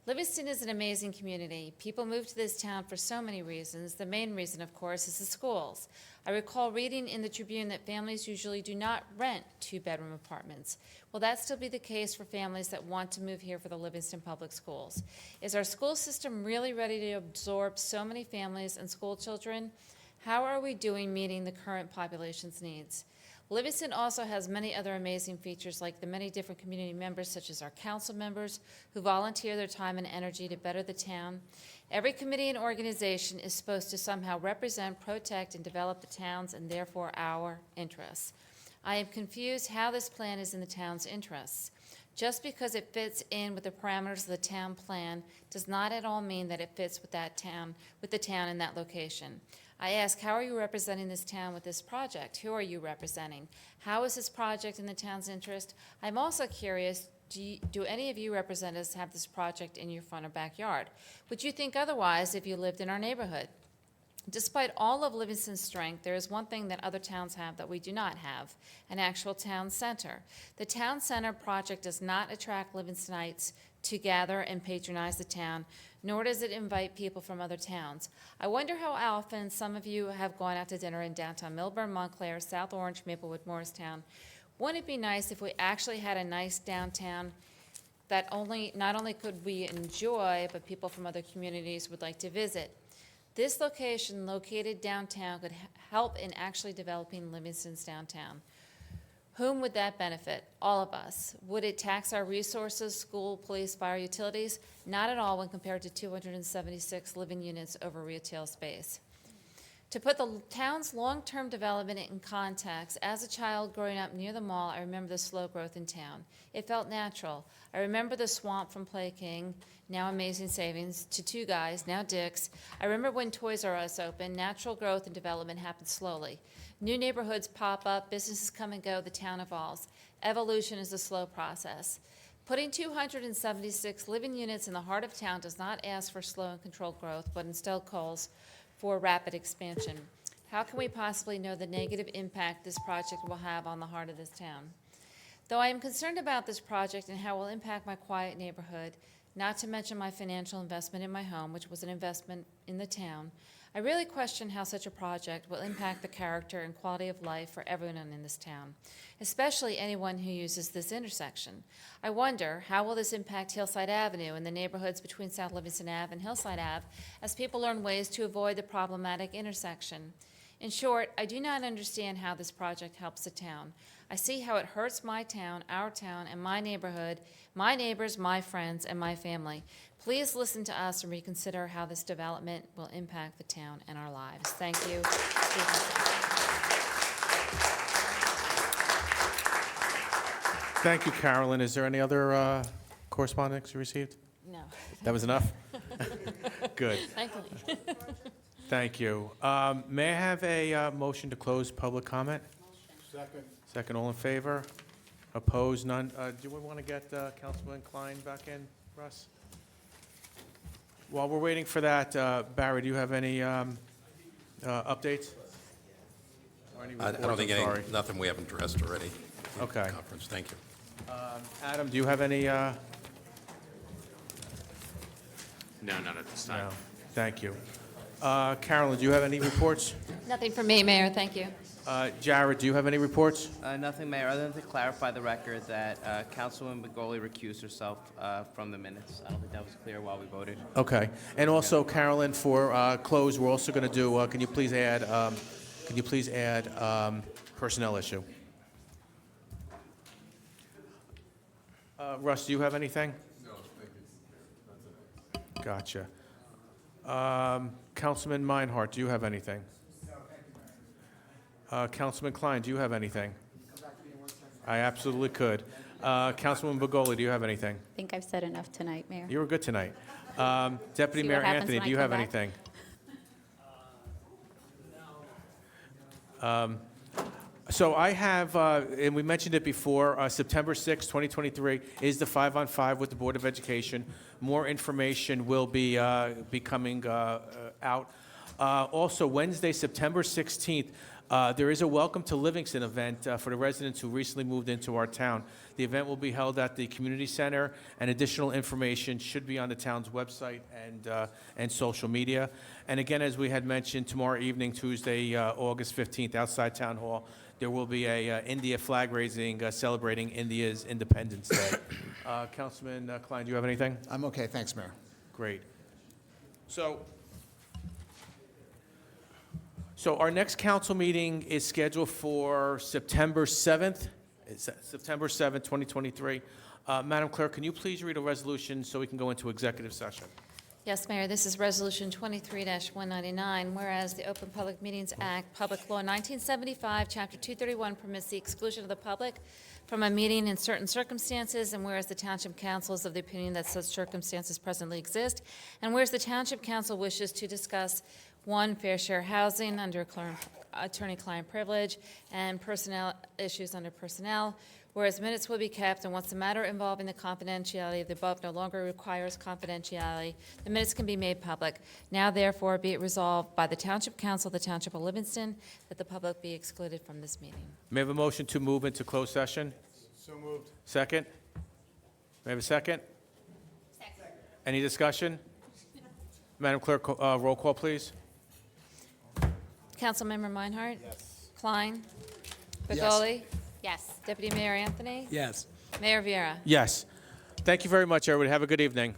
Livingston is an amazing community. People move to this town for so many reasons. The main reason, of course, is the schools. I recall reading in the Tribune that families usually do not rent 2-bedroom apartments. Will that still be the case for families that want to move here for the Livingston Public Schools? Is our school system really ready to absorb so many families and school children? How are we doing meeting the current population's needs? Livingston also has many other amazing features, like the many different community members, such as our council members, who volunteer their time and energy to better the town. Every committee and organization is supposed to somehow represent, protect, and develop the town's and therefore our interests. I am confused how this plan is in the town's interests. Just because it fits in with the parameters of the town plan does not at all mean that it fits with the town in that location. I ask, how are you representing this town with this project? Who are you representing? How is this project in the town's interest? I'm also curious, do any of you representatives have this project in your front or backyard? Would you think otherwise if you lived in our neighborhood? Despite all of Livingston's strength, there is one thing that other towns have that we do not have, an actual town center. The town center project does not attract Livingstonites to gather and patronize the town, nor does it invite people from other towns. I wonder how often some of you have gone out to dinner in downtown Millburn, Montclair, South Orange, Maplewood, Morristown. Wouldn't it be nice if we actually had a nice downtown that not only could we enjoy, but people from other communities would like to visit? This location, located downtown, could help in actually developing Livingston's downtown. Whom would that benefit? All of us. Would it tax our resources, school, police, fire, utilities? Not at all when compared to 276 living units over retail space. To put the town's long-term development in context, as a child growing up near the mall, I remember the slow growth in town. It felt natural. I remember the swamp from Play King, now Amazing Savings, to Two Guys, now Dick's. I remember when Toys R Us opened, natural growth and development happened slowly. New neighborhoods pop up, businesses come and go, the town evolves. Evolution is a slow process. Putting 276 living units in the heart of town does not ask for slow and controlled growth, but instead calls for rapid expansion. How can we possibly know the negative impact this project will have on the heart of this town? Though I am concerned about this project and how it will impact my quiet neighborhood, not to mention my financial investment in my home, which was an investment in the town, I really question how such a project will impact the character and quality of life for everyone in this town, especially anyone who uses this intersection. I wonder, how will this impact Hillside Avenue and the neighborhoods between South Livingston Ave and Hillside Ave as people learn ways to avoid the problematic intersection? In short, I do not understand how this project helps the town. I see how it hurts my town, our town, and my neighborhood, my neighbors, my friends, and my family. Please listen to us and reconsider how this development will impact the town and our lives. Thank you. Thank you, Carolyn. Is there any other correspondence you received? No. That was enough? Good. Thankfully. Thank you. May I have a motion to close public comment? Second. Second, all in favor? Opposed, none? Do we want to get Councilman Klein back in, Russ? While we're waiting for that, Barry, do you have any updates? Or any I reports? don't think I'm sorry. nothing we haven't addressed already. in Okay. Conference, thank you. Adam, do you have any? No, not at this time. No. Thank you. Carolyn, do you have any reports? Nothing from me, Mayor. Thank you. Jared, do you have any reports? Nothing, Mayor, other than to clarify the record that Councilwoman Begoli recused herself from the minutes. I don't think that was clear while we voted. Okay. And also, Carolyn, for close, we're also going to do, can you please add personnel issue? Russ, do you have anything? No, thank you. That's it. Gotcha. Councilman Meinhardt, do you have anything? Councilman Klein, do you have anything? I absolutely could. Councilwoman Begoli, do you have anything? I think I've said enough tonight, Mayor. You were good tonight. Deputy See Mayor what happens Anthony, when do I you come have back? anything? So I have, and we mentioned it before, September 6, 2023 is the 5-on-5 with the Board of Education. More information will be coming out. Also, Wednesday, September 16th, there is a Welcome to Livingston event for the residents who recently moved into our town. The event will be held at the community center, and additional information should be on the town's website and social media. And again, as we had mentioned, tomorrow evening, Tuesday, August 15th, outside Town Hall, there will be a India flag raising celebrating India's Independence Day. Councilman Klein, do you have anything? I'm okay, thanks, Mayor. Great. So our next council meeting is scheduled for September 7th. It's September 7th, 2023. Madam Clerk, can you please read a resolution so we can go into executive session? Yes, Mayor, this is Resolution 23-199, whereas the Open Public Meetings Act, Public Law 1975, Chapter 231 permits the exclusion of the public from a meeting in certain circumstances, and whereas the Township Council is of the opinion that such circumstances presently exist, and whereas the Township Council wishes to discuss, 1, fair share housing under attorney-client privilege, and personnel issues under personnel, whereas minutes will be kept, and once the matter involving the confidentiality of the above no longer requires confidentiality, the minutes can be made public. Now therefore be it resolved by the Township Council of the Township of Livingston that the public be excluded from this meeting. May I have a motion to move into closed session? So moved. Second? May I have a second? Second. Any discussion? Madam Clerk, roll call, please. Councilmember Meinhardt? Yes. Klein? Yes. Begoli? Yes. Deputy Mayor Anthony? Yes. Mayor Viera? Yes. Thank you very much, everybody. Have a good evening.